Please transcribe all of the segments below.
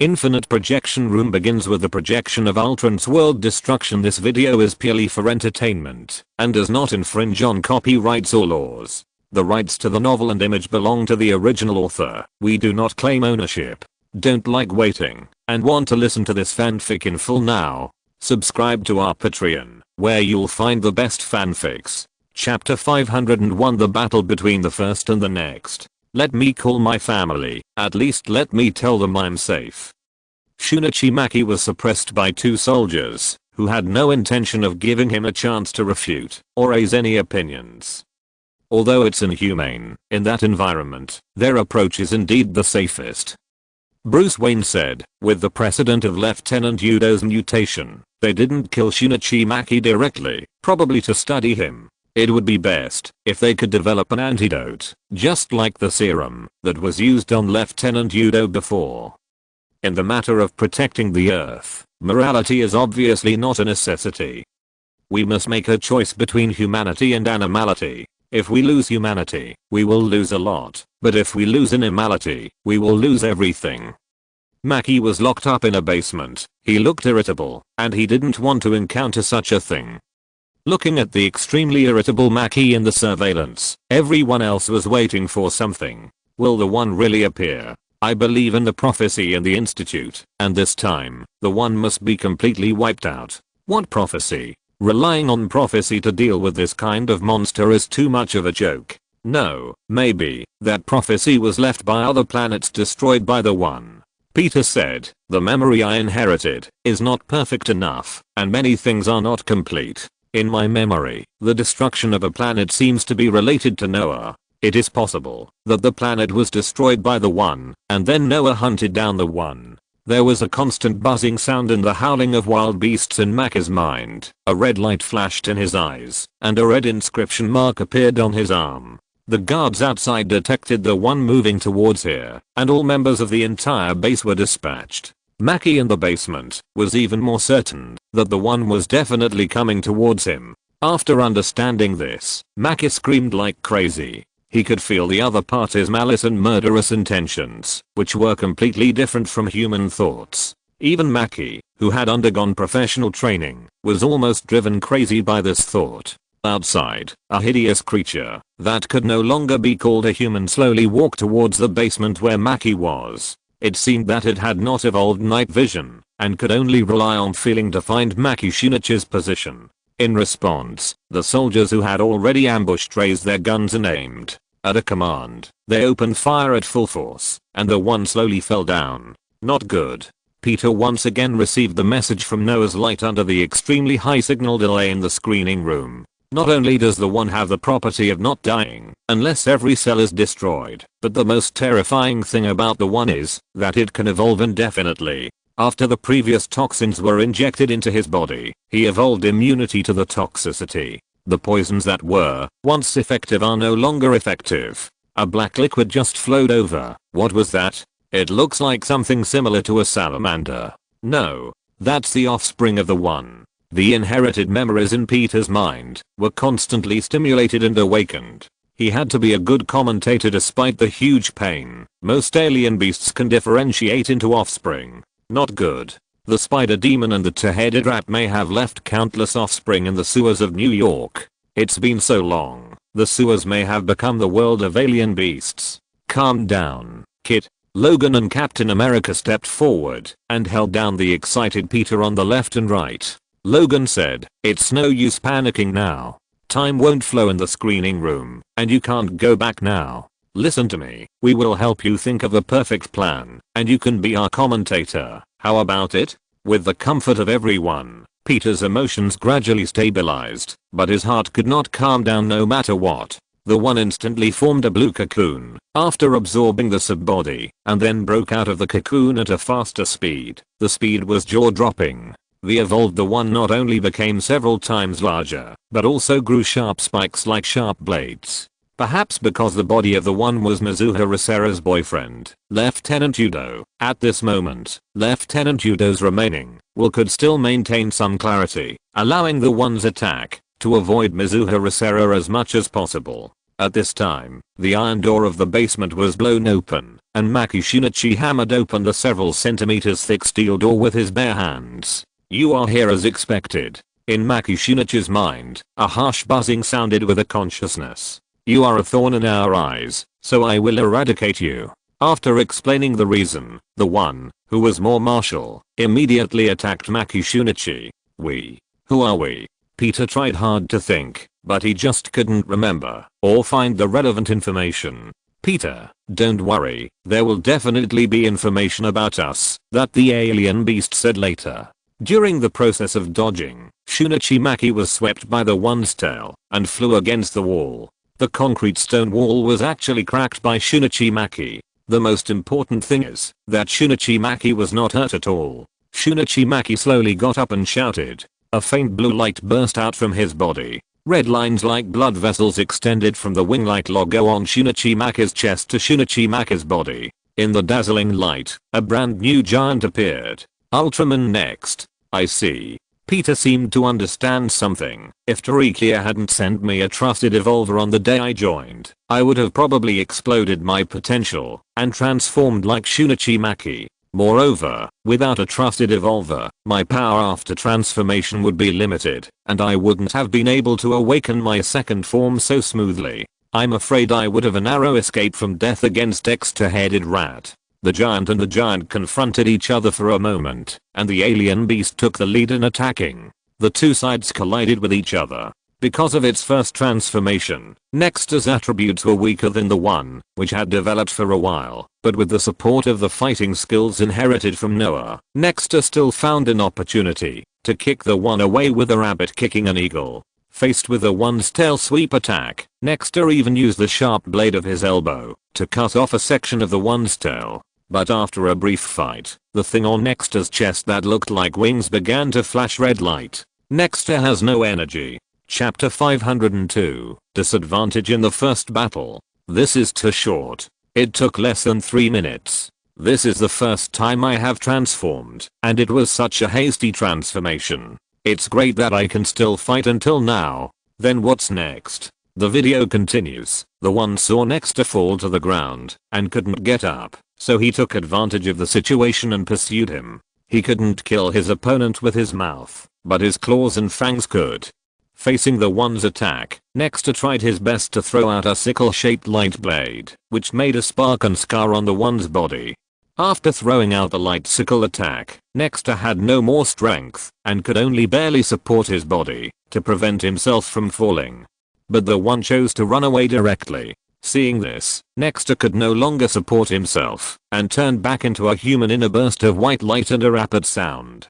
Infinite projection room begins with the projection of Ultron's world destruction. This video is purely for entertainment and does not infringe on copyrights or laws. The rights to the novel and image belong to the original author. We do not claim ownership. Don't like waiting and want to listen to this fanfic in full now? Subscribe to our Patreon, where you'll find the best fanfics. Chapter 501, The Battle Between the First and the Next. Let me call my family, at least let me tell them I'm safe. Shunichi Maki was suppressed by two soldiers, who had no intention of giving him a chance to refute or raise any opinions. Although it's inhumane, in that environment, their approach is indeed the safest. Bruce Wayne said, with the precedent of Lieutenant Udo's mutation, they didn't kill Shunichi Maki directly, probably to study him. It would be best if they could develop an antidote, just like the serum that was used on Lieutenant Udo before. In the matter of protecting the Earth, morality is obviously not a necessity. We must make a choice between humanity and animality. If we lose humanity, we will lose a lot, but if we lose animality, we will lose everything. Maki was locked up in a basement. He looked irritable, and he didn't want to encounter such a thing. Looking at the extremely irritable Maki in the surveillance, everyone else was waiting for something. Will the One really appear? I believe in the prophecy in the Institute, and this time, the One must be completely wiped out. What prophecy? Relying on prophecy to deal with this kind of monster is too much of a joke. No, maybe, that prophecy was left by other planets destroyed by the One. Peter said, the memory I inherited is not perfect enough, and many things are not complete. In my memory, the destruction of a planet seems to be related to Noah. It is possible that the planet was destroyed by the One, and then Noah hunted down the One. There was a constant buzzing sound and the howling of wild beasts in Maki's mind. A red light flashed in his eyes, and a red inscription mark appeared on his arm. The guards outside detected the One moving towards here, and all members of the entire base were dispatched. Maki in the basement was even more certain that the One was definitely coming towards him. After understanding this, Maki screamed like crazy. He could feel the other party's malice and murderous intentions, which were completely different from human thoughts. Even Maki, who had undergone professional training, was almost driven crazy by this thought. Outside, a hideous creature that could no longer be called a human slowly walked towards the basement where Maki was. It seemed that it had not evolved night vision, and could only rely on feeling to find Maki Shunichi's position. In response, the soldiers who had already ambushed raised their guns and aimed. At a command, they opened fire at full force, and the One slowly fell down. Not good. Peter once again received the message from Noah's light under the extremely high signal delay in the screening room. Not only does the One have the property of not dying unless every cell is destroyed, but the most terrifying thing about the One is that it can evolve indefinitely. After the previous toxins were injected into his body, he evolved immunity to the toxicity. The poisons that were once effective are no longer effective. A black liquid just flowed over. What was that? It looks like something similar to a salamander. No, that's the offspring of the One. The inherited memories in Peter's mind were constantly stimulated and awakened. He had to be a good commentator despite the huge pain. Most alien beasts can differentiate into offspring. Not good. The spider demon and the two-headed rat may have left countless offspring in the sewers of New York. It's been so long, the sewers may have become the world of alien beasts. Calm down, Kit. Logan and Captain America stepped forward and held down the excited Peter on the left and right. Logan said, it's no use panicking now. Time won't flow in the screening room, and you can't go back now. Listen to me, we will help you think of a perfect plan, and you can be our commentator. How about it? With the comfort of everyone, Peter's emotions gradually stabilized, but his heart could not calm down no matter what. The One instantly formed a blue cocoon after absorbing the sub-body, and then broke out of the cocoon at a faster speed. The speed was jaw-dropping. The evolved the One not only became several times larger, but also grew sharp spikes like sharp blades. Perhaps because the body of the One was Mizuha Risera's boyfriend, Lieutenant Udo. At this moment, Lieutenant Udo's remaining will could still maintain some clarity, allowing the One's attack to avoid Mizuha Risera as much as possible. At this time, the iron door of the basement was blown open, and Maki Shinichi hammered open the several centimeters thick steel door with his bare hands. "You are here as expected." In Maki Shinichi's mind, a harsh buzzing sounded with a consciousness. "You are a thorn in our eyes, so I will eradicate you." After explaining the reason, the one, who was more martial, immediately attacked Maki Shinichi. "We? Who are we?" Peter tried hard to think, but he just couldn't remember or find the relevant information. "Peter, don't worry, there will definitely be information about us," that the alien beast said later. During the process of dodging, Shinichi Maki was swept by the one's tail and flew against the wall. The concrete stone wall was actually cracked by Shinichi Maki. The most important thing is that Shinichi Maki was not hurt at all. Shinichi Maki slowly got up and shouted. A faint blue light burst out from his body. Red lines like blood vessels extended from the wing-like logo on Shinichi Maki's chest to Shinichi Maki's body. In the dazzling light, a brand new giant appeared. "Ultraman next." "I see." Peter seemed to understand something. If Tarikia hadn't sent me a trusted evolver on the day I joined, I would have probably exploded my potential and transformed like Shinichi Maki. Moreover, without a trusted evolver, my power after transformation would be limited, and I wouldn't have been able to awaken my second form so smoothly. I'm afraid I would have a narrow escape from death against extra-headed rat. The giant and the giant confronted each other for a moment, and the alien beast took the lead in attacking. The two sides collided with each other. Because of its first transformation, Nexta's attributes were weaker than the one, which had developed for a while, but with the support of the fighting skills inherited from Noah, Nexta still found an opportunity to kick the one away with a rabbit kicking an eagle. Faced with the one's tail sweep attack, Nexta even used the sharp blade of his elbow to cut off a section of the one's tail. But after a brief fight, the thing on Nexta's chest that looked like wings began to flash red light. Nexta has no energy. Chapter 502, Disadvantage in the first battle. This is too short. It took less than 3 minutes. This is the first time I have transformed, and it was such a hasty transformation. It's great that I can still fight until now. Then what's next? The video continues. The one saw Nexta fall to the ground and couldn't get up, so he took advantage of the situation and pursued him. He couldn't kill his opponent with his mouth, but his claws and fangs could. Facing the one's attack, Nexta tried his best to throw out a sickle-shaped light blade, which made a spark and scar on the one's body. After throwing out the light sickle attack, Nexta had no more strength and could only barely support his body to prevent himself from falling. But the one chose to run away directly. Seeing this, Nexta could no longer support himself and turned back into a human in a burst of white light and a rapid sound.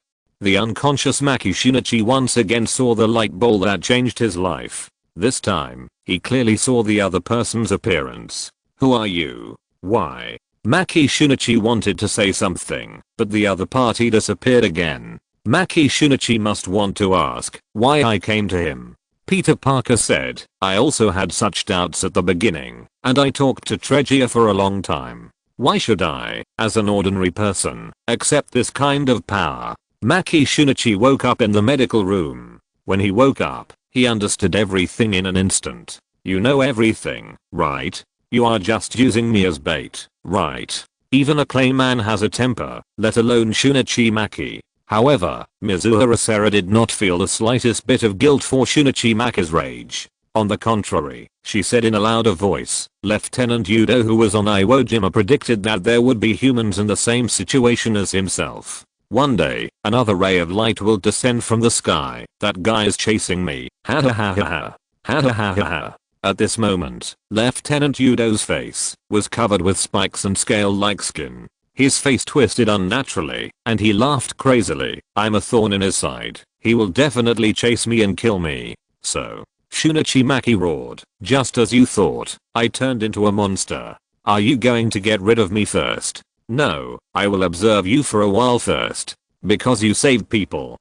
The unconscious Maki Shinichi once again saw the light ball that changed his life. This time, he clearly saw the other person's appearance. "Who are you? Why?" Maki Shinichi wanted to say something, but the other party disappeared again. Maki Shinichi must want to ask why I came to him. Peter Parker said, "I also had such doubts at the beginning, and I talked to Tregear for a long time. Why should I, as an ordinary person, accept this kind of power?" Maki Shinichi woke up in the medical room. When he woke up, he understood everything in an instant. "You know everything, right? You are just using me as bait, right? Even a Clayman has a temper, let alone Shinichi Maki." However, Mizuhara Sera did not feel the slightest bit of guilt for Shinichi Maki's rage. On the contrary, she said in a louder voice, "Lieutenant Yudo, who was on Iwo Jima, predicted that there would be humans in the same situation as himself. One day, another ray of light will descend from the sky. That guy is chasing me. Ha ha ha ha ha. Ha ha ha ha ha." At this moment, Lieutenant Yudo's face was covered with spikes and scale-like skin. His face twisted unnaturally, and he laughed crazily. "I'm a thorn in his side. He will definitely chase me and kill me." "So," Shinichi Maki roared, "just as you thought, I turned into a monster. Are you going to get rid of me first?" "No, I will observe you for a while first. Because you saved people."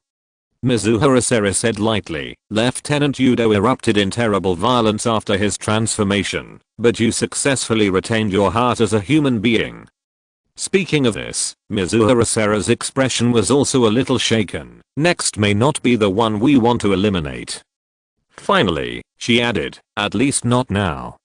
Mizuhara Sera said lightly. "Lieutenant Yudo erupted in terrible violence after his transformation, but you successfully retained your heart as a human being." Speaking of this, Mizuhara Sera's expression was also a little shaken. "Next may not be the one we want to eliminate." Finally, she added, "At least not now."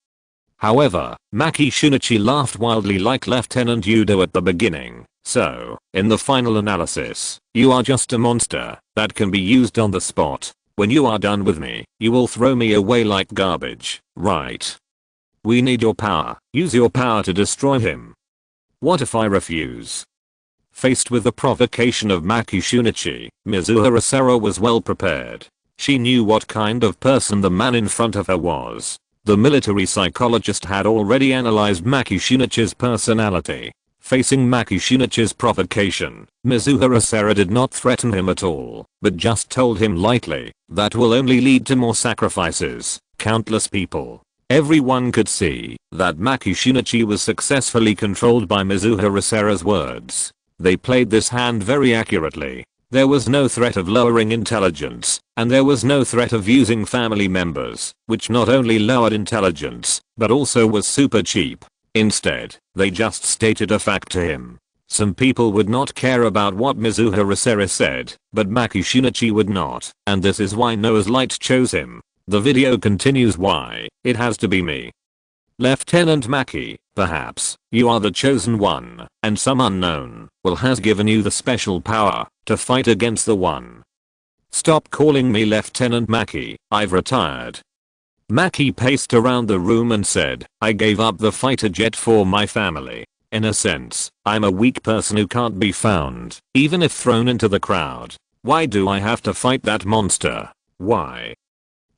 However, Maki Shunichi laughed wildly like Lieutenant Yudo at the beginning. So, in the final analysis, you are just a monster that can be used on the spot. When you are done with me, you will throw me away like garbage, right? We need your power. Use your power to destroy him. What if I refuse? Faced with the provocation of Maki Shunichi, Mizuhara Sera was well prepared. She knew what kind of person the man in front of her was. The military psychologist had already analyzed Maki Shunichi's personality. Facing Maki Shunichi's provocation, Mizuhara Sera did not threaten him at all, but just told him lightly, that will only lead to more sacrifices, countless people. Everyone could see that Maki Shunichi was successfully controlled by Mizuhara Sera's words. They played this hand very accurately. There was no threat of lowering intelligence, and there was no threat of using family members, which not only lowered intelligence, but also was super cheap. Instead, they just stated a fact to him. Some people would not care about what Mizuhara Sera said, but Maki Shunichi would not, and this is why Noah's Light chose him. The video continues why it has to be me. Lieutenant Maki, perhaps, you are the chosen one, and some unknown has given you the special power to fight against the one. Stop calling me Lieutenant Maki, I've retired. Maki paced around the room and said, I gave up the fighter jet for my family. In a sense, I'm a weak person who can't be found, even if thrown into the crowd. Why do I have to fight that monster? Why?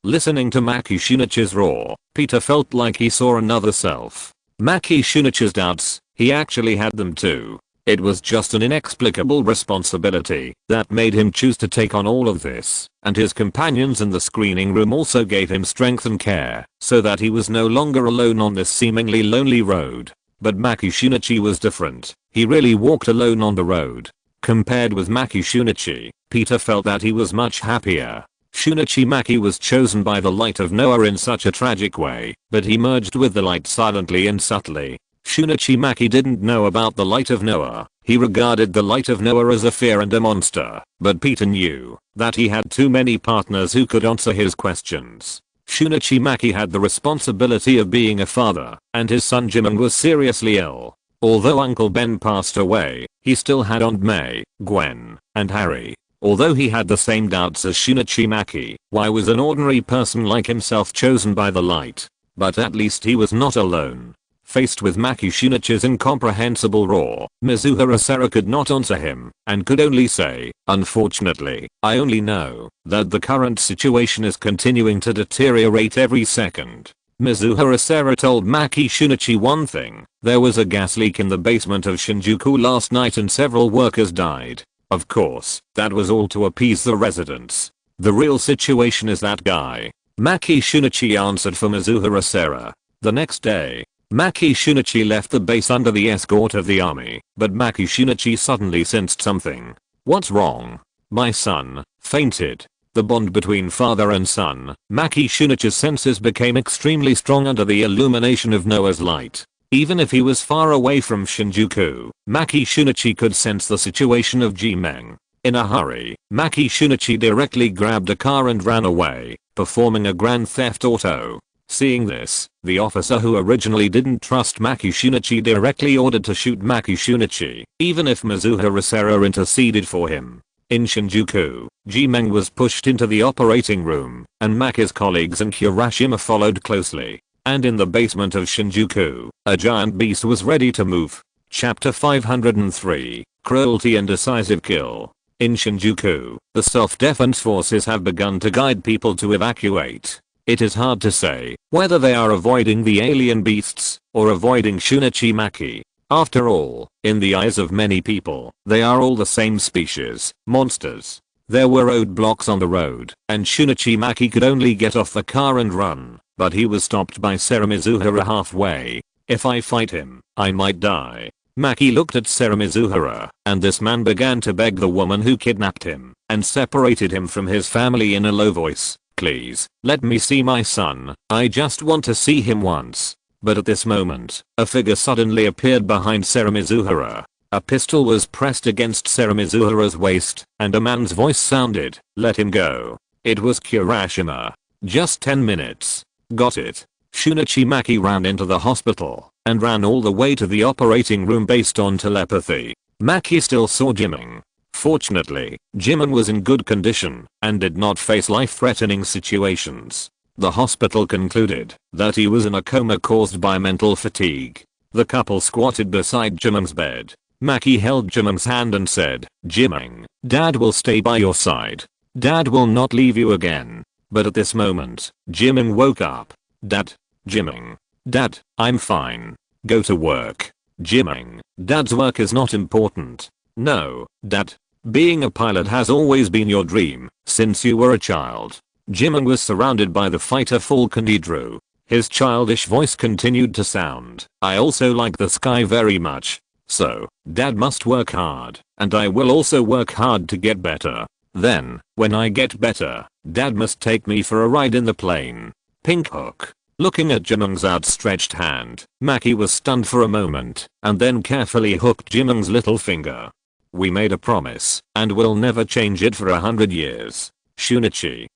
Listening to Maki Shunichi's roar, Peter felt like he saw another self. Maki Shunichi's doubts, he actually had them too. It was just an inexplicable responsibility that made him choose to take on all of this, and his companions in the screening room also gave him strength and care, so that he was no longer alone on this seemingly lonely road. But Maki Shunichi was different. He really walked alone on the road. Compared with Maki Shunichi, Peter felt that he was much happier. Shunichi Maki was chosen by the light of Noah in such a tragic way, but he merged with the light silently and subtly. Shunichi Maki didn't know about the light of Noah. He regarded the light of Noah as a fear and a monster, but Peter knew that he had too many partners who could answer his questions. Shunichi Maki had the responsibility of being a father, and his son Jimin was seriously ill. Although Uncle Ben passed away, he still had Aunt May, Gwen, and Harry. Although he had the same doubts as Shunichi Maki, why was an ordinary person like himself chosen by the light? But at least he was not alone. Faced with Maki Shunichi's incomprehensible roar, Mizuhara Sera could not answer him, and could only say, unfortunately, I only know that the current situation is continuing to deteriorate every second. Mizuhara Sera told Maki Shunichi one thing, there was a gas leak in the basement of Shinjuku last night and several workers died. Of course, that was all to appease the residents. The real situation is that guy. Maki Shunichi answered for Mizuhara Sera. The next day, Maki Shunichi left the base under the escort of the army, but Maki Shunichi suddenly sensed something. What's wrong? My son fainted. The bond between father and son, Maki Shunichi's senses became extremely strong under the illumination of Noah's light. Even if he was far away from Shinjuku, Maki Shunichi could sense the situation of Jimeng. In a hurry, Maki Shunichi directly grabbed a car and ran away, performing a grand theft auto. Seeing this, the officer who originally didn't trust Maki Shunichi directly ordered to shoot Maki Shunichi, even if Mizuhara Sera interceded for him. In Shinjuku, Jimeng was pushed into the operating room, and Maki's colleagues and Kurashima followed closely. And in the basement of Shinjuku, a giant beast was ready to move. Chapter 503, Cruelty and Decisive Kill. In Shinjuku, the self-defense forces have begun to guide people to evacuate. It is hard to say whether they are avoiding the alien beasts or avoiding Shunichi Maki. After all, in the eyes of many people, they are all the same species, monsters. There were roadblocks on the road, and Shunichi Maki could only get off the car and run, but he was stopped by Sera Mizuhara halfway. If I fight him, I might die. Maki looked at Sera Mizuhara, and this man began to beg the woman who kidnapped him and separated him from his family in a low voice. Please, let me see my son, I just want to see him once. But at this moment, a figure suddenly appeared behind Sera Mizuhara. A pistol was pressed against Sera Mizuhara's waist, and a man's voice sounded, let him go. It was Kurashima. Just 10 minutes. Got it. Shunichi Maki ran into the hospital and ran all the way to the operating room based on telepathy. Maki still saw Jimin. Fortunately, Jimin was in good condition and did not face life-threatening situations. The hospital concluded that he was in a coma caused by mental fatigue. The couple squatted beside Jimin's bed. Maki held Jimin's hand and said, "Jimin, Dad will stay by your side. Dad will not leave you again." But at this moment, Jimin woke up. "Dad, Jimin. Dad, I'm fine. Go to work." "Jimin, Dad's work is not important." "No, Dad. Being a pilot has always been your dream since you were a child." Jimin was surrounded by the fighter Falcon he drew. His childish voice continued to sound, "I also like the sky very much. So, Dad must work hard, and I will also work hard to get better. Then, when I get better, Dad must take me for a ride in the plane." Pink hook. Looking at Jimin's outstretched hand, Maki was stunned for a moment, and then carefully hooked Jimin's little finger. "We made a promise, and we'll never change it for 100 years. Shunichi."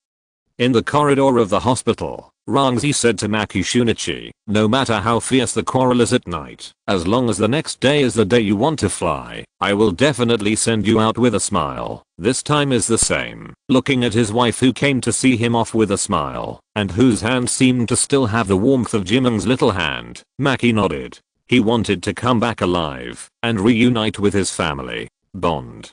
In the corridor of the hospital, Rangzi said to Maki, "Shunichi, no matter how fierce the quarrel is at night, as long as the next day is the day you want to fly, I will definitely send you out with a smile. This time is the same." Looking at his wife who came to see him off with a smile, and whose hand seemed to still have the warmth of Jimin's little hand, Maki nodded. He wanted to come back alive and reunite with his family. Bond.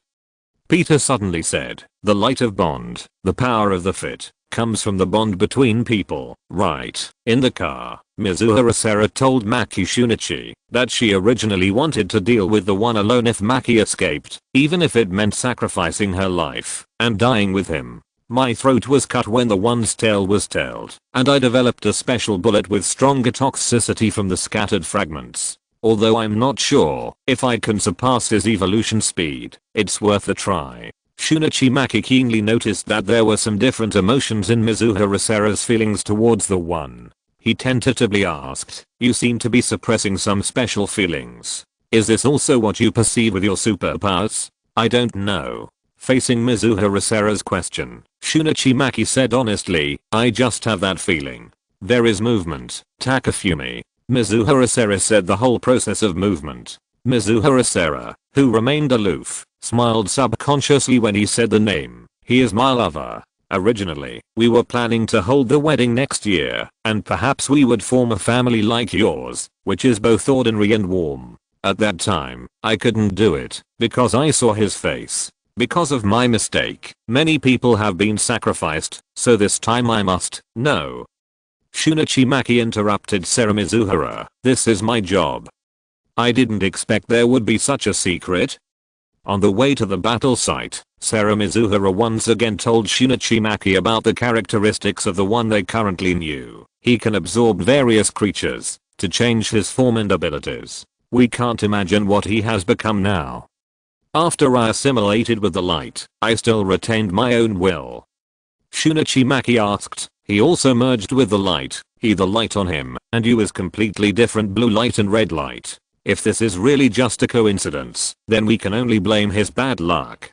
Peter suddenly said, "The light of Bond, the power of the fit, comes from the bond between people, right?" In the car, Mizuhara Sera told Maki Shunichi that she originally wanted to deal with the one alone if Maki escaped, even if it meant sacrificing her life and dying with him. "My throat was cut when the one's tail was tailed, and I developed a special bullet with stronger toxicity from the scattered fragments. Although I'm not sure if I can surpass his evolution speed, it's worth a try." Shunichi Maki keenly noticed that there were some different emotions in Mizuhara Sera's feelings towards the one. He tentatively asked, "You seem to be suppressing some special feelings. Is this also what you perceive with your superpowers?" "I don't know." Facing Mizuhara Sera's question, Shunichi Maki said honestly, "I just have that feeling. There is movement, Takafumi." Mizuhara Sera said the whole process of movement. Mizuhara Sera, who remained aloof, smiled subconsciously when he said the name. "He is my lover. Originally, we were planning to hold the wedding next year, and perhaps we would form a family like yours, which is both ordinary and warm. At that time, I couldn't do it, because I saw his face. Because of my mistake, many people have been sacrificed, so this time I must." "No." Shunichi Maki interrupted Sera. "Mizuhara, this is my job. I didn't expect there would be such a secret." On the way to the battle site, Sera Mizuhara once again told Shunichi Maki about the characteristics of the one they currently knew. He can absorb various creatures to change his form and abilities. We can't imagine what he has become now. After I assimilated with the light, I still retained my own will. Shunichi Maki asked, "He also merged with the light, he the light on him, and you is completely different blue light and red light. If this is really just a coincidence, then we can only blame his bad luck."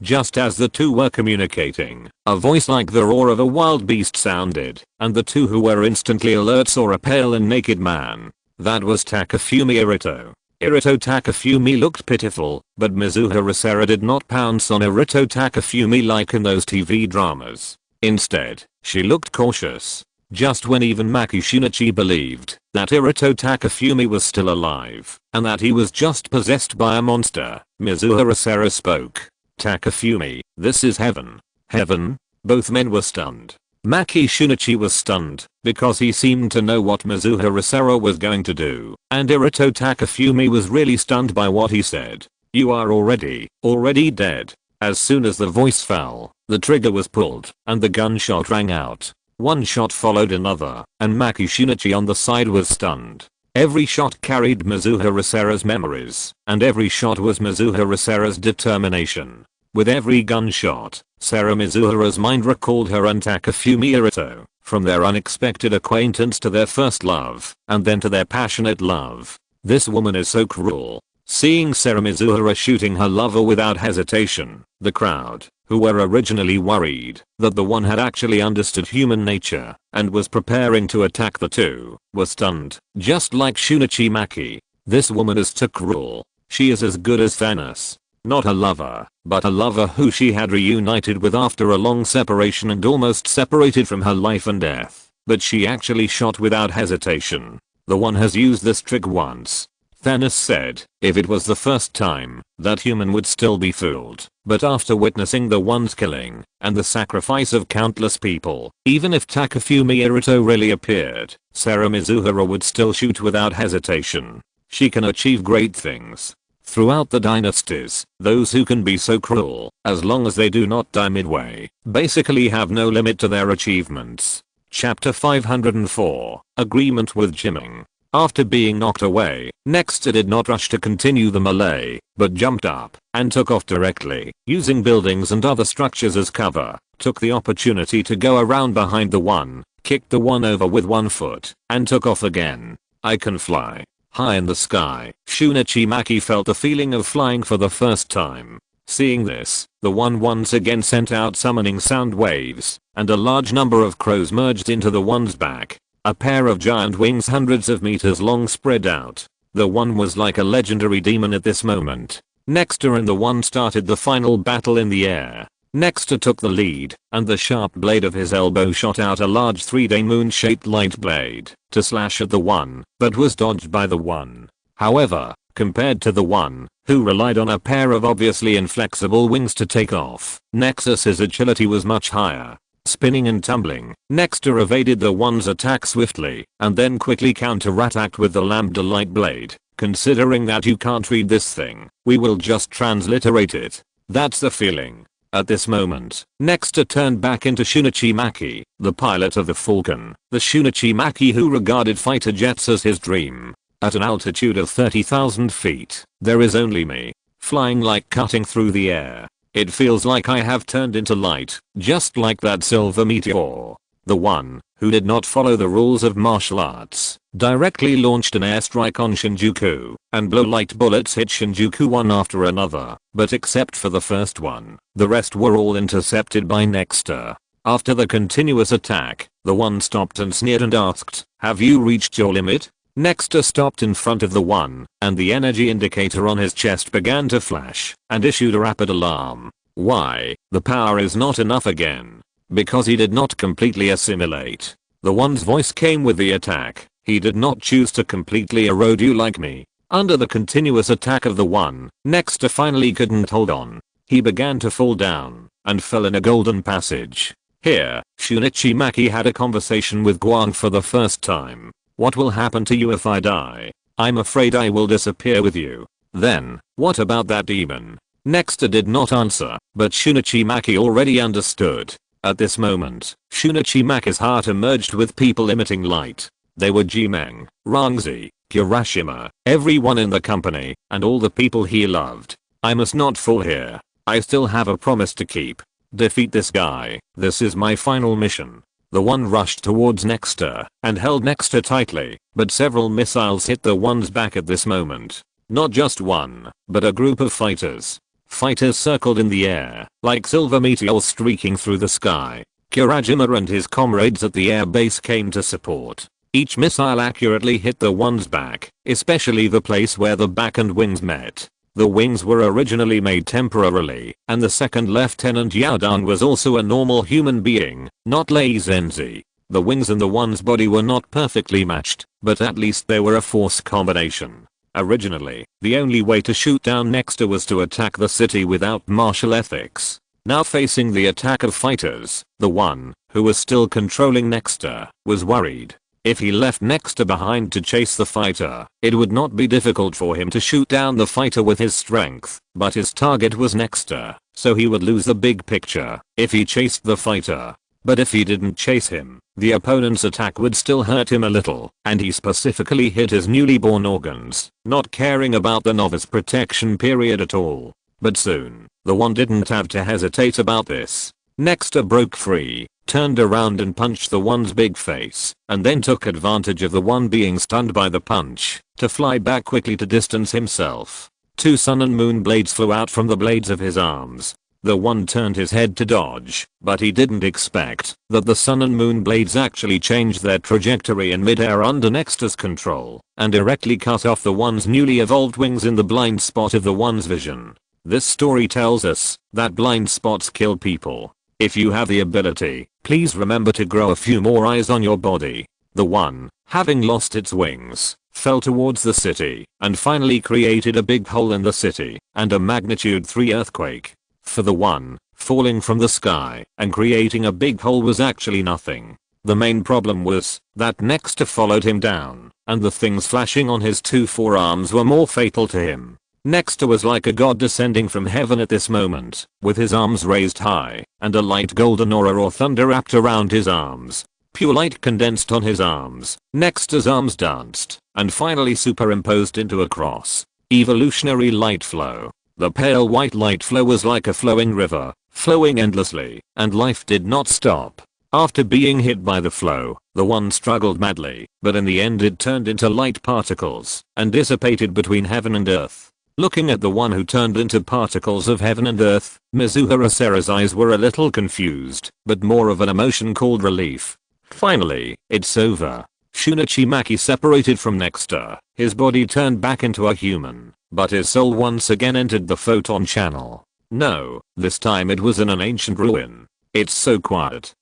Just as the two were communicating, a voice like the roar of a wild beast sounded, and the two who were instantly alert saw a pale and naked man. That was Takafumi Irito. Irito Takafumi looked pitiful, but Mizuhara Sera did not pounce on Irito Takafumi like in those TV dramas. Instead, she looked cautious. Just when even Maki Shunichi believed that Irito Takafumi was still alive, and that he was just possessed by a monster, Mizuhara Sera spoke. "Takafumi, this is heaven." "Heaven?" Both men were stunned. Maki Shunichi was stunned, because he seemed to know what Mizuhara Sera was going to do, and Irito Takafumi was really stunned by what he said. "You are already dead." As soon as the voice fell, the trigger was pulled, and the gunshot rang out. One shot followed another, and Maki Shunichi on the side was stunned. Every shot carried Mizuhara Sera's memories, and every shot was Mizuhara Sera's determination. With every gunshot, Sera Mizuhara's mind recalled her and Takafumi Irito, from their unexpected acquaintance to their first love, and then to their passionate love. This woman is so cruel. Seeing Sera Mizuhara shooting her lover without hesitation, the crowd, who were originally worried that the one had actually understood human nature and was preparing to attack the two, were stunned. Just like Shunichi Maki, this woman is too cruel. She is as good as Thanos. Not a lover, but a lover who she had reunited with after a long separation and almost separated from her life and death. But she actually shot without hesitation. The one has used this trick once. Thanos said, if it was the first time, that human would still be fooled. But after witnessing the one's killing, and the sacrifice of countless people, even if Takafumi Irito really appeared, Sarah Mizuhara would still shoot without hesitation. She can achieve great things. Throughout the dynasties, those who can be so cruel, as long as they do not die midway, basically have no limit to their achievements. Chapter 504, Agreement with Jimming. After being knocked away, Nexter did not rush to continue the melee, but jumped up and took off directly, using buildings and other structures as cover, took the opportunity to go around behind the one, kicked the one over with one foot, and took off again. I can fly. High in the sky, Shunichi Maki felt the feeling of flying for the first time. Seeing this, the one once again sent out summoning sound waves, and a large number of crows merged into the one's back. A pair of giant wings hundreds of meters long spread out. The one was like a legendary demon at this moment. Nexter and the one started the final battle in the air. Nexter took the lead, and the sharp blade of his elbow shot out a large 3-day moon-shaped light blade to slash at the one, but was dodged by the one. However, compared to the one, who relied on a pair of obviously inflexible wings to take off, Nexus's agility was much higher. Spinning and tumbling, Nexter evaded the one's attack swiftly, and then quickly counter-attacked with the lambda light blade. Considering that you can't read this thing, we will just transliterate it. That's the feeling. At this moment, Nexter turned back into Shunichi Maki, the pilot of the Falcon, the Shunichi Maki who regarded fighter jets as his dream. At an altitude of 30,000 feet, there is only me, flying like cutting through the air. It feels like I have turned into light, just like that silver meteor. The one, who did not follow the rules of martial arts, directly launched an airstrike on Shinjuku, and blow light bullets hit Shinjuku one after another, but except for the first one, the rest were all intercepted by Nexter. After the continuous attack, the one stopped and sneered and asked, "Have you reached your limit?" Nexter stopped in front of the one, and the energy indicator on his chest began to flash, and issued a rapid alarm. Why? The power is not enough again. Because he did not completely assimilate. The one's voice came with the attack. He did not choose to completely erode you like me. Under the continuous attack of the one, Nexter finally couldn't hold on. He began to fall down, and fell in a golden passage. Here, Shunichi Maki had a conversation with Guang for the first time. What will happen to you if I die? I'm afraid I will disappear with you. Then, what about that demon? Nexter did not answer, but Shunichi Maki already understood. At this moment, Shunichi Maki's heart emerged with people emitting light. They were Jimeng, Rangzi, Kirashima, everyone in the company, and all the people he loved. I must not fall here. I still have a promise to keep. Defeat this guy. This is my final mission. The one rushed towards Nexter, and held Nexter tightly, but several missiles hit the one's back at this moment. Not just one, but a group of fighters. Fighters circled in the air, like silver meteors streaking through the sky. Kirajima and his comrades at the air base came to support. Each missile accurately hit the one's back, especially the place where the back and wings met. The wings were originally made temporarily, and the second lieutenant Yaodan was also a normal human being, not Lei Zenzi. The wings and the one's body were not perfectly matched, but at least they were a force combination. Originally, the only way to shoot down Nexter was to attack the city without martial ethics. Now facing the attack of fighters, the one, who was still controlling Nexter, was worried. If he left Nexter behind to chase the fighter, it would not be difficult for him to shoot down the fighter with his strength, but his target was Nexter, so he would lose the big picture if he chased the fighter. But if he didn't chase him, the opponent's attack would still hurt him a little, and he specifically hit his newly born organs, not caring about the novice protection period at all. But soon, the one didn't have to hesitate about this. Nexter broke free, turned around and punched the one's big face, and then took advantage of the one being stunned by the punch, to fly back quickly to distance himself. Two sun and moon blades flew out from the blades of his arms. The one turned his head to dodge, but he didn't expect that the sun and moon blades actually changed their trajectory in midair under Nexter's control and directly cut off the one's newly evolved wings in the blind spot of the one's vision. This story tells us that blind spots kill people. If you have the ability, please remember to grow a few more eyes on your body. The one, having lost its wings, fell towards the city and finally created a big hole in the city and a magnitude 3 earthquake. For the one, falling from the sky and creating a big hole was actually nothing. The main problem was that Nexter followed him down, and the things flashing on his 2 forearms were more fatal to him. Nexter was like a god descending from heaven at this moment, with his arms raised high, and a light golden aura or thunder wrapped around his arms. Pure light condensed on his arms. Nexter's arms danced, and finally superimposed into a cross. Evolutionary light flow. The pale white light flow was like a flowing river, flowing endlessly, and life did not stop. After being hit by the flow, the one struggled madly, but in the end it turned into light particles, and dissipated between heaven and earth. Looking at the one who turned into particles of heaven and earth, Mizuhara Sera's eyes were a little confused, but more of an emotion called relief. Finally, it's over. Shunichi Maki separated from Nexter, his body turned back into a human, but his soul once again entered the photon channel. No, this time it was in an ancient ruin. It's so quiet.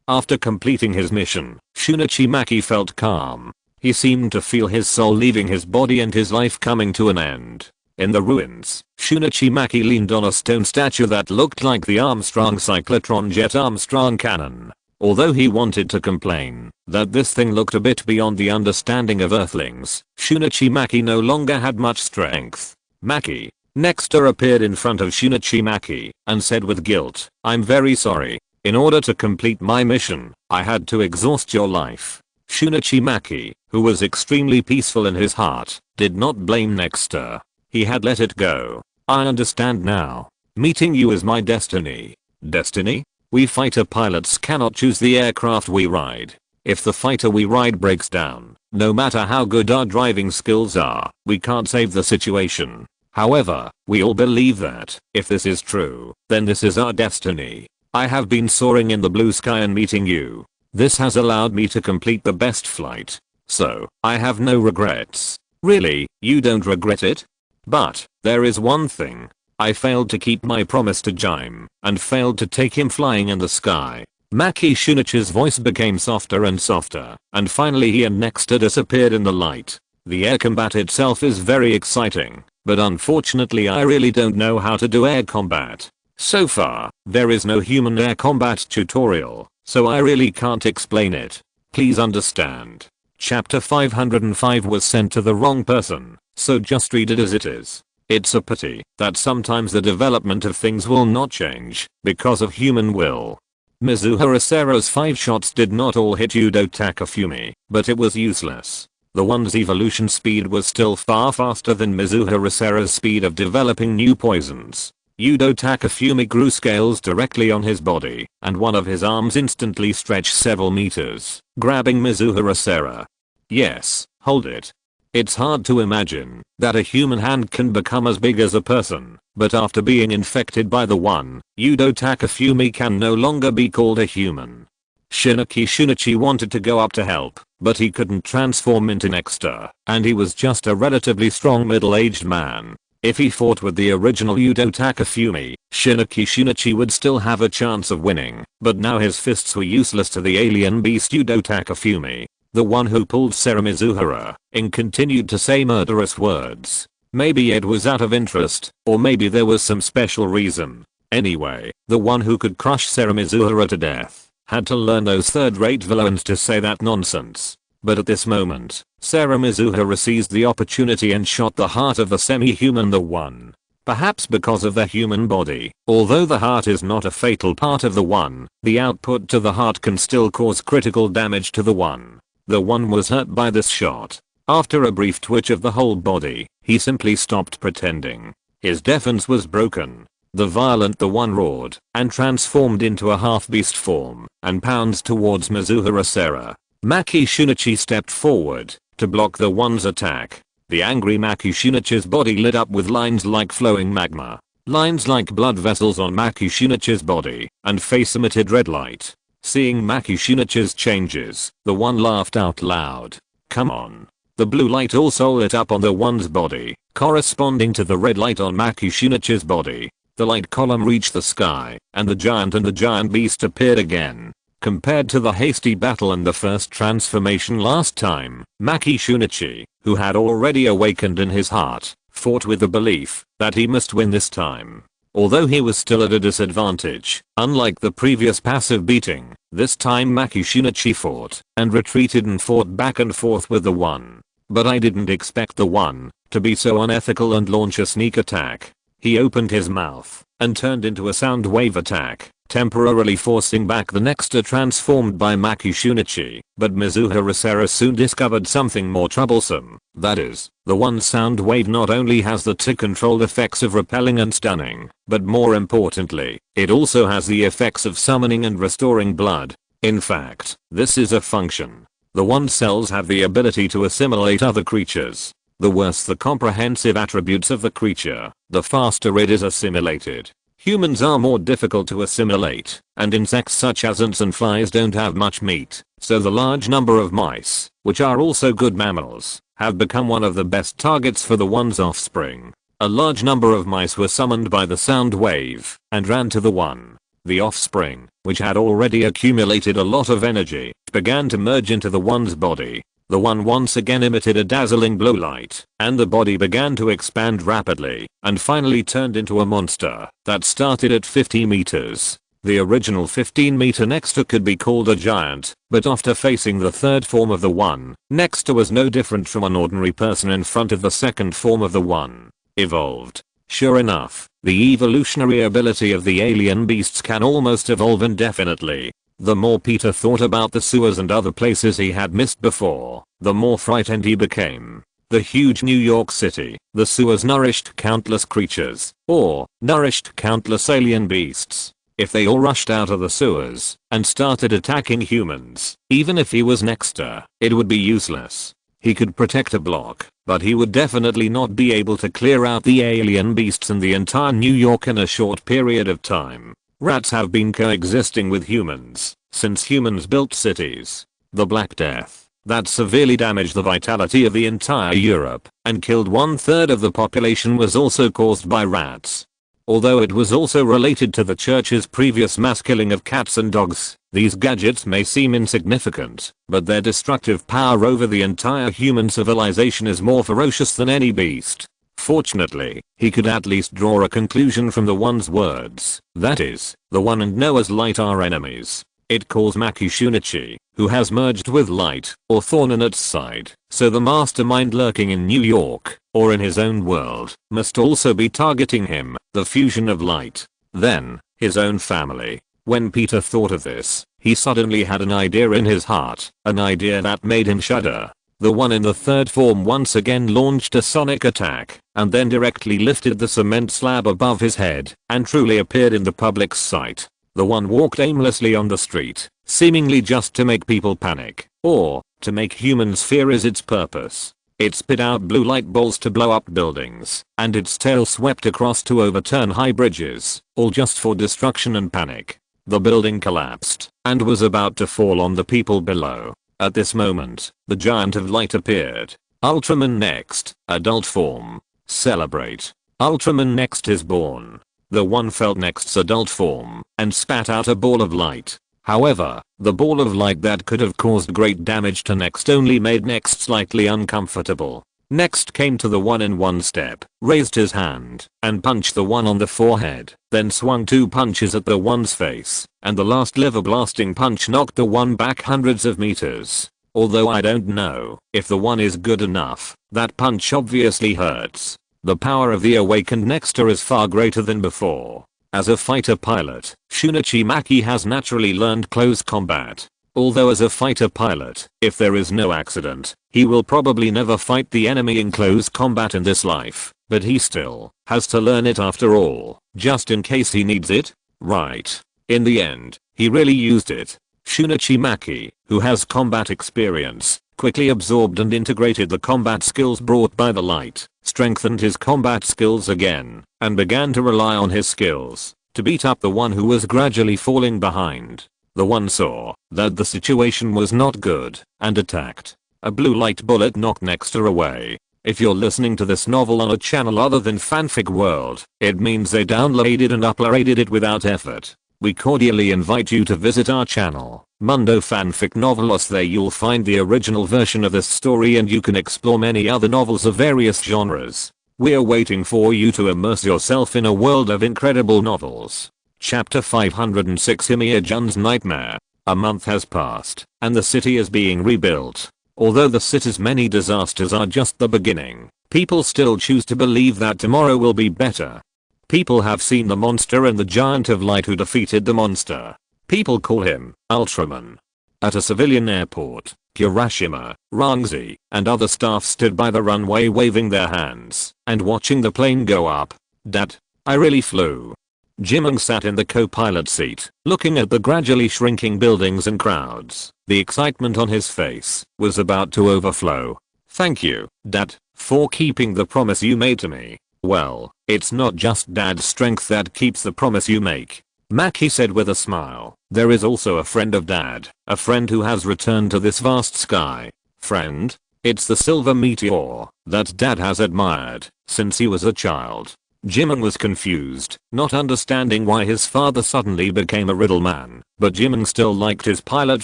After completing his mission, Shunichi Maki felt calm. He seemed to feel his soul leaving his body and his life coming to an end. In the ruins, Shunichi Maki leaned on a stone statue that looked like the Armstrong cyclotron jet Armstrong cannon. Although he wanted to complain that this thing looked a bit beyond the understanding of Earthlings, Shunichi Maki no longer had much strength. Maki. Nexter appeared in front of Shunichi Maki and said with guilt, "I'm very sorry. In order to complete my mission, I had to exhaust your life." Shunichi Maki, who was extremely peaceful in his heart, did not blame Nexter. He had let it go. "I understand now. Meeting you is my destiny." Destiny? We fighter pilots cannot choose the aircraft we ride. If the fighter we ride breaks down, no matter how good our driving skills are, we can't save the situation. However, we all believe that, if this is true, then this is our destiny. I have been soaring in the blue sky and meeting you. This has allowed me to complete the best flight. So, I have no regrets. Really, you don't regret it? But, there is one thing. I failed to keep my promise to Jaime, and failed to take him flying in the sky. Maki Shunichi's voice became softer and softer, and finally he and Nexter disappeared in the light. The air combat itself is very exciting, but unfortunately I really don't know how to do air combat. So far, there is no human air combat tutorial, so I really can't explain it. Please understand. Chapter 505 was sent to the wrong person, so just read it as it is. It's a pity that sometimes the development of things will not change because of human will. Mizuhara Sera's 5 shots did not all hit Yudo Takafumi, but it was useless. The one's evolution speed was still far faster than Mizuhara Sera's speed of developing new poisons. Yudo Takafumi grew scales directly on his body, and one of his arms instantly stretched several meters, grabbing Mizuhara Sera. Yes, hold it. It's hard to imagine that a human hand can become as big as a person, but after being infected by the one, Yudo Takafumi can no longer be called a human. Shunichi wanted to go up to help, but he couldn't transform into Nexter, and he was just a relatively strong middle-aged man. If he fought with the original Yudo Takafumi, Shunichi would still have a chance of winning, but now his fists were useless to the alien beast Yudo Takafumi. The one who pulled Sera Mizuhara, and continued to say murderous words. Maybe it was out of interest, or maybe there was some special reason. Anyway, the one who could crush Sera Mizuhara to death, had to learn those third-rate villains to say that nonsense. But at this moment, Sera Mizuhara seized the opportunity and shot the heart of the semi-human the one. Perhaps because of their human body, although the heart is not a fatal part of the one, the output to the heart can still cause critical damage to the one. The one was hurt by this shot. After a brief twitch of the whole body, he simply stopped pretending. His defense was broken. The violent the one roared, and transformed into a half-beast form, and pounced towards Mizuhara Sera. Maki Shunichi stepped forward, to block the one's attack. The angry Maki Shunichi's body lit up with lines like flowing magma. Lines like blood vessels on Maki Shunichi's body, and face emitted red light. Seeing Maki Shunichi's changes, the one laughed out loud. Come on. The blue light also lit up on the one's body, corresponding to the red light on Maki Shunichi's body. The light column reached the sky, and the giant beast appeared again. Compared to the hasty battle and the first transformation last time, Maki Shunichi, who had already awakened in his heart, fought with the belief that he must win this time. Although he was still at a disadvantage, unlike the previous passive beating, this time Maki Shunichi fought and retreated and fought back and forth with the one. But I didn't expect the one to be so unethical and launch a sneak attack. He opened his mouth and turned into a sound wave attack, temporarily forcing back the Nexter transformed by Maki Shunichi, but Mizuha Risera soon discovered something more troublesome. That is, the one sound wave not only has the controlled effects of repelling and stunning, but more importantly, it also has the effects of summoning and restoring blood. In fact, this is a function. The one cells have the ability to assimilate other creatures. The worse the comprehensive attributes of the creature, the faster it is assimilated. Humans are more difficult to assimilate, and insects such as ants and flies don't have much meat, so the large number of mice, which are also good mammals, have become one of the best targets for the one's offspring. A large number of mice were summoned by the sound wave, and ran to the one. The offspring, which had already accumulated a lot of energy, began to merge into the one's body. The one once again emitted a dazzling blue light, and the body began to expand rapidly, and finally turned into a monster that started at 50 meters. The original 15-meter Nexter could be called a giant, but after facing the third form of the one, Nexter was no different from an ordinary person in front of the second form of the one. Evolved. Sure enough, the evolutionary ability of the alien beasts can almost evolve indefinitely. The more Peter thought about the sewers and other places he had missed before, the more frightened he became. The huge New York City, the sewers nourished countless creatures, or nourished countless alien beasts. If they all rushed out of the sewers and started attacking humans, even if he was Nexter, it would be useless. He could protect a block, but he would definitely not be able to clear out the alien beasts in the entire New York in a short period of time. Rats have been coexisting with humans since humans built cities. The Black Death that severely damaged the vitality of the entire Europe and killed 1/3 of the population was also caused by rats. Although it was also related to the church's previous mass killing of cats and dogs, these gadgets may seem insignificant, but their destructive power over the entire human civilization is more ferocious than any beast. Fortunately, he could at least draw a conclusion from the one's words. That is, the one and Noah's light are enemies. It calls Maki Shunichi, who has merged with light, or thorn in its side, so the mastermind lurking in New York, or in his own world, must also be targeting him, the fusion of light. Then, his own family. When Peter thought of this, he suddenly had an idea in his heart, an idea that made him shudder. The one in the third form once again launched a sonic attack, and then directly lifted the cement slab above his head, and truly appeared in the public's sight. The one walked aimlessly on the street, seemingly just to make people panic, or to make humans fear is its purpose. It spit out blue light balls to blow up buildings, and its tail swept across to overturn high bridges, all just for destruction and panic. The building collapsed, and was about to fall on the people below. At this moment, the giant of light appeared. Ultraman next, adult form. Celebrate. Ultraman next is born. The one felt Next's adult form, and spat out a ball of light. However, the ball of light that could have caused great damage to Next only made Next slightly uncomfortable. Next came to the one in one step, raised his hand, and punched the one on the forehead, then swung 2 punches at the one's face, and the last liver blasting punch knocked the one back hundreds of meters. Although I don't know if the one is good enough, that punch obviously hurts. The power of the awakened Nexter is far greater than before. As a fighter pilot, Shunichi Maki has naturally learned close combat. Although as a fighter pilot, if there is no accident, he will probably never fight the enemy in close combat in this life, but he still has to learn it after all, just in case he needs it. Right. In the end, he really used it. Shunichi Maki, who has combat experience, quickly absorbed and integrated the combat skills brought by the light, strengthened his combat skills again, and began to rely on his skills to beat up the one who was gradually falling behind. The one saw that the situation was not good and attacked. A blue light bullet knocked Nexter away. If you're listening to this novel on a channel other than Fanfic World, it means they downloaded and uploaded it without effort. We cordially invite you to visit our channel, Mundo Fanfic Novelos. There you'll find the original version of this story and you can explore many other novels of various genres. We're waiting for you to immerse yourself in a world of incredible novels. Chapter 506 Himiya-jun's Nightmare. A month has passed, and the city is being rebuilt. Although the city's many disasters are just the beginning, people still choose to believe that tomorrow will be better. People have seen the monster and the giant of light who defeated the monster. People call him Ultraman. At a civilian airport, Kirashima, Rangzi, and other staff stood by the runway waving their hands and watching the plane go up. Dad, I really flew. Jimeng sat in the co-pilot seat, looking at the gradually shrinking buildings and crowds. The excitement on his face was about to overflow. Thank you, Dad, for keeping the promise you made to me. Well, it's not just Dad's strength that keeps the promise you make. Maki said with a smile. There is also a friend of Dad, a friend who has returned to this vast sky. Friend? It's the silver meteor that Dad has admired since he was a child. Jimeng was confused, not understanding why his father suddenly became a riddle man, but Jimeng still liked his pilot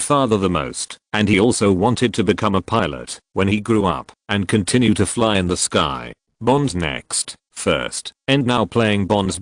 father the most, and he also wanted to become a pilot when he grew up and continue to fly in the sky. Bonds next, first, and now playing bonds.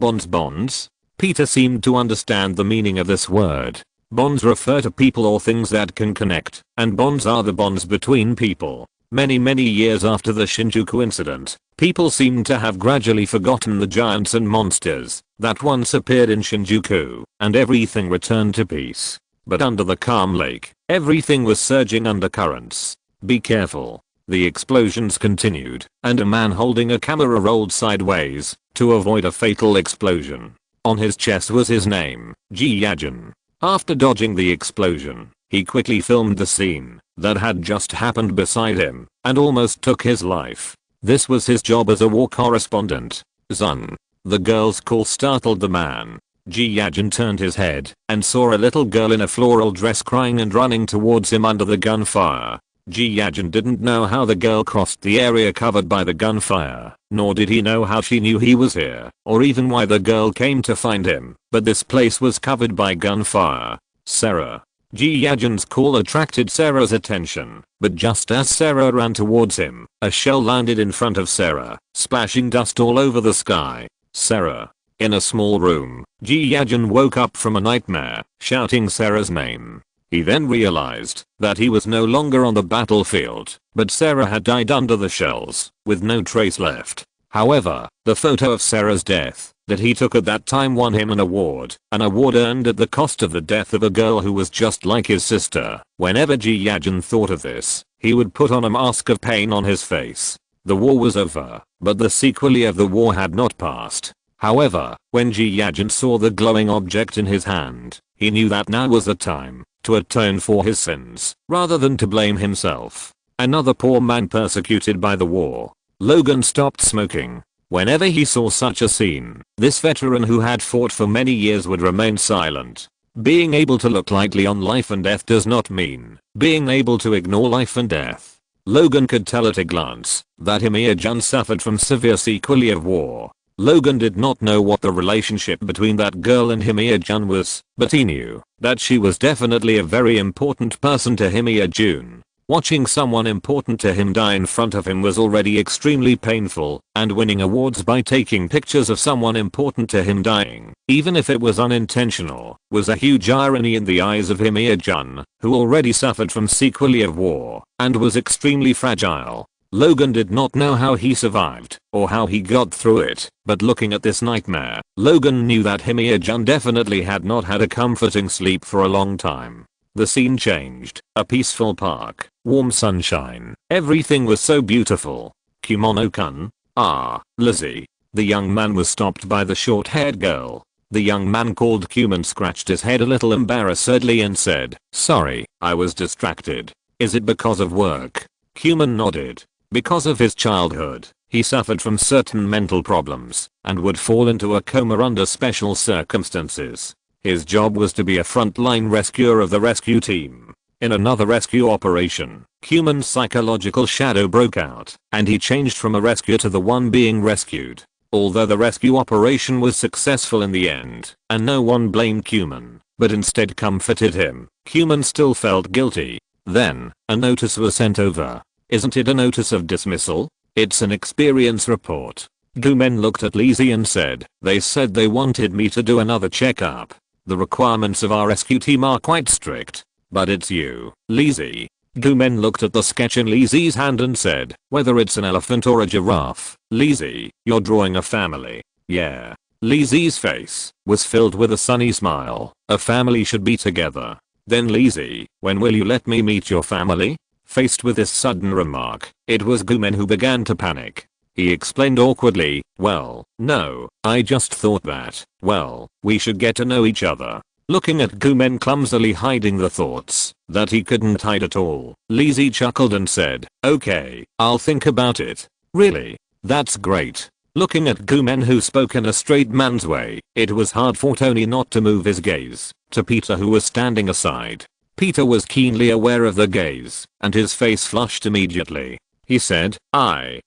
Peter seemed to understand the meaning of this word. Bonds refer to people or things that can connect, and bonds are the bonds between people. Many years after the Shinjuku incident, people seem to have gradually forgotten the giants and monsters that once appeared in Shinjuku, and everything returned to peace. But under the calm lake, everything was surging undercurrents. Be careful. The explosions continued, and a man holding a camera rolled sideways to avoid a fatal explosion. On his chest was his name, Ji Yajin. After dodging the explosion, he quickly filmed the scene that had just happened beside him and almost took his life. This was his job as a war correspondent. Zun. The girl's call startled the man. Ji Yajin turned his head and saw a little girl in a floral dress crying and running towards him under the gunfire. Ji Yajin didn't know how the girl crossed the area covered by the gunfire, nor did he know how she knew he was here, or even why the girl came to find him, but this place was covered by gunfire. Sarah. Ji Yajin's call attracted Sarah's attention, but just as Sarah ran towards him, a shell landed in front of Sarah, splashing dust all over the sky. Sarah. In a small room, Ji Yajin woke up from a nightmare, shouting Sarah's name. He then realized that he was no longer on the battlefield, but Sarah had died under the shells, with no trace left. However, the photo of Sarah's death that he took at that time won him an award earned at the cost of the death of a girl who was just like his sister. Whenever Ji Yajin thought of this, he would put on a mask of pain on his face. The war was over, but the sequelae of the war had not passed. However, when Ji Yajin saw the glowing object in his hand, he knew that now was the time to atone for his sins, rather than to blame himself. Another poor man persecuted by the war. Logan stopped smoking. Whenever he saw such a scene, this veteran who had fought for many years would remain silent. Being able to look lightly on life and death does not mean being able to ignore life and death. Logan could tell at a glance that Himiya-jun suffered from severe sequelae of war. Logan did not know what the relationship between that girl and Himiya-jun was, but he knew that she was definitely a very important person to Himiya-jun. Watching someone important to him die in front of him was already extremely painful, and winning awards by taking pictures of someone important to him dying, even if it was unintentional, was a huge irony in the eyes of Himiya-jun, who already suffered from sequelae of war and was extremely fragile. Logan did not know how he survived or how he got through it, but looking at this nightmare, Logan knew that Himiya-jun definitely had not had a comforting sleep for a long time. The scene changed. A peaceful park, warm sunshine. Everything was so beautiful. Kimono-kun? Ah, Lizzie. The young man was stopped by the short-haired girl. The young man called Cuman scratched his head a little embarrassedly and said, "Sorry, I was distracted." Is it because of work? Human nodded. Because of his childhood, he suffered from certain mental problems and would fall into a coma under special circumstances. His job was to be a frontline rescuer of the rescue team. In another rescue operation, Human's psychological shadow broke out, and he changed from a rescuer to the one being rescued. Although the rescue operation was successful in the end, and no one blamed Human, but instead comforted him, Human still felt guilty. Then, a notice was sent over. Isn't it a notice of dismissal? It's an experience report. Gumen looked at Lizzie and said, they said they wanted me to do another checkup. The requirements of our rescue team are quite strict. But it's you, Lizzie. Gumen looked at the sketch in Lizzie's hand and said, whether it's an elephant or a giraffe, Lizzie, you're drawing a family. Yeah. Lizzie's face was filled with a sunny smile. A family should be together. Then Lizzie, when will you let me meet your family? Faced with this sudden remark, it was Gumen who began to panic. He explained awkwardly, well, no, I just thought that, well, we should get to know each other. Looking at Gumen clumsily hiding the thoughts that he couldn't hide at all, Lizzie chuckled and said, okay, I'll think about it. Really? That's great. Looking at Gumen who spoke in a straight man's way, it was hard for Tony not to move his gaze to Peter who was standing aside. Peter was keenly aware of the gaze, and his face flushed immediately. He said, I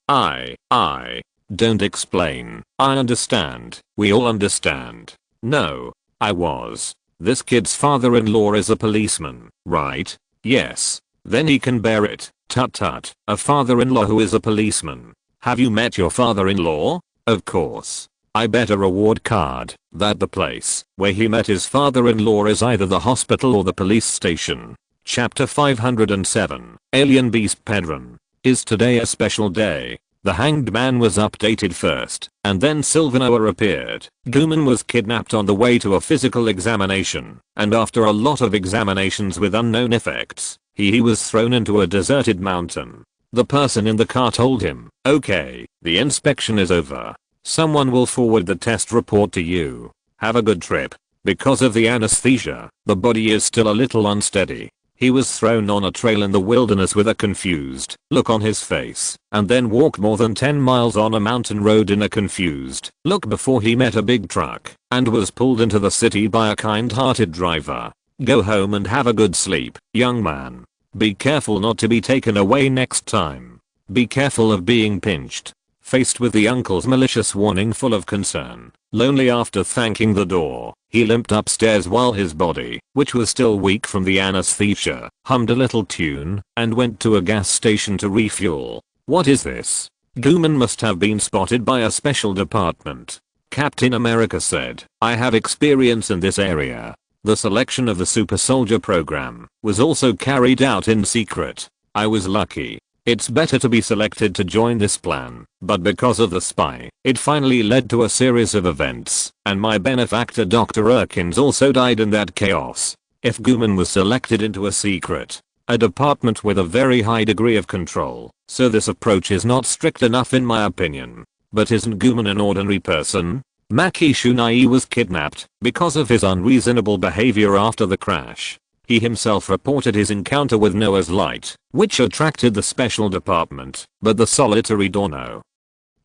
don't explain. I understand. We all understand. No. I was. This kid's father-in-law is a policeman, right? Yes. Then he can bear it. Tut tut. A father-in-law who is a policeman. Have you met your father-in-law? Of course. I bet a reward card that the place where he met his father-in-law is either the hospital or the police station. Chapter 507, Alien Beast Pedron. Is today a special day? The hanged man was updated first, and then Sylvanoa appeared. Gumen was kidnapped on the way to a physical examination, and after a lot of examinations with unknown effects, he was thrown into a deserted mountain. The person in the car told him, okay, the inspection is over. Someone will forward the test report to you. Have a good trip. Because of the anesthesia, the body is still a little unsteady. He was thrown on a trail in the wilderness with a confused look on his face, and then walked more than 10 miles on a mountain road in a confused look before he met a big truck and was pulled into the city by a kind-hearted driver. Go home and have a good sleep, young man. Be careful not to be taken away next time. Be careful of being pinched. Faced with the uncle's malicious warning full of concern, lonely after thanking the door, he limped upstairs while his body, which was still weak from the anesthesia, hummed a little tune, and went to a gas station to refuel. What is this? Gumen must have been spotted by a special department. Captain America said, I have experience in this area. The selection of the super soldier program was also carried out in secret. I was lucky. It's better to be selected to join this plan, but because of the spy, it finally led to a series of events, and my benefactor Dr. Erkins also died in that chaos. If Gumen was selected into a secret, a department with a very high degree of control, so this approach is not strict enough in my opinion. But isn't Gumen an ordinary person? Maki Shunai was kidnapped because of his unreasonable behavior after the crash. He himself reported his encounter with Noah's light, which attracted the special department, but the solitary Dorno.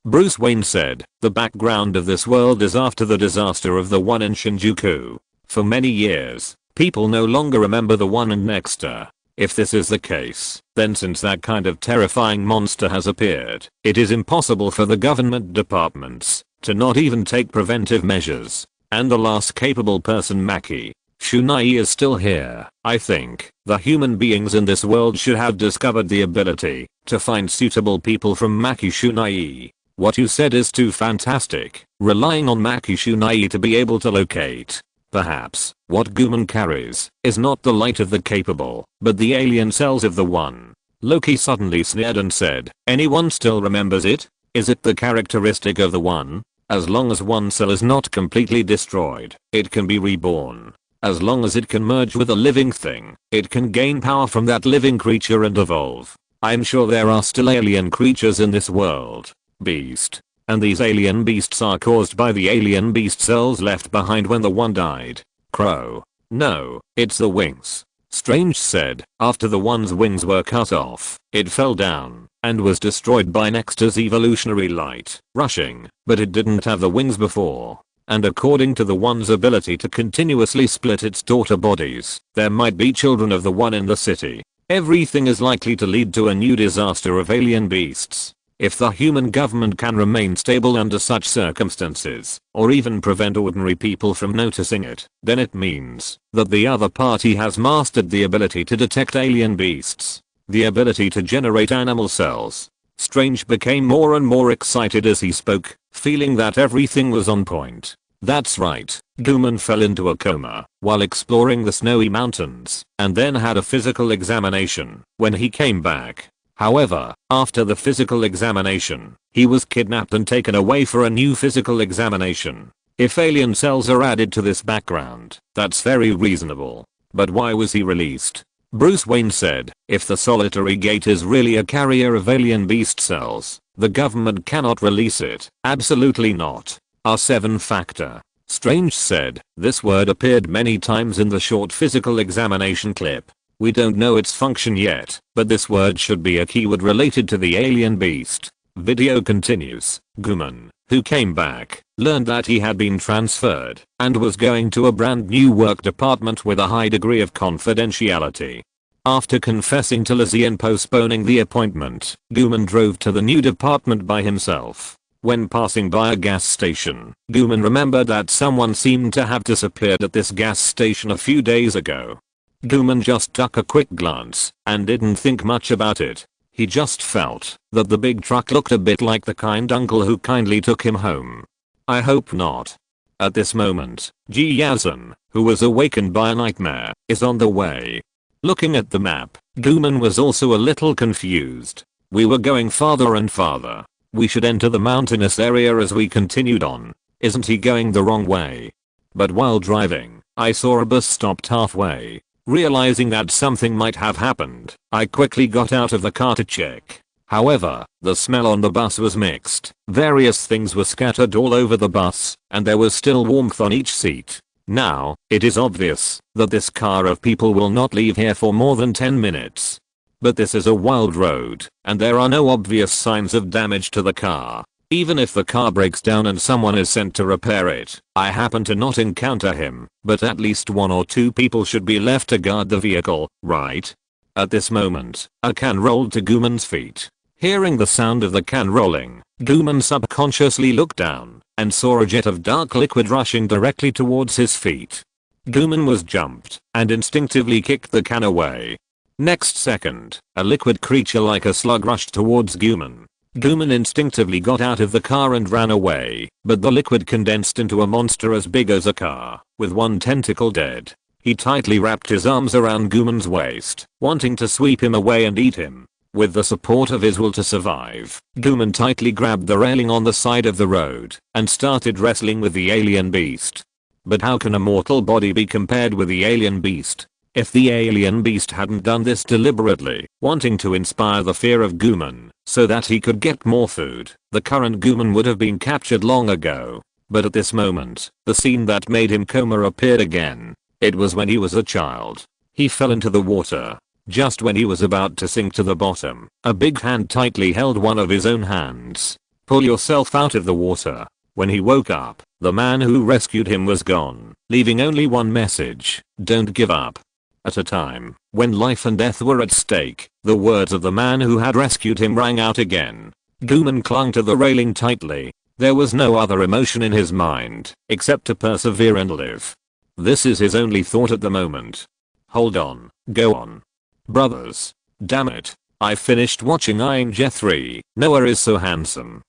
Bruce Wayne said, the background of this world is after the disaster of the one in Shinjuku. For many years, people no longer remember the one in Nexter. If this is the case, then since that kind of terrifying monster has appeared, it is impossible for the government departments to not even take preventive measures. And the last capable person Maki Shunai is still here. I think the human beings in this world should have discovered the ability to find suitable people from Maki Shunai. What you said is too fantastic, relying on Maki Shunai to be able to locate. Perhaps what Gumen carries is not the light of the capable, but the alien cells of the one. Loki suddenly sneered and said, anyone still remembers it? Is it the characteristic of the one? As long as one cell is not completely destroyed, it can be reborn. As long as it can merge with a living thing, it can gain power from that living creature and evolve. I'm sure there are still alien creatures in this world. Beast. And these alien beasts are caused by the alien beast cells left behind when the one died. Crow. No, it's the wings. Strange said. After the one's wings were cut off, it fell down and was destroyed by Next's evolutionary light rushing, but it didn't have the wings before. And according to the one's ability to continuously split its daughter bodies, there might be children of the one in the city. Everything is likely to lead to a new disaster of alien beasts. If the human government can remain stable under such circumstances, or even prevent ordinary people from noticing it, then it means that the other party has mastered the ability to detect alien beasts, the ability to generate animal cells. Strange became more and more excited as he spoke, feeling that everything was on point. That's right, Gooman fell into a coma while exploring the snowy mountains and then had a physical examination when he came back. However, after the physical examination, he was kidnapped and taken away for a new physical examination. If alien cells are added to this background, that's very reasonable. But why was he released? Bruce Wayne said, if the solitary gate is really a carrier of alien beast cells, the government cannot release it. Absolutely not. R7 factor. Strange said, this word appeared many times in the short physical examination clip. We don't know its function yet, but this word should be a keyword related to the alien beast. Video continues. Gooman, who came back, learned that he had been transferred and was going to a brand new work department with a high degree of confidentiality. After confessing to Lizzie and postponing the appointment, Gooman drove to the new department by himself. When passing by a gas station, Gooman remembered that someone seemed to have disappeared at this gas station a few days ago. Gooman just took a quick glance and didn't think much about it. He just felt that the big truck looked a bit like the kind uncle who kindly took him home. I hope not. At this moment, Ji Yazan, who was awakened by a nightmare, is on the way. Looking at the map, Gooman was also a little confused. We were going farther and farther. We should enter the mountainous area as we continued on. Isn't he going the wrong way? But while driving, I saw a bus stopped halfway. Realizing that something might have happened, I quickly got out of the car to check. However, the smell on the bus was mixed. Various things were scattered all over the bus, and there was still warmth on each seat. Now, it is obvious that this car of people will not leave here for more than 10 minutes. But this is a wild road, and there are no obvious signs of damage to the car. Even if the car breaks down and someone is sent to repair it, I happen to not encounter him, but at least 1 or 2 people should be left to guard the vehicle, right? At this moment, a can rolled to Gooman's feet. Hearing the sound of the can rolling, Gooman subconsciously looked down and saw a jet of dark liquid rushing directly towards his feet. Gooman was jumped and instinctively kicked the can away. Next second, a liquid creature like a slug rushed towards Gooman. Gooman instinctively got out of the car and ran away, but the liquid condensed into a monster as big as a car, with one tentacle dead. He tightly wrapped his arms around Gooman's waist, wanting to sweep him away and eat him. With the support of his will to survive, Gooman tightly grabbed the railing on the side of the road and started wrestling with the alien beast. But how can a mortal body be compared with the alien beast? If the alien beast hadn't done this deliberately, wanting to inspire the fear of Gooman so that he could get more food, the current Gooman would have been captured long ago. But at this moment, the scene that made him coma appeared again. It was when he was a child. He fell into the water. Just when he was about to sink to the bottom, a big hand tightly held one of his own hands. Pull yourself out of the water. When he woke up, the man who rescued him was gone, leaving only one message: don't give up. At a time when life and death were at stake, the words of the man who had rescued him rang out again. Gooman clung to the railing tightly. There was no other emotion in his mind except to persevere and live. This is his only thought at the moment. Hold on, go on. Brothers. Damn it. I finished watching Avenger 3. Noah is so handsome.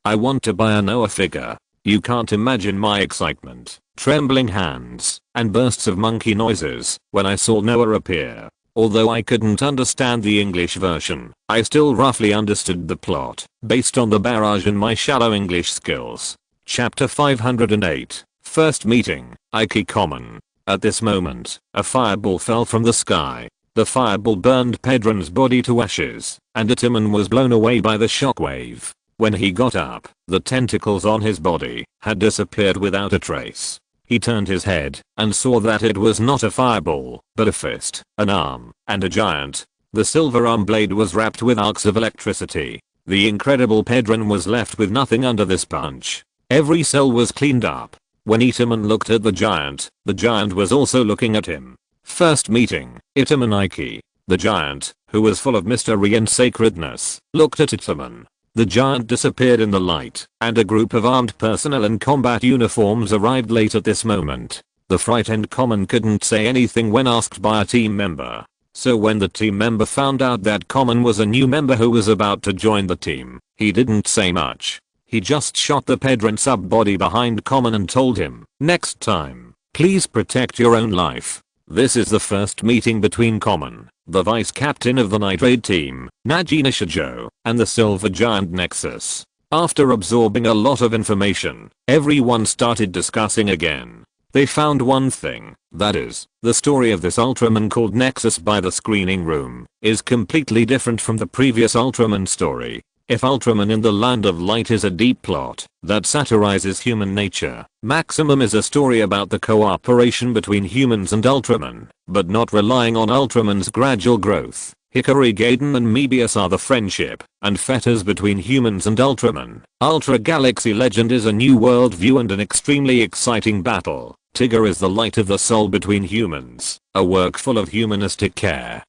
I want to buy a Noah figure. You can't imagine my excitement, trembling hands, and bursts of monkey noises when I saw Noah appear. Although I couldn't understand the English version, I still roughly understood the plot, based on the barrage and my shallow English skills. Chapter 508. First meeting, Ike Common. At this moment, a fireball fell from the sky. The fireball burned Pedron's body to ashes, and Atiman was blown away by the shockwave. When he got up, the tentacles on his body had disappeared without a trace. He turned his head and saw that it was not a fireball, but a fist, an arm, and a giant. The silver arm blade was wrapped with arcs of electricity. The incredible Pedron was left with nothing under this punch. Every cell was cleaned up. When Itaman looked at the giant was also looking at him. First meeting, Itaman Ike. The giant, who was full of mystery and sacredness, looked at Itaman. The giant disappeared in the light, and a group of armed personnel in combat uniforms arrived late at this moment. The frightened Common couldn't say anything when asked by a team member. So when the team member found out that Common was a new member who was about to join the team, he didn't say much. He just shot the Pedron sub-body behind Common and told him, "Next time, please protect your own life." This is the first meeting between Common, the vice captain of the Night Raid team, Najina Shijo, and the Silver Giant Nexus. After absorbing a lot of information, everyone started discussing again. They found one thing, that is, the story of this Ultraman called Nexus by the screening room is completely different from the previous Ultraman story. If Ultraman in the Land of Light is a deep plot that satirizes human nature, Maximum is a story about the cooperation between humans and Ultraman, but not relying on Ultraman's gradual growth. Hikari Gaiden and Mebius are the friendship and fetters between humans and Ultraman. Ultra Galaxy Legend is a new worldview and an extremely exciting battle. Tigger is the light of the soul between humans, a work full of humanistic care.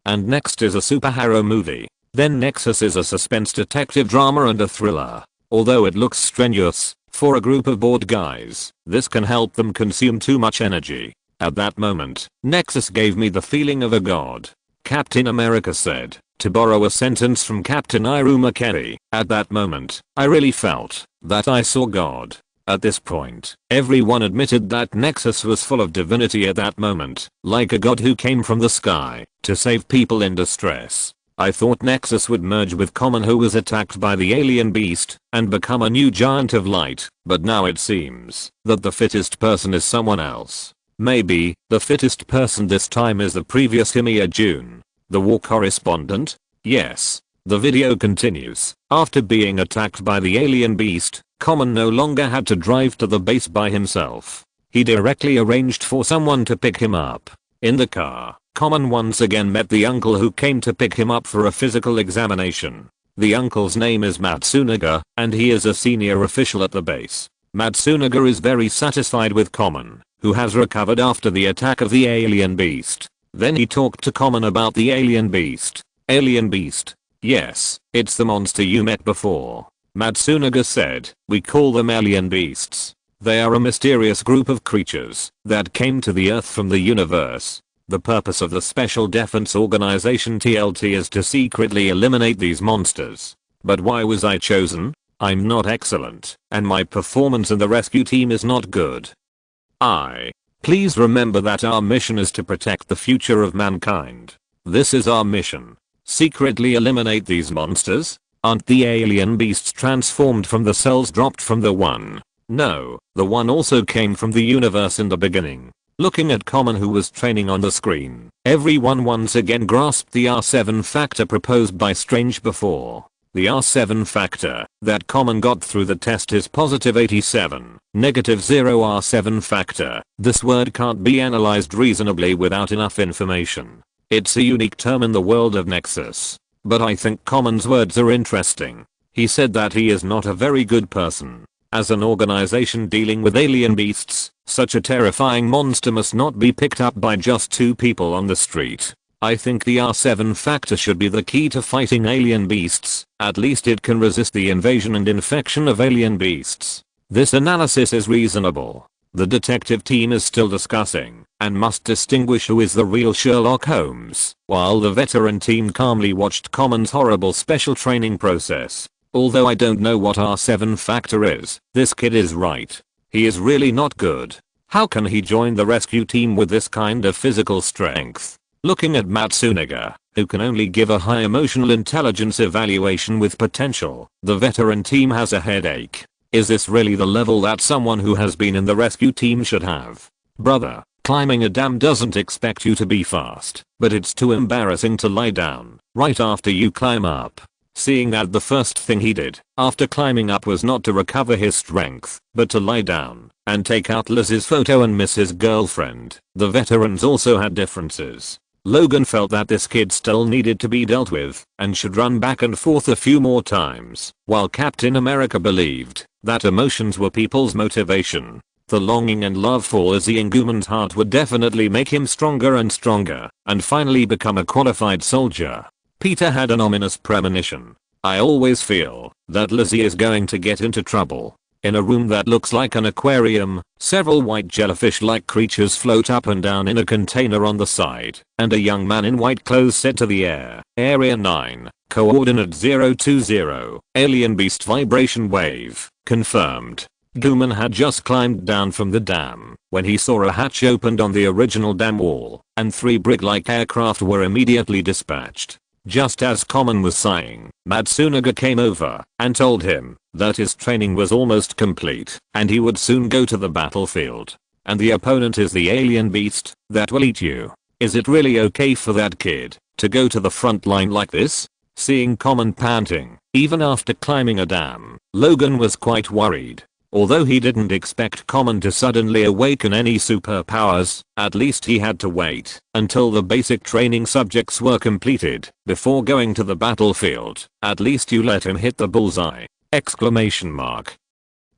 And next is a superhero movie. Then Nexus is a suspense detective drama and a thriller. Although it looks strenuous, for a group of bored guys, this can help them consume too much energy. At that moment, Nexus gave me the feeling of a god. Captain America said, to borrow a sentence from Captain Iruma Kerry, at that moment, I really felt that I saw God. At this point, everyone admitted that Nexus was full of divinity at that moment, like a god who came from the sky to save people in distress. I thought Nexus would merge with Common, who was attacked by the alien beast, and become a new giant of light, but now it seems that the fittest person is someone else. Maybe the fittest person this time is the previous Himiya June, the war correspondent? Yes. The video continues. After being attacked by the alien beast, Common no longer had to drive to the base by himself. He directly arranged for someone to pick him up. In the car, Common once again met the uncle who came to pick him up for a physical examination. The uncle's name is Matsunaga, and he is a senior official at the base. Matsunaga is very satisfied with Common, who has recovered after the attack of the alien beast. Then he talked to Common about the alien beast. Alien beast? Yes, it's the monster you met before. Matsunaga said, we call them alien beasts. They are a mysterious group of creatures that came to the Earth from the universe. The purpose of the Special Defense Organization TLT is to secretly eliminate these monsters. But why was I chosen? I'm not excellent, and my performance in the rescue team is not good. Please remember that our mission is to protect the future of mankind. This is our mission. Secretly eliminate these monsters? Aren't the alien beasts transformed from the cells dropped from the One? No, the One also came from the universe in the beginning. Looking at Common, who was training on the screen, everyone once again grasped the R7 factor proposed by Strange before. The R7 factor that Common got through the test is positive 87, negative 0 R7 factor. This word can't be analyzed reasonably without enough information. It's a unique term in the world of Nexus. But I think Common's words are interesting. He said that he is not a very good person. As an organization dealing with alien beasts, such a terrifying monster must not be picked up by just two people on the street. I think the R7 factor should be the key to fighting alien beasts. At least it can resist the invasion and infection of alien beasts. This analysis is reasonable. The detective team is still discussing and must distinguish who is the real Sherlock Holmes, while the veteran team calmly watched Common's horrible special training process. Although I don't know what R7 factor is, this kid is right. He is really not good. How can he join the rescue team with this kind of physical strength? Looking at Matsunaga, who can only give a high emotional intelligence evaluation with potential, the veteran team has a headache. Is this really the level that someone who has been in the rescue team should have? Brother, climbing a dam doesn't expect you to be fast, but it's too embarrassing to lie down right after you climb up. seeing that the first thing he did after climbing up was not to recover his strength, but to lie down and take out Liz's photo and miss his girlfriend. The veterans also had differences. Logan felt that this kid still needed to be dealt with and should run back and forth a few more times, while Captain America believed that emotions were people's motivation. The longing and love for Lizzie in Gooman's heart would definitely make him stronger and stronger and finally become a qualified soldier. Peter had an ominous premonition. I always feel that Lizzie is going to get into trouble. In a room that looks like an aquarium, several white jellyfish-like creatures float up and down in a container on the side, and a young man in white clothes said to the air, Area 9, coordinate 020, alien beast vibration wave, confirmed. Gooman had just climbed down from the dam when he saw a hatch opened on the original dam wall, and 3 brick-like aircraft were immediately dispatched. Just as Common was sighing, Matsunaga came over and told him that his training was almost complete and he would soon go to the battlefield. And the opponent is the alien beast that will eat you. Is it really okay for that kid to go to the front line like this? Seeing Common panting, even after climbing a dam, Logan was quite worried. Although he didn't expect Common to suddenly awaken any superpowers, at least he had to wait until the basic training subjects were completed before going to the battlefield. At least you let him hit the bullseye! Exclamation mark.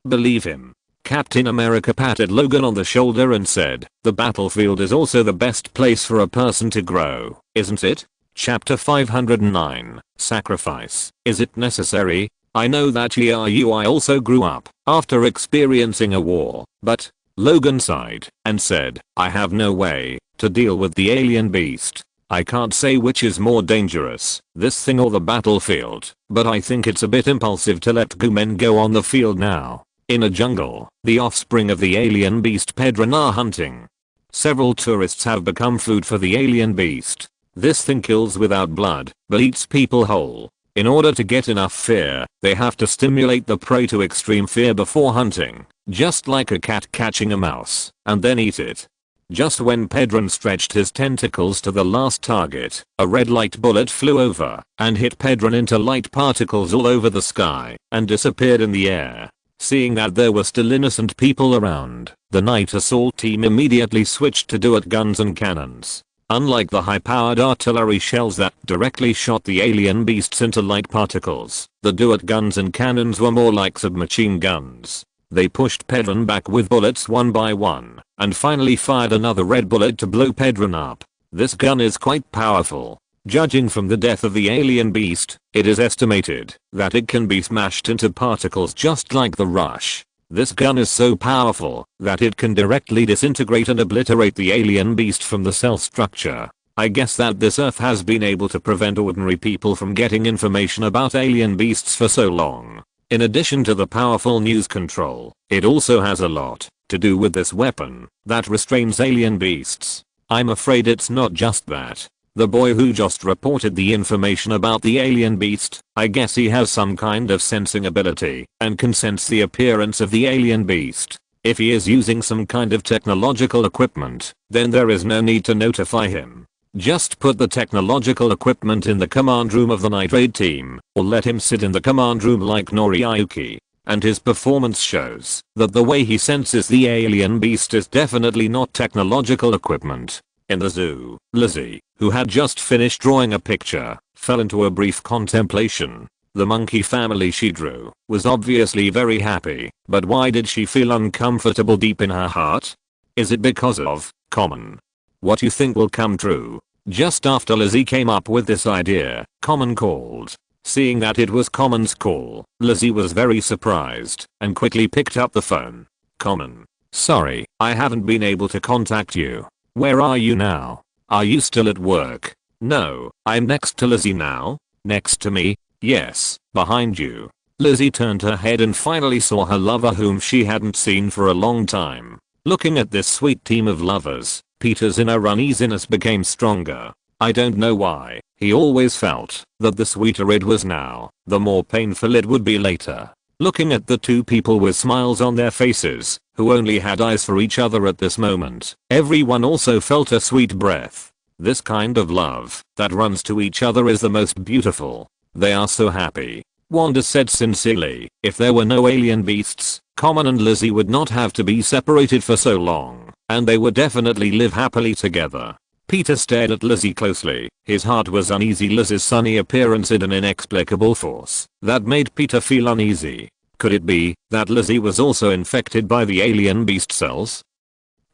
Believe him. Captain America patted Logan on the shoulder and said, the battlefield is also the best place for a person to grow, isn't it? Chapter 509, Sacrifice. Is it necessary? I know that I also grew up after experiencing a war, but Logan sighed and said, I have no way to deal with the alien beast. I can't say which is more dangerous, this thing or the battlefield, but I think it's a bit impulsive to let Goomen go on the field now. In a jungle, the offspring of the alien beast Pedron are hunting. Several tourists have become food for the alien beast. This thing kills without blood, but eats people whole. In order to get enough fear, they have to stimulate the prey to extreme fear before hunting, just like a cat catching a mouse, and then eat it. Just when Pedron stretched his tentacles to the last target, a red light bullet flew over and hit Pedron into light particles all over the sky and disappeared in the air. Seeing that there were still innocent people around, the night assault team immediately switched to duet guns and cannons. Unlike the high-powered artillery shells that directly shot the alien beasts into light particles, the duet guns and cannons were more like submachine guns. They pushed Pedron back with bullets one by one, and finally fired another red bullet to blow Pedron up. This gun is quite powerful. Judging from the death of the alien beast, it is estimated that it can be smashed into particles just like the Rush. This gun is so powerful that it can directly disintegrate and obliterate the alien beast from the cell structure. I guess that this Earth has been able to prevent ordinary people from getting information about alien beasts for so long. In addition to the powerful news control, it also has a lot to do with this weapon that restrains alien beasts. I'm afraid it's not just that. The boy who just reported the information about the alien beast, I guess he has some kind of sensing ability and can sense the appearance of the alien beast. If he is using some kind of technological equipment, then there is no need to notify him. Just put the technological equipment in the command room of the night raid team, or let him sit in the command room like Noriyuki. And his performance shows that the way he senses the alien beast is definitely not technological equipment. In the zoo, Lizzie, who had just finished drawing a picture, fell into a brief contemplation. The monkey family she drew was obviously very happy, but why did she feel uncomfortable deep in her heart? Is it because of Common? What you think will come true? Just after Lizzie came up with this idea, Common called. Seeing that it was Common's call, Lizzie was very surprised and quickly picked up the phone. Common. Sorry, I haven't been able to contact you. Where are you now? Are you still at work? No, I'm next to Lizzie now. Next to me? Yes, behind you. Lizzie turned her head and finally saw her lover whom she hadn't seen for a long time. Looking at this sweet team of lovers, Peter's inner uneasiness became stronger. I don't know why, he always felt that the sweeter it was now, the more painful it would be later. Looking at the two people with smiles on their faces, who only had eyes for each other at this moment, everyone also felt a sweet breath. This kind of love that runs to each other is the most beautiful. They are so happy. Wanda said sincerely, if there were no alien beasts, Common and Lizzie would not have to be separated for so long, and they would definitely live happily together. Peter stared at Lizzie closely. His heart was uneasy. Lizzie's sunny appearance hid an inexplicable force that made Peter feel uneasy. Could it be that Lizzie was also infected by the alien beast cells?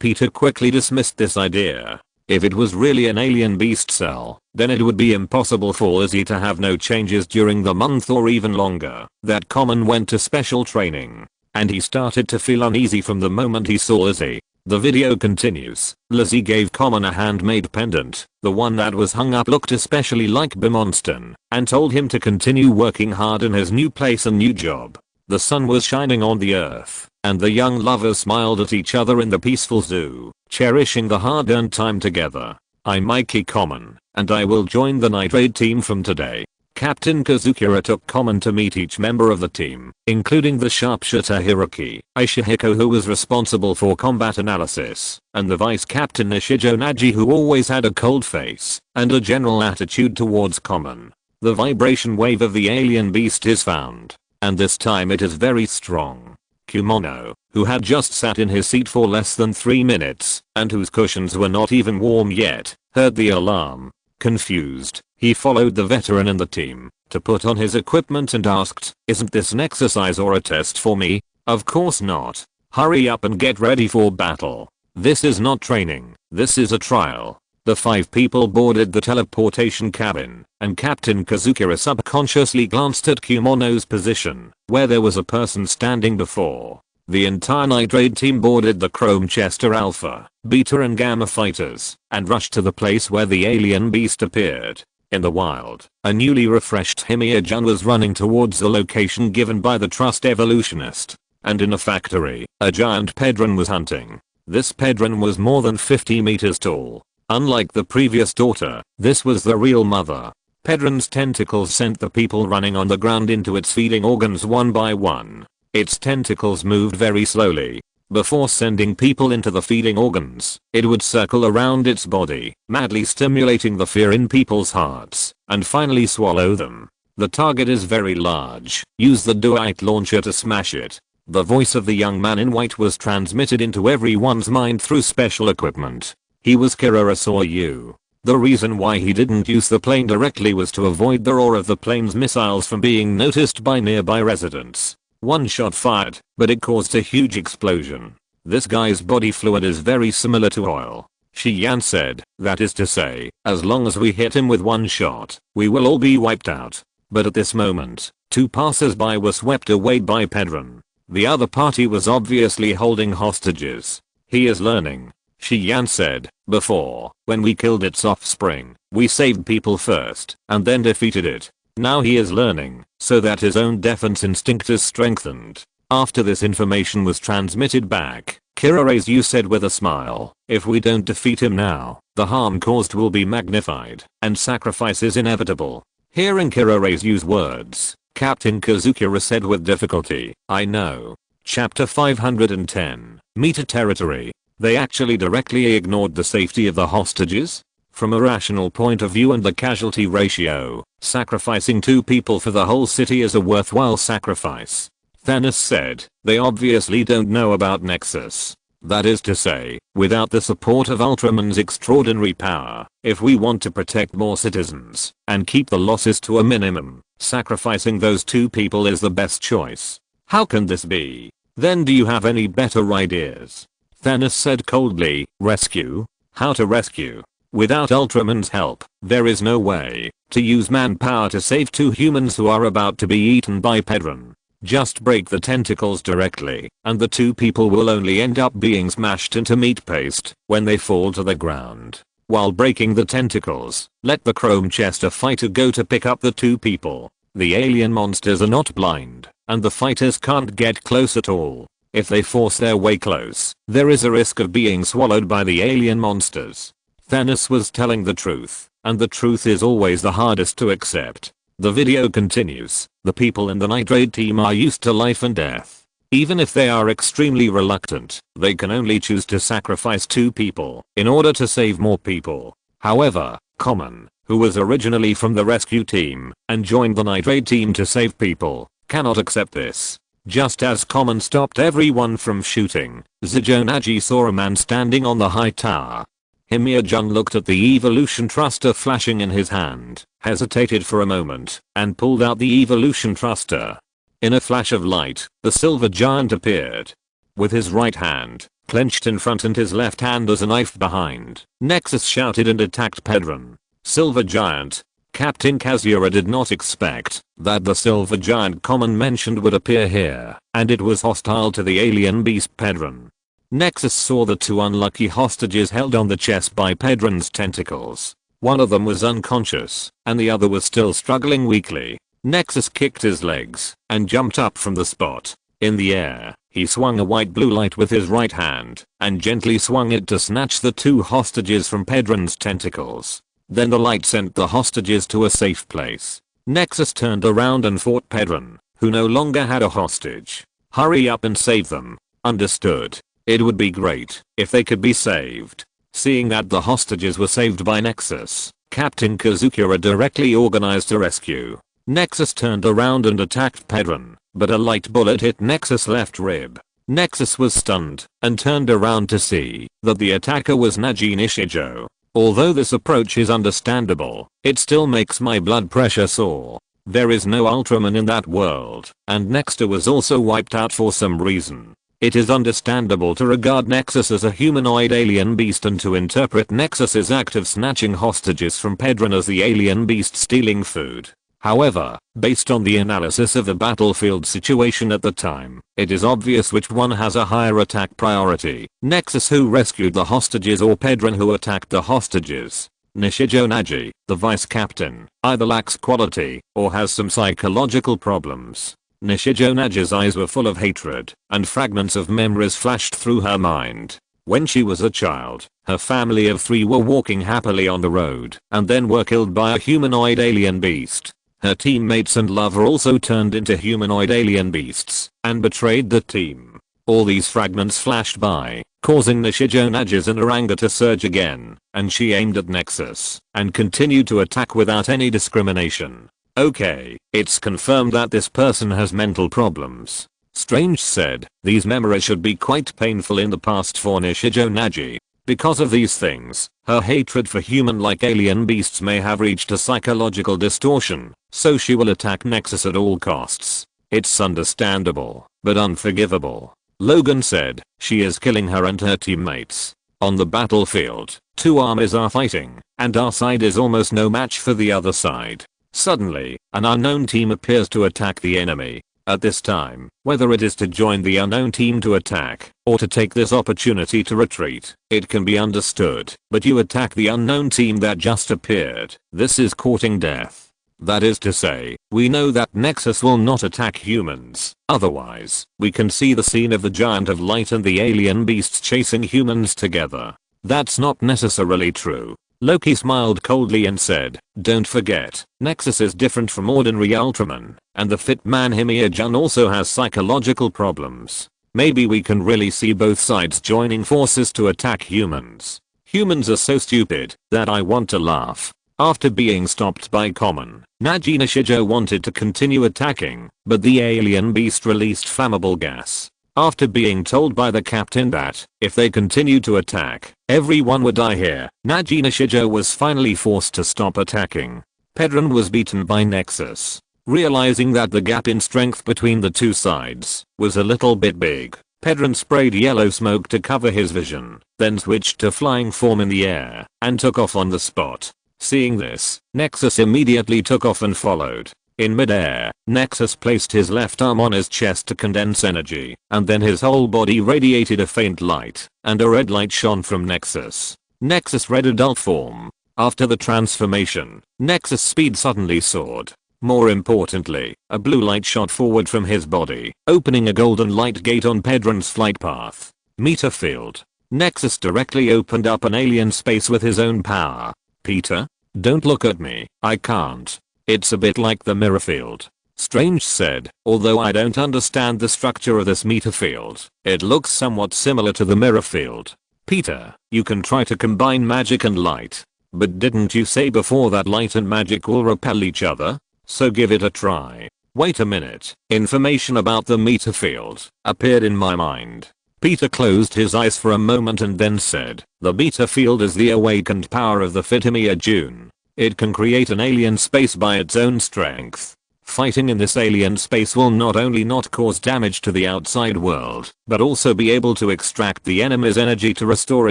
Peter quickly dismissed this idea. If it was really an alien beast cell, then it would be impossible for Lizzie to have no changes during the month or even longer that Common went to special training. And he started to feel uneasy from the moment he saw Lizzie. The video continues. Lizzie gave Common a handmade pendant. The one that was hung up looked especially like Bimonston, and told him to continue working hard in his new place and new job. The sun was shining on the earth, and the young lovers smiled at each other in the peaceful zoo, cherishing the hard-earned time together. I'm Mikey Common, and I will join the night raid team from today. Captain Kazukura took Common to meet each member of the team, including the sharpshooter Hiroki Ishihiko, who was responsible for combat analysis, and the vice captain Nishijo Naji, who always had a cold face and a general attitude towards Common. The vibration wave of the alien beast is found, and this time it is very strong. Kumono, who had just sat in his seat for less than 3 minutes, and whose cushions were not even warm yet, heard the alarm. Confused, he followed the veteran in the team to put on his equipment and asked, "Isn't this an exercise or a test for me?" "Of course not. Hurry up and get ready for battle. This is not training, this is a trial." The 5 people boarded the teleportation cabin, and Captain Kazukura subconsciously glanced at Kumono's position, where there was a person standing before. The entire night raid team boarded the Chrome Chester Alpha, Beta and Gamma fighters, and rushed to the place where the alien beast appeared. In the wild, a newly refreshed Himiya-jun was running towards the location given by the Trust evolutionist. And in a factory, a giant Pedron was hunting. This Pedron was more than 50 meters tall. Unlike the previous daughter, this was the real mother. Pedron's tentacles sent the people running on the ground into its feeding organs one by one. Its tentacles moved very slowly. Before sending people into the feeding organs, it would circle around its body, madly stimulating the fear in people's hearts, and finally swallow them. The target is very large. Use the Duite launcher to smash it. The voice of the young man in white was transmitted into everyone's mind through special equipment. He was Kirara Soryu. The reason why he didn't use the plane directly was to avoid the roar of the plane's missiles from being noticed by nearby residents. One shot fired, but it caused a huge explosion. This guy's body fluid is very similar to oil. Shi-Yan said, that is to say, as long as we hit him with one shot, we will all be wiped out. But at this moment, 2 passers-by were swept away by Pedron. The other party was obviously holding hostages. He is learning. Shi-Yan said, before, when we killed its offspring, we saved people first, and then defeated it. Now he is learning, so that his own defense instinct is strengthened. After this information was transmitted back, Kirarezu said with a smile, if we don't defeat him now, the harm caused will be magnified, and sacrifice is inevitable. Hearing Kirarezu's words, Captain Kazukura said with difficulty, I know. Chapter 510, Meta Territory. They actually directly ignored the safety of the hostages? From a rational point of view and the casualty ratio, sacrificing 2 people for the whole city is a worthwhile sacrifice. Thanos said, they obviously don't know about Nexus. That is to say, without the support of Ultraman's extraordinary power, if we want to protect more citizens and keep the losses to a minimum, sacrificing those 2 people is the best choice. How can this be? Then do you have any better ideas? Thanos said coldly, rescue? How to rescue? Without Ultraman's help, there is no way to use manpower to save 2 humans who are about to be eaten by Pedron. Just break the tentacles directly, and the 2 people will only end up being smashed into meat paste when they fall to the ground. While breaking the tentacles, let the Chrome Chester fighter go to pick up the 2 people. The alien monsters are not blind, and the fighters can't get close at all. If they force their way close, there is a risk of being swallowed by the alien monsters. Thanos was telling the truth, and the truth is always the hardest to accept. The video continues. The people in the night raid team are used to life and death. Even if they are extremely reluctant, they can only choose to sacrifice 2 people in order to save more people. However, Common, who was originally from the rescue team and joined the night raid team to save people, cannot accept this. Just as Common stopped everyone from shooting, Zijonaji saw a man standing on the high tower. Himiya-jun looked at the evolution thruster flashing in his hand, hesitated for a moment, and pulled out the evolution thruster. In a flash of light, the silver giant appeared. With his right hand clenched in front and his left hand as a knife behind, Nexus shouted and attacked Pedron. Silver giant. Captain Kazuya did not expect that the silver giant Common mentioned would appear here, and it was hostile to the alien beast Pedron. Nexus saw the two unlucky hostages held on the chest by Pedron's tentacles. One of them was unconscious, and the other was still struggling weakly. Nexus kicked his legs and jumped up from the spot. In the air, he swung a white blue light with his right hand and gently swung it to snatch the two hostages from Pedron's tentacles. Then the light sent the hostages to a safe place. Nexus turned around and fought Pedron, who no longer had a hostage. Hurry up and save them. Understood. It would be great if they could be saved. Seeing that the hostages were saved by Nexus, Captain Kazuya directly organized a rescue. Nexus turned around and attacked Pedron, but a light bullet hit Nexus' left rib. Nexus was stunned and turned around to see that the attacker was Naji Nishijo. Although this approach is understandable, it still makes my blood pressure soar. There is no Ultraman in that world, and Nexus was also wiped out for some reason. It is understandable to regard Nexus as a humanoid alien beast and to interpret Nexus's act of snatching hostages from Pedron as the alien beast stealing food. However, based on the analysis of the battlefield situation at the time, it is obvious which one has a higher attack priority, Nexus who rescued the hostages or Pedron who attacked the hostages. Nishijo Naji, the vice captain, either lacks quality or has some psychological problems. Nishijo Naji's eyes were full of hatred, and fragments of memories flashed through her mind. When she was a child, her family of 3 were walking happily on the road and then were killed by a humanoid alien beast. Her teammates and lover also turned into humanoid alien beasts and betrayed the team. All these fragments flashed by, causing Nishijo Naji's inner anger to surge again, and she aimed at Nexus and continued to attack without any discrimination. Okay, it's confirmed that this person has mental problems. Strange said, these memories should be quite painful in the past for Nishijo Naji. Because of these things, her hatred for human-like alien beasts may have reached a psychological distortion, so she will attack Nexus at all costs. It's understandable, but unforgivable. Logan said, she is killing her and her teammates. On the battlefield, 2 armies are fighting, and our side is almost no match for the other side. Suddenly, an unknown team appears to attack the enemy. At this time, whether it is to join the unknown team to attack, or to take this opportunity to retreat, it can be understood, but you attack the unknown team that just appeared. This is courting death. That is to say, we know that Nexus will not attack humans. Otherwise, we can see the scene of the Giant of Light and the alien beasts chasing humans together. That's not necessarily true. Loki smiled coldly and said, don't forget, Nexus is different from ordinary Ultraman, and the fit man Himiya-jun also has psychological problems. Maybe we can really see both sides joining forces to attack humans. Humans are so stupid that I want to laugh. After being stopped by Common, Naji Nishijo wanted to continue attacking, but the alien beast released flammable gas. After being told by the captain that, if they continued to attack, everyone would die here, Naji Nishijo was finally forced to stop attacking. Pedron was beaten by Nexus. Realizing that the gap in strength between the two sides was a little bit big, Pedron sprayed yellow smoke to cover his vision, then switched to flying form in the air, and took off on the spot. Seeing this, Nexus immediately took off and followed. In midair, Nexus placed his left arm on his chest to condense energy, and then his whole body radiated a faint light, and a red light shone from Nexus. Nexus red adult form. After the transformation, Nexus' speed suddenly soared. More importantly, a blue light shot forward from his body, opening a golden light gate on Pedron's flight path. Meter field. Nexus directly opened up an alien space with his own power. Peter? Don't look at me, I can't. It's a bit like the mirror field. Strange said, although I don't understand the structure of this meter field, it looks somewhat similar to the mirror field. Peter, you can try to combine magic and light. But didn't you say before that light and magic will repel each other? So give it a try. Wait a minute. Information about the meter field appeared in my mind. Peter closed his eyes for a moment and then said, the meter field is the awakened power of the Fitimia June. It can create an alien space by its own strength. Fighting in this alien space will not only not cause damage to the outside world, but also be able to extract the enemy's energy to restore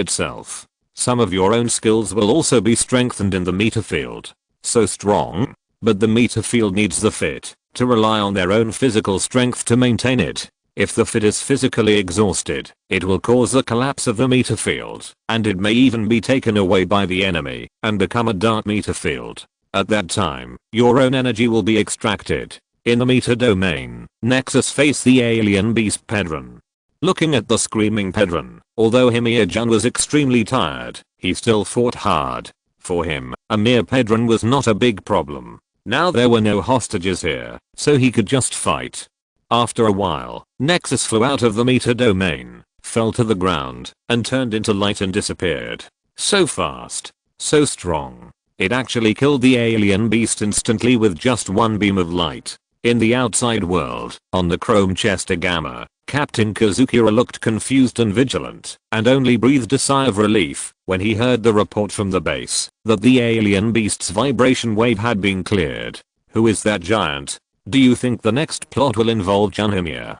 itself. Some of your own skills will also be strengthened in the meter field. So strong. But the meter field needs the fit to rely on their own physical strength to maintain it. If the fit is physically exhausted, it will cause the collapse of the meter field, and it may even be taken away by the enemy and become a dark meter field. At that time, your own energy will be extracted. In the meter domain, Nexus faced the alien beast Pedron. Looking at the screaming Pedron, although Himia-jun was extremely tired, he still fought hard. For him, a mere Pedron was not a big problem. Now there were no hostages here, so he could just fight. After a while, Nexus flew out of the meter domain, fell to the ground, and turned into light and disappeared. So fast. So strong. It actually killed the alien beast instantly with just one beam of light. In the outside world, on the chrome chest Gamma, Captain Kazukira looked confused and vigilant, and only breathed a sigh of relief when he heard the report from the base that the alien beast's vibration wave had been cleared. Who is that giant? Do you think the next plot will involve Junhimia?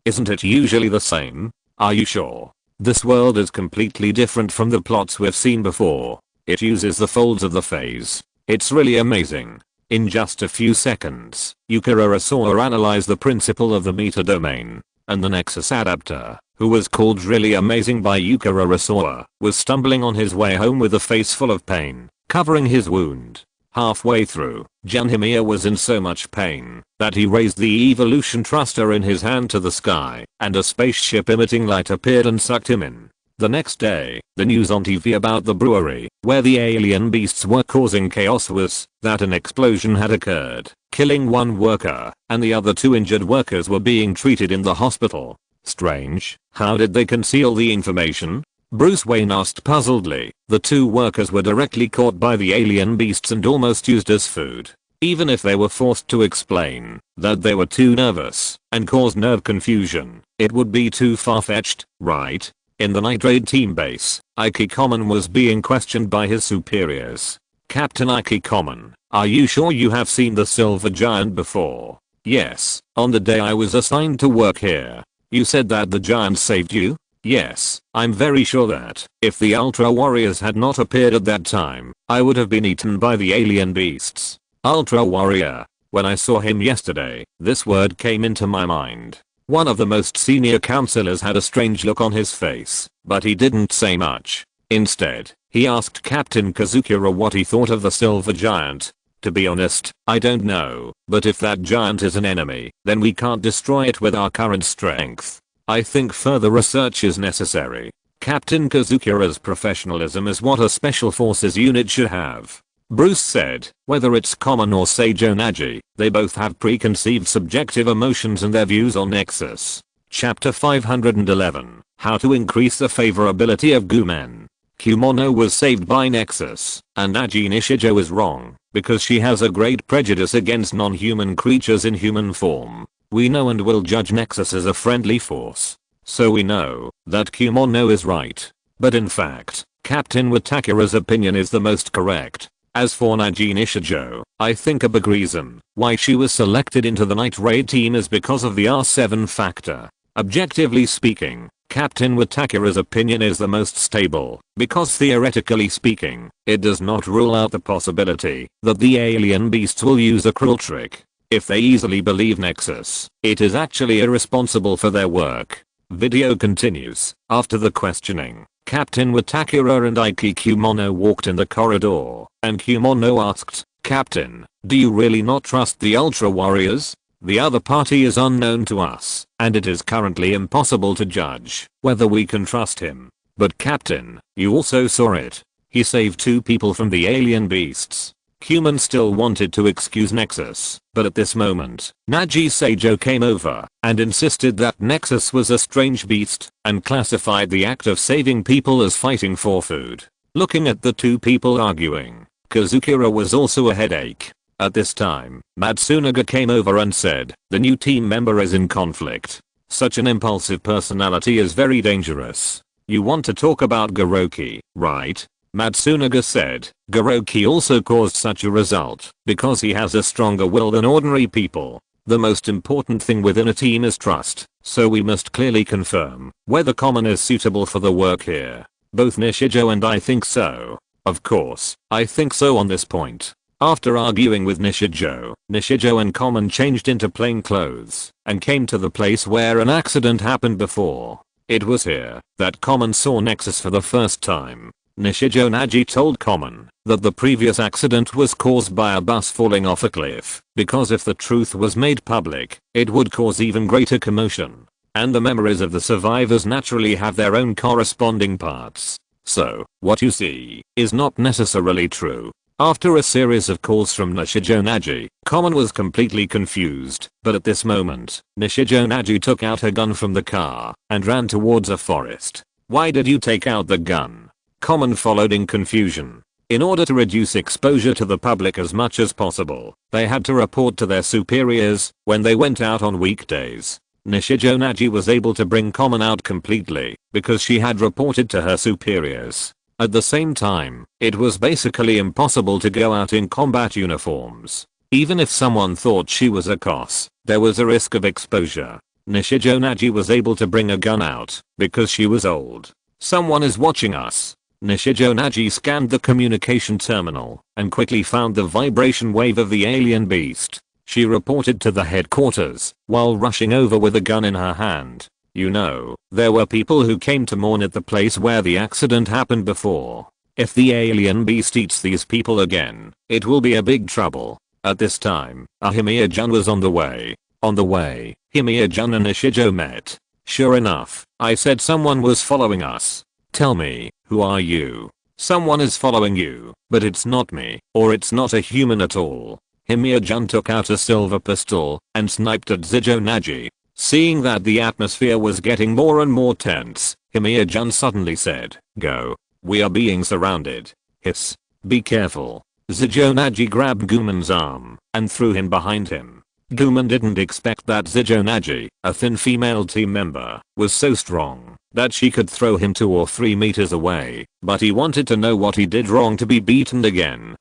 Isn't it usually the same? Are you sure? This world is completely different from the plots we've seen before. It uses the folds of the phase. It's really amazing. In just a few seconds, Yukara saw analyze the principle of the meter domain, and the Nexus adapter, who was called really amazing by Yukara Sawa, was stumbling on his way home with a face full of pain, covering his wound. Halfway through, Junhimia was in so much pain that he raised the evolution thruster in his hand to the sky, and a spaceship emitting light appeared and sucked him in. The next day, the news on TV about the brewery, where the alien beasts were causing chaos, was that an explosion had occurred, killing one worker, and the other two injured workers were being treated in the hospital. Strange, how did they conceal the information? Bruce Wayne asked puzzledly. The two workers were directly caught by the alien beasts and almost used as food. Even if they were forced to explain that they were too nervous and caused nerve confusion, it would be too far-fetched, right? In the Night Raid team base, Ike Common was being questioned by his superiors. Captain Ike Common, are you sure you have seen the Silver Giant before? Yes, on the day I was assigned to work here. You said that the giant saved you? Yes, I'm very sure that if the Ultra Warriors had not appeared at that time, I would have been eaten by the alien beasts. Ultra Warrior. When I saw him yesterday, this word came into my mind. One of the most senior counselors had a strange look on his face, but he didn't say much. Instead, he asked Captain Kazukira what he thought of the Silver Giant. To be honest, I don't know, but if that giant is an enemy, then we can't destroy it with our current strength. I think further research is necessary. Captain Kazukira's professionalism is what a special forces unit should have. Bruce said, whether it's Common or Seijo Naji, they both have preconceived subjective emotions and their views on Nexus. Chapter 511, How to Increase the Favorability of Gumen. Kumono was saved by Nexus, and Naji Nishijo is wrong, because she has a great prejudice against non-human creatures in human form. We know and will judge Nexus as a friendly force. So we know that Kumono is right. But in fact, Captain Watakira's opinion is the most correct. As for Naji Nishijo, I think a big reason why she was selected into the Night Raid team is because of the R7 factor. Objectively speaking, Captain Watakira's opinion is the most stable, because theoretically speaking, it does not rule out the possibility that the alien beasts will use a cruel trick. If they easily believe Nexus, it is actually irresponsible for their work. Video continues. After the questioning, Captain Watakira and Ike Kumono walked in the corridor, and Kumono asked, Captain, do you really not trust the Ultra Warriors? The other party is unknown to us, and it is currently impossible to judge whether we can trust him. But Captain, you also saw it. He saved two people from the alien beasts. Kuman still wanted to excuse Nexus, but at this moment, Naji Seijo came over and insisted that Nexus was a strange beast and classified the act of saving people as fighting for food. Looking at the two people arguing, Kazukira was also a headache. At this time, Matsunaga came over and said, the new team member is in conflict. Such an impulsive personality is very dangerous. You want to talk about Goroki, right? Matsunaga said, Goroki also caused such a result because he has a stronger will than ordinary people. The most important thing within a team is trust, so we must clearly confirm whether Common is suitable for the work here. Both Nishijo and I think so. Of course, I think so on this point. After arguing with Nishijo and Common changed into plain clothes and came to the place where an accident happened before. It was here that Common saw Nexus for the first time. Nishijo Naji told Common that the previous accident was caused by a bus falling off a cliff, because if the truth was made public, it would cause even greater commotion. And the memories of the survivors naturally have their own corresponding parts. So, what you see is not necessarily true. After a series of calls from Nishijo Naji, Common was completely confused, but at this moment, Nishijo Naji took out her gun from the car and ran towards a forest. Why did you take out the gun? Common followed in confusion. In order to reduce exposure to the public as much as possible, they had to report to their superiors when they went out on weekdays. Nishijo Naji was able to bring Common out completely because she had reported to her superiors. At the same time, it was basically impossible to go out in combat uniforms. Even if someone thought she was a COS, there was a risk of exposure. Nishijo Naji was able to bring a gun out because she was old. Someone is watching us. Nishijo Naji scanned the communication terminal and quickly found the vibration wave of the alien beast. She reported to the headquarters while rushing over with a gun in her hand. You know, there were people who came to mourn at the place where the accident happened before. If the alien beast eats these people again, it will be a big trouble. At this time, Himiya-jun was on the way. On the way, Himiya-jun and Nishijo met. Sure enough, I said someone was following us. Tell me, who are you? Someone is following you, but it's not me, or it's not a human at all. Himiya-jun took out a silver pistol and sniped at Zijo Naji. Seeing that the atmosphere was getting more and more tense, Himiya-jun suddenly said, go. We are being surrounded. Hiss. Be careful. Zijo Naji grabbed Guman's arm and threw him behind him. Guman didn't expect that Zijo Naji, a thin female team member, was so strong that she could throw him 2 or 3 meters away, but he wanted to know what he did wrong to be beaten again.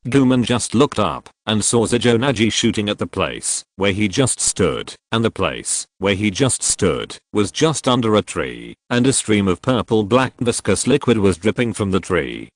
Guman just looked up and saw Zijo Naji shooting at the place where he just stood, and the place where he just stood was just under a tree, and a stream of purple black viscous liquid was dripping from the tree.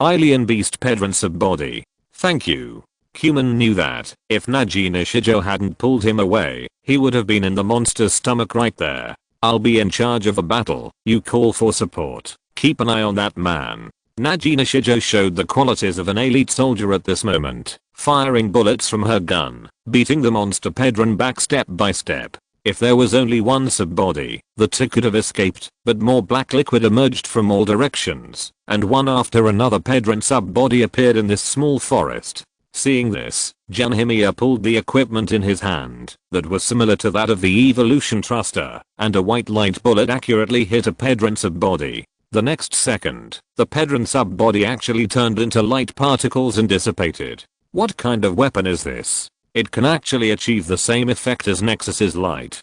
Alien beast Pedron sub-body. Thank you. Human knew that if Naji Nishijo hadn't pulled him away, he would have been in the monster's stomach right there. I'll be in charge of a battle. You call for support. Keep an eye on that man. Naji Nishijo showed the qualities of an elite soldier at this moment, firing bullets from her gun, beating the monster Pedron back step by step. If there was only one sub-body, the two could have escaped, but more black liquid emerged from all directions, and one after another Pedron sub-body appeared in this small forest. Seeing this, Jun Himiya pulled the equipment in his hand that was similar to that of the evolution thruster, and a white light bullet accurately hit a Pedron sub-body. The next second, the Pedron sub-body actually turned into light particles and dissipated. What kind of weapon is this? It can actually achieve the same effect as Nexus's light.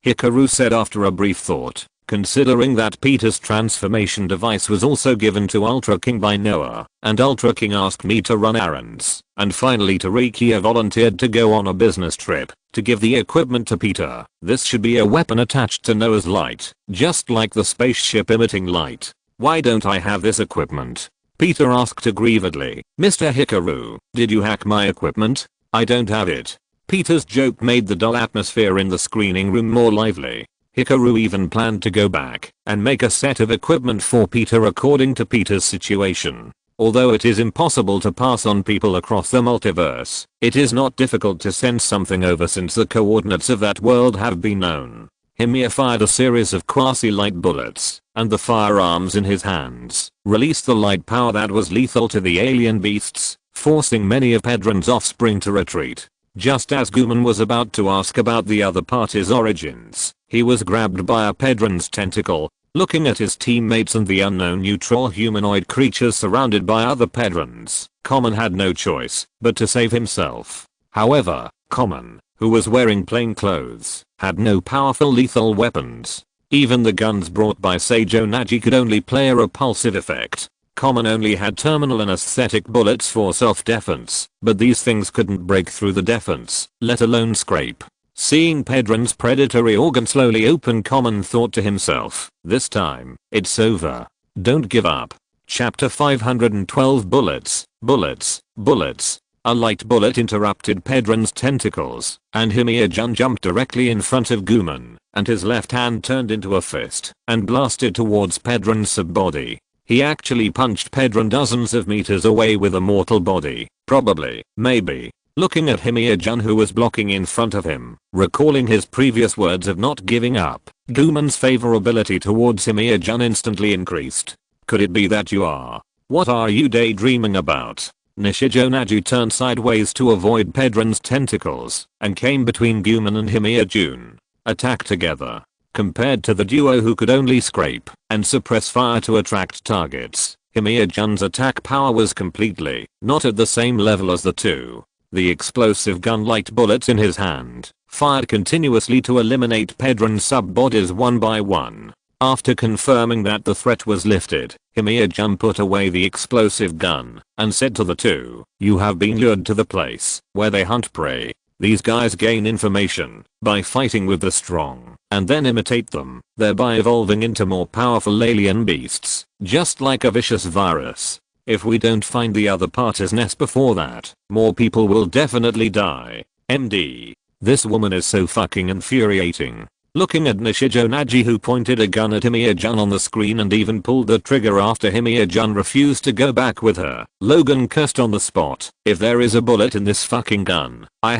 Hikaru said after a brief thought. Considering that Peter's transformation device was also given to Ultra King by Noah, and Ultra King asked me to run errands, and finally Tarikia volunteered to go on a business trip to give the equipment to Peter, this should be a weapon attached to Noah's light, just like the spaceship emitting light. Why don't I have this equipment? Peter asked aggrievedly. Mr. Hikaru, did you hack my equipment? I don't have it. Peter's joke made the dull atmosphere in the screening room more lively. Hikaru even planned to go back and make a set of equipment for Peter according to Peter's situation. Although it is impossible to pass on people across the multiverse, it is not difficult to send something over since the coordinates of that world have been known. Himiya fired a series of quasi-light bullets, and the firearms in his hands released the light power that was lethal to the alien beasts, forcing many of Pedron's offspring to retreat. Just as Guman was about to ask about the other party's origins, he was grabbed by a Pedron's tentacle. Looking at his teammates and the unknown neutral humanoid creatures surrounded by other Pedrons, Common had no choice but to save himself. However, Common, who was wearing plain clothes, had no powerful lethal weapons. Even the guns brought by Seijo Naji could only play a repulsive effect. Common only had terminal anesthetic bullets for self-defense, but these things couldn't break through the defense, let alone scrape. Seeing Pedron's predatory organ slowly open, Common thought to himself, this time, it's over. Don't give up. Chapter 512 Bullets, bullets, bullets. A light bullet interrupted Pedron's tentacles, and Himiya-jun jumped directly in front of Guman, and his left hand turned into a fist, and blasted towards Pedron's sub-body. He actually punched Pedron dozens of meters away with a mortal body, probably, maybe. Looking at Himiya-jun who was blocking in front of him, recalling his previous words of not giving up, Guman's favorability towards Himiya-jun instantly increased. Could it be that you are? What are you daydreaming about? Nishijo Naju turned sideways to avoid Pedron's tentacles, and came between Guman and Himiya-jun. Attack together. Compared to the duo who could only scrape and suppress fire to attract targets, Himiya-jun's attack power was completely not at the same level as the two. The explosive gun light bullets in his hand fired continuously to eliminate Pedron's sub-bodies one by one. After confirming that the threat was lifted, Himiya-jun put away the explosive gun and said to the two, "You have been lured to the place where they hunt prey. These guys gain information by fighting with the strong and then imitate them, thereby evolving into more powerful alien beasts, just like a vicious virus. If we don't find the other party's nest before that, more people will definitely die. MD. This woman is so fucking infuriating." Looking at Nishijo Naji who pointed a gun at Himiya-jun on the screen and even pulled the trigger after Himiya-jun refused to go back with her, Logan cursed on the spot, "If there is a bullet in this fucking gun, I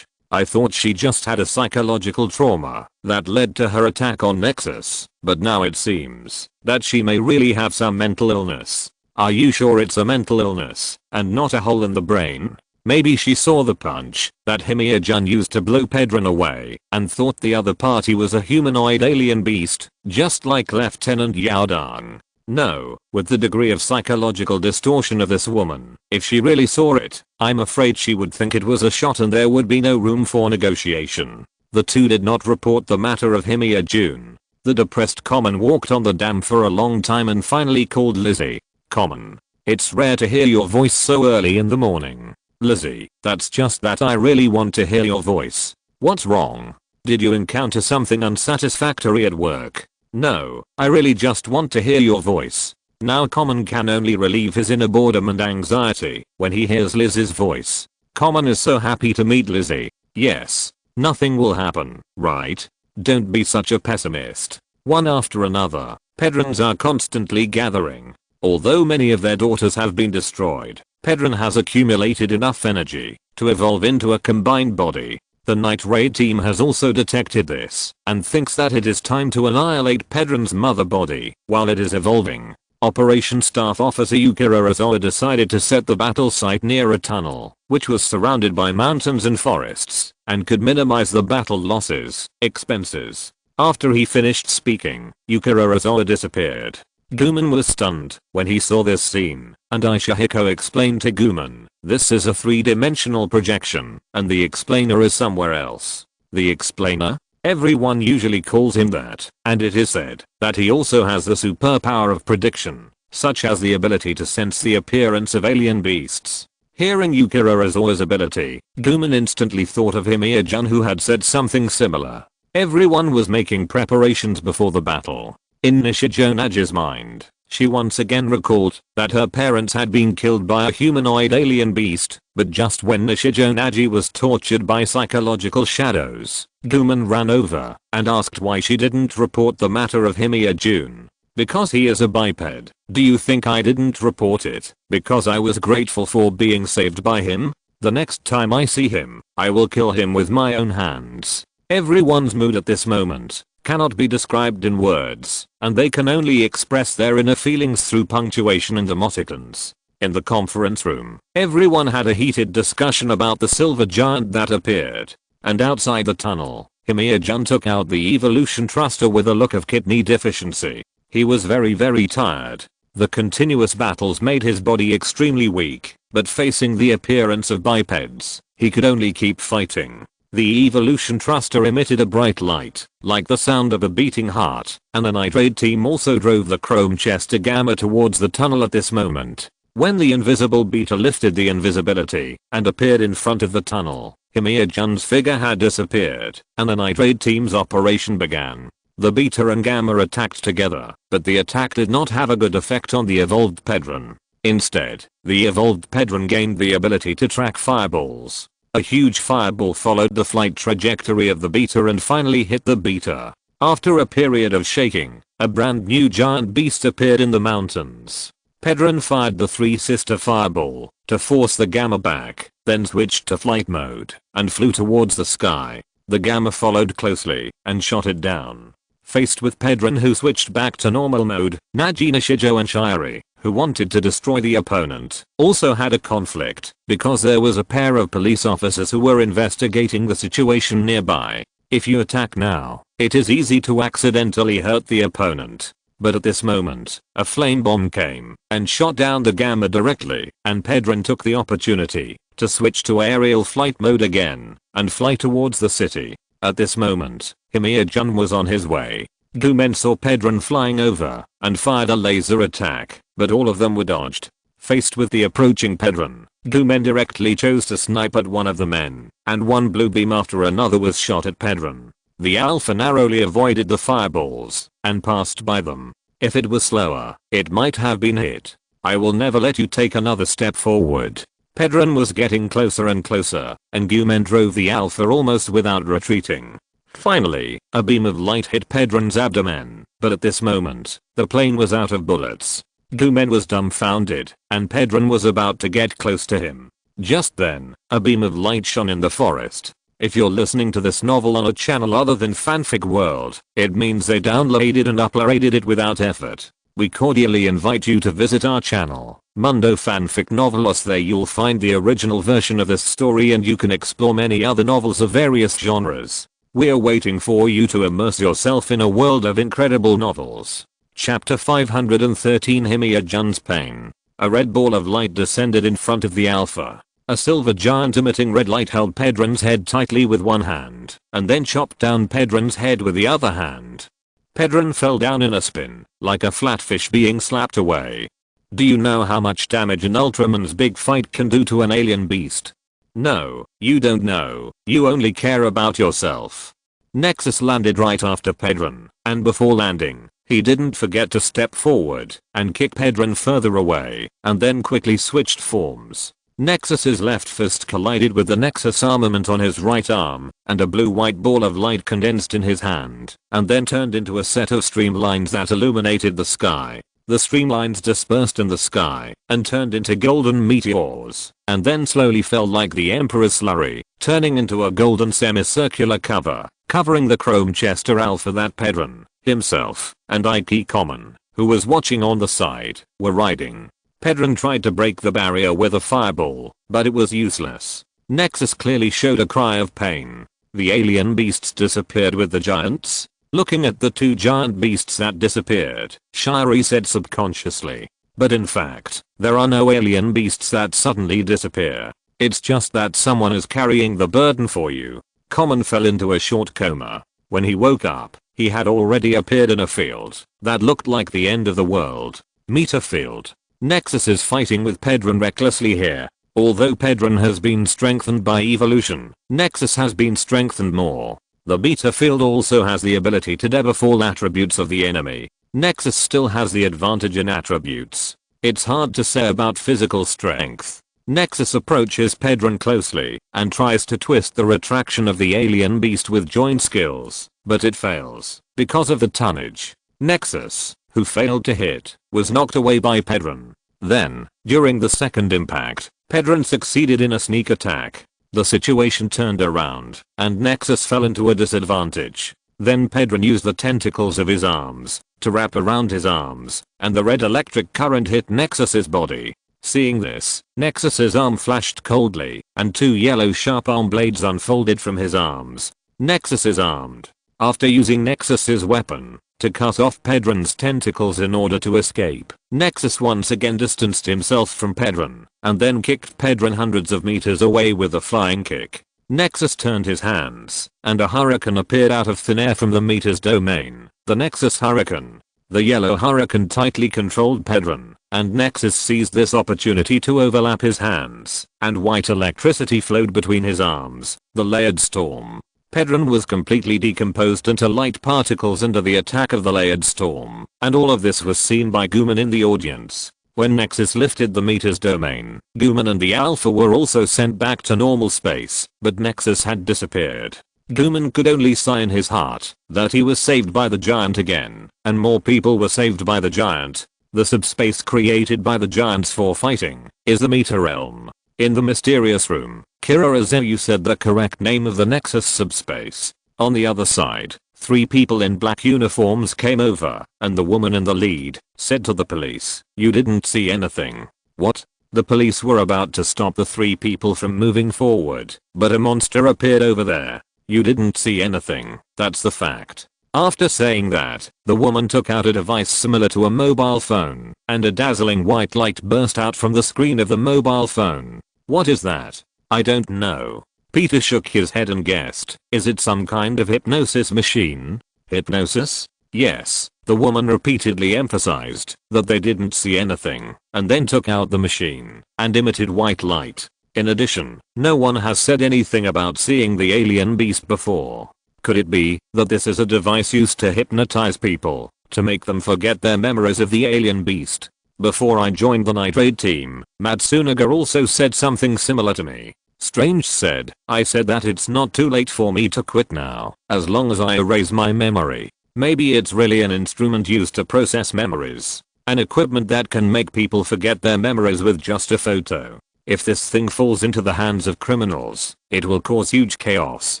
thought she just had a psychological trauma that led to her attack on Nexus, but now it seems that she may really have some mental illness. Are you sure it's a mental illness and not a hole in the brain? Maybe she saw the punch that Himiya-jun used to blow Pedron away and thought the other party was a humanoid alien beast, just like Lieutenant Yaodong. No, with the degree of psychological distortion of this woman, if she really saw it, I'm afraid she would think it was a shot and there would be no room for negotiation." The two did not report the matter of Himiya-jun. The depressed Common walked on the dam for a long time and finally called Lizzie. "Common. It's rare to hear your voice so early in the morning." "Lizzie, that's just that I really want to hear your voice." "What's wrong? Did you encounter something unsatisfactory at work?" "No, I really just want to hear your voice." Now Common can only relieve his inner boredom and anxiety when he hears Lizzie's voice. Common is so happy to meet Lizzie. Yes. Nothing will happen, right? Don't be such a pessimist. One after another, Pedrons are constantly gathering. Although many of their daughters have been destroyed, Pedron has accumulated enough energy to evolve into a combined body. The Night Raid team has also detected this and thinks that it is time to annihilate Pedron's mother body while it is evolving. Operation Staff Officer Yukira Arazawa decided to set the battle site near a tunnel, which was surrounded by mountains and forests, and could minimize the battle losses, expenses. After he finished speaking, Yukira Arazawa disappeared. Guman was stunned when he saw this scene, and Aishihiko explained to Guman, "This is a three-dimensional projection, and the explainer is somewhere else." The explainer? Everyone usually calls him that, and it is said that he also has the superpower of prediction, such as the ability to sense the appearance of alien beasts. Hearing Yukira Arazawa's ability, Guman instantly thought of Himiya-jun who had said something similar. Everyone was making preparations before the battle. In Nishijo Naji's mind, she once again recalled that her parents had been killed by a humanoid alien beast, but just when Nishijo Naji was tortured by psychological shadows, Guman ran over and asked why she didn't report the matter of Himiya-jun. "Because he is a biped. Do you think I didn't report it because I was grateful for being saved by him? The next time I see him, I will kill him with my own hands." Everyone's mood at this moment cannot be described in words, and they can only express their inner feelings through punctuation and emoticons. In the conference room, everyone had a heated discussion about the silver giant that appeared. And outside the tunnel, Himia-jun took out the evolution thruster with a look of kidney deficiency. He was very tired. The continuous battles made his body extremely weak, but facing the appearance of bipeds, he could only keep fighting. The evolution thruster emitted a bright light, like the sound of a beating heart, and the nitrate team also drove the chrome chester gamma towards the tunnel at this moment. When the invisible beta lifted the invisibility and appeared in front of the tunnel, Himia-jun's figure had disappeared, and the nitrate team's operation began. The beta and gamma attacked together, but the attack did not have a good effect on the evolved Pedron. Instead, the evolved Pedron gained the ability to track fireballs. A huge fireball followed the flight trajectory of the beta and finally hit the beta. After a period of shaking, a brand new giant beast appeared in the mountains. Pedron fired the three-sister fireball to force the gamma back, then switched to flight mode and flew towards the sky. The gamma followed closely and shot it down. Faced with Pedron, who switched back to normal mode, Najina, Shijo and Shiri, who wanted to destroy the opponent, also had a conflict because there was a pair of police officers who were investigating the situation nearby. If you attack now, it is easy to accidentally hurt the opponent. But at this moment, a flame bomb came and shot down the gamma directly, and Pedron took the opportunity to switch to aerial flight mode again and fly towards the city. At this moment, Himia-jun was on his way. Gumen saw Pedron flying over and fired a laser attack, but all of them were dodged. Faced with the approaching Pedron, Gumen directly chose to snipe at one of the men, and one blue beam after another was shot at Pedron. The Alpha narrowly avoided the fireballs and passed by them. If it was slower, it might have been hit. I will never let you take another step forward. Pedron was getting closer and closer, and Gumen drove the Alpha almost without retreating. Finally, a beam of light hit Pedron's abdomen, but at this moment, the plane was out of bullets. Gumen was dumbfounded, and Pedron was about to get close to him. Just then, a beam of light shone in the forest. If you're listening to this novel on a channel other than Fanfic World, it means they downloaded and uploaded it without effort. We cordially invite you to visit our channel, Mundo Fanfic Novelos. There you'll find the original version of this story and you can explore many other novels of various genres. We're waiting for you to immerse yourself in a world of incredible novels. Chapter 513, Himia-jun's Pain. A red ball of light descended in front of the Alpha. A silver giant emitting red light held Pedron's head tightly with one hand, and then chopped down Pedron's head with the other hand. Pedron fell down in a spin, like a flatfish being slapped away. Do you know how much damage an Ultraman's big fight can do to an alien beast? No, you don't know, you only care about yourself. Nexus landed right after Pedron, and before landing, he didn't forget to step forward and kick Pedron further away, and then quickly switched forms. Nexus's left fist collided with the Nexus armament on his right arm, and a blue-white ball of light condensed in his hand, and then turned into a set of streamlines that illuminated the sky. The streamlines dispersed in the sky and turned into golden meteors, and then slowly fell like the Emperor's slurry, turning into a golden semicircular cover, covering the chrome chester Alpha that Pedron, himself, and IP Common, who was watching on the side, were riding. Pedron tried to break the barrier with a fireball, but it was useless. Nexus clearly showed a cry of pain. The alien beasts disappeared with the giants. Looking at the two giant beasts that disappeared, Shiri said subconsciously. But in fact, there are no alien beasts that suddenly disappear. It's just that someone is carrying the burden for you. Common fell into a short coma. When he woke up, he had already appeared in a field that looked like the end of the world. Meter field. Nexus is fighting with Pedron recklessly here. Although Pedron has been strengthened by evolution, Nexus has been strengthened more. The beta field also has the ability to debuff all attributes of the enemy. Nexus still has the advantage in attributes. It's hard to say about physical strength. Nexus approaches Pedron closely and tries to twist the retraction of the alien beast with joint skills, but it fails because of the tonnage. Nexus, who failed to hit, was knocked away by Pedron. Then, during the second impact, Pedron succeeded in a sneak attack. The situation turned around, and Nexus fell into a disadvantage. Then Pedron used the tentacles of his arms to wrap around his arms, and the red electric current hit Nexus's body. Seeing this, Nexus's arm flashed coldly, and two yellow sharp arm blades unfolded from his arms. Nexus is armed. After using Nexus's weapon to cut off Pedron's tentacles in order to escape, Nexus once again distanced himself from Pedron and then kicked Pedron hundreds of meters away with a flying kick. Nexus turned his hands and a hurricane appeared out of thin air from the Meter's domain. The Nexus Hurricane. The yellow hurricane tightly controlled Pedron, and Nexus seized this opportunity to overlap his hands, and white electricity flowed between his arms. The layered storm. Pedron was completely decomposed into light particles under the attack of the layered storm, and all of this was seen by Gooman in the audience. When Nexus lifted the Meter's domain, Gooman and the Alpha were also sent back to normal space, but Nexus had disappeared. Gooman could only sigh in his heart that he was saved by the giant again, and more people were saved by the giant. The subspace created by the giants for fighting is the Meter Realm. In the mysterious room, Kira Azeyu said the correct name of the Nexus subspace. On the other side, 3 people in black uniforms came over, and the woman in the lead said to the police, "You didn't see anything." What? The police were about to stop the 3 people from moving forward, but a monster appeared over there. "You didn't see anything, that's the fact." After saying that, the woman took out a device similar to a mobile phone, and a dazzling white light burst out from the screen of the mobile phone. "What is that?" "I don't know." Peter shook his head and guessed, "Is it some kind of hypnosis machine?" "Hypnosis?" "Yes." The woman repeatedly emphasized that they didn't see anything, and then took out the machine and emitted white light. In addition, no one has said anything about seeing the alien beast before. Could it be that this is a device used to hypnotize people, to make them forget their memories of the alien beast? Before I joined the night raid team, Matsunaga also said something similar to me. Strange said, "I said that it's not too late for me to quit now, as long as I erase my memory." Maybe it's really an instrument used to process memories. An equipment that can make people forget their memories with just a photo. If this thing falls into the hands of criminals, it will cause huge chaos.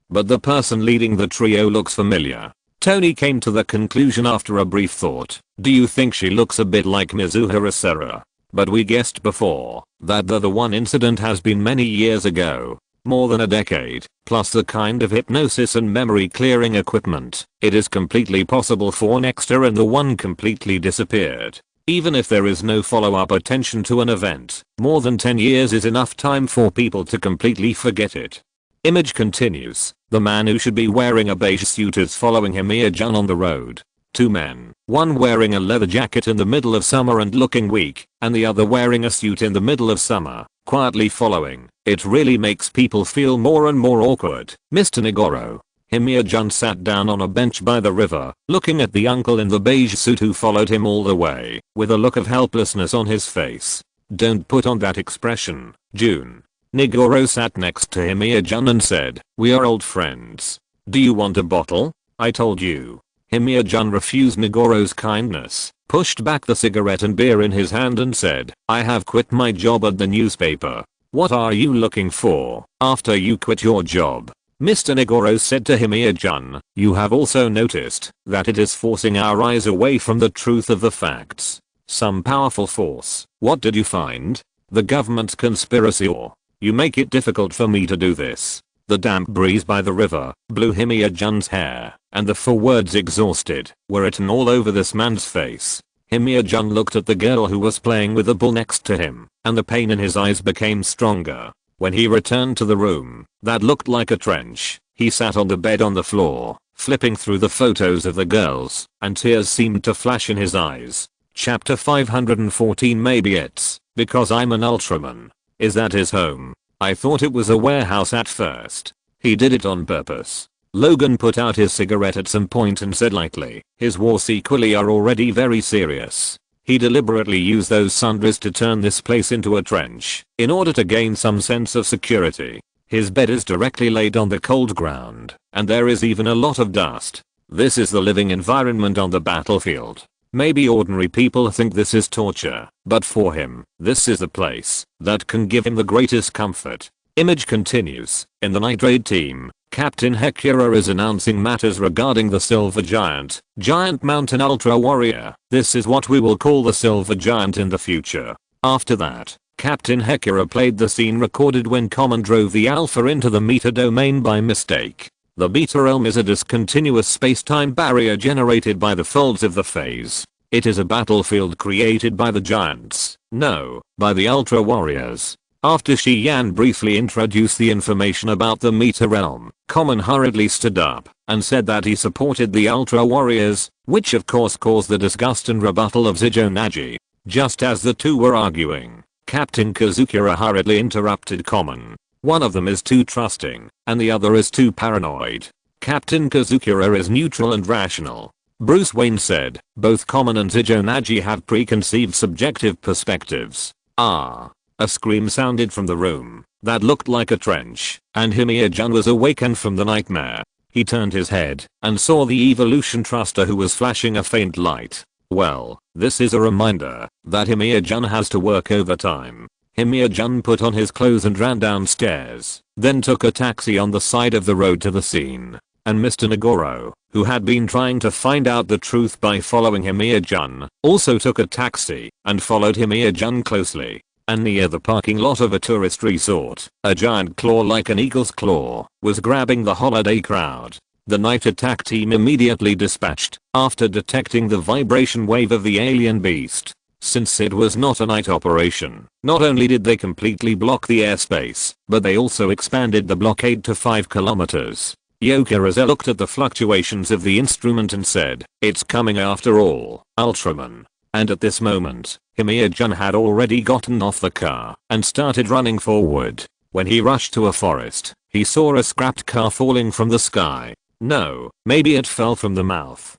But the person leading the trio looks familiar. Tony came to the conclusion after a brief thought. "Do you think she looks a bit like Mizuhara Sera?" But we guessed before that the one incident has been many years ago. More than a decade, plus the kind of hypnosis and memory clearing equipment. It is completely possible for Nexter and the one completely disappeared. Even if there is no follow-up attention to an event, more than 10 years is enough time for people to completely forget it. Image continues. The man who should be wearing a beige suit is following Himiya-jun on the road. 2 men, one wearing a leather jacket in the middle of summer and looking weak, and the other wearing a suit in the middle of summer, quietly following. It really makes people feel more and more awkward. Mr. Nigoro. Himiya-jun sat down on a bench by the river, looking at the uncle in the beige suit who followed him all the way, with a look of helplessness on his face. "Don't put on that expression, June." Nigoro sat next to Himiya-jun and said, "We are old friends. Do you want a bottle? I told you." Himiya-jun refused Nigoro's kindness, pushed back the cigarette and beer in his hand and said, "I have quit my job at the newspaper." "What are you looking for after you quit your job?" Mr. Nigoro said to Himiya-jun, "You have also noticed that it is forcing our eyes away from the truth of the facts. Some powerful force. What did you find? The government's conspiracy or? You make it difficult for me to do this." The damp breeze by the river blew Himiya-jun's hair, and the 4 words "exhausted" were written all over this man's face. Himiya-jun looked at the girl who was playing with the ball next to him, and the pain in his eyes became stronger. When he returned to the room that looked like a trench, he sat on the bed on the floor, flipping through the photos of the girls, and tears seemed to flash in his eyes. Chapter 514. Maybe it's because I'm an Ultraman. Is that his home? I thought it was a warehouse at first. He did it on purpose. Logan put out his cigarette at some point and said lightly, "His war sequelae are already very serious. He deliberately used those sundries to turn this place into a trench, in order to gain some sense of security. His bed is directly laid on the cold ground, and there is even a lot of dust. This is the living environment on the battlefield. Maybe ordinary people think this is torture, but for him, this is the place that can give him the greatest comfort." Image continues. In the night raid team, Captain Hekura is announcing matters regarding the Silver Giant, Giant Mountain Ultra Warrior. This is what we will call the Silver Giant in the future. After that, Captain Hekura played the scene recorded when Common drove the Alpha into the Meter domain by mistake. The beta realm is a discontinuous space-time barrier generated by the folds of the phase. It is a battlefield created by the giants, no, by the Ultra Warriors. After Shi Yan briefly introduced the information about the Meta Realm, Common hurriedly stood up and said that he supported the Ultra Warriors, which of course caused the disgust and rebuttal of Zijonaji. Just as the two were arguing, Captain Kazukura hurriedly interrupted Common. One of them is too trusting, and the other is too paranoid. Captain Kazukura is neutral and rational. Bruce Wayne said, both Common and Zijonaji have preconceived subjective perspectives. Ah. A scream sounded from the room that looked like a trench, and Himiya-jun was awakened from the nightmare. He turned his head and saw the evolution thruster who was flashing a faint light. Well, this is a reminder that Himiya-jun has to work overtime. Himiya-jun put on his clothes and ran downstairs, then took a taxi on the side of the road to the scene. And Mr. Nagoro, who had been trying to find out the truth by following Himiya-jun, also took a taxi and followed Himiya-jun closely. And near the parking lot of a tourist resort, a giant claw like an eagle's claw was grabbing the holiday crowd. The night attack team immediately dispatched after detecting the vibration wave of the alien beast. Since it was not a night operation, not only did they completely block the airspace, but they also expanded the blockade to 5 kilometers. Yokaraza looked at the fluctuations of the instrument and said, "It's coming after all, Ultraman." And at this moment, Himiya-jun had already gotten off the car and started running forward. When he rushed to a forest, he saw a scrapped car falling from the sky. No, maybe it fell from the mouth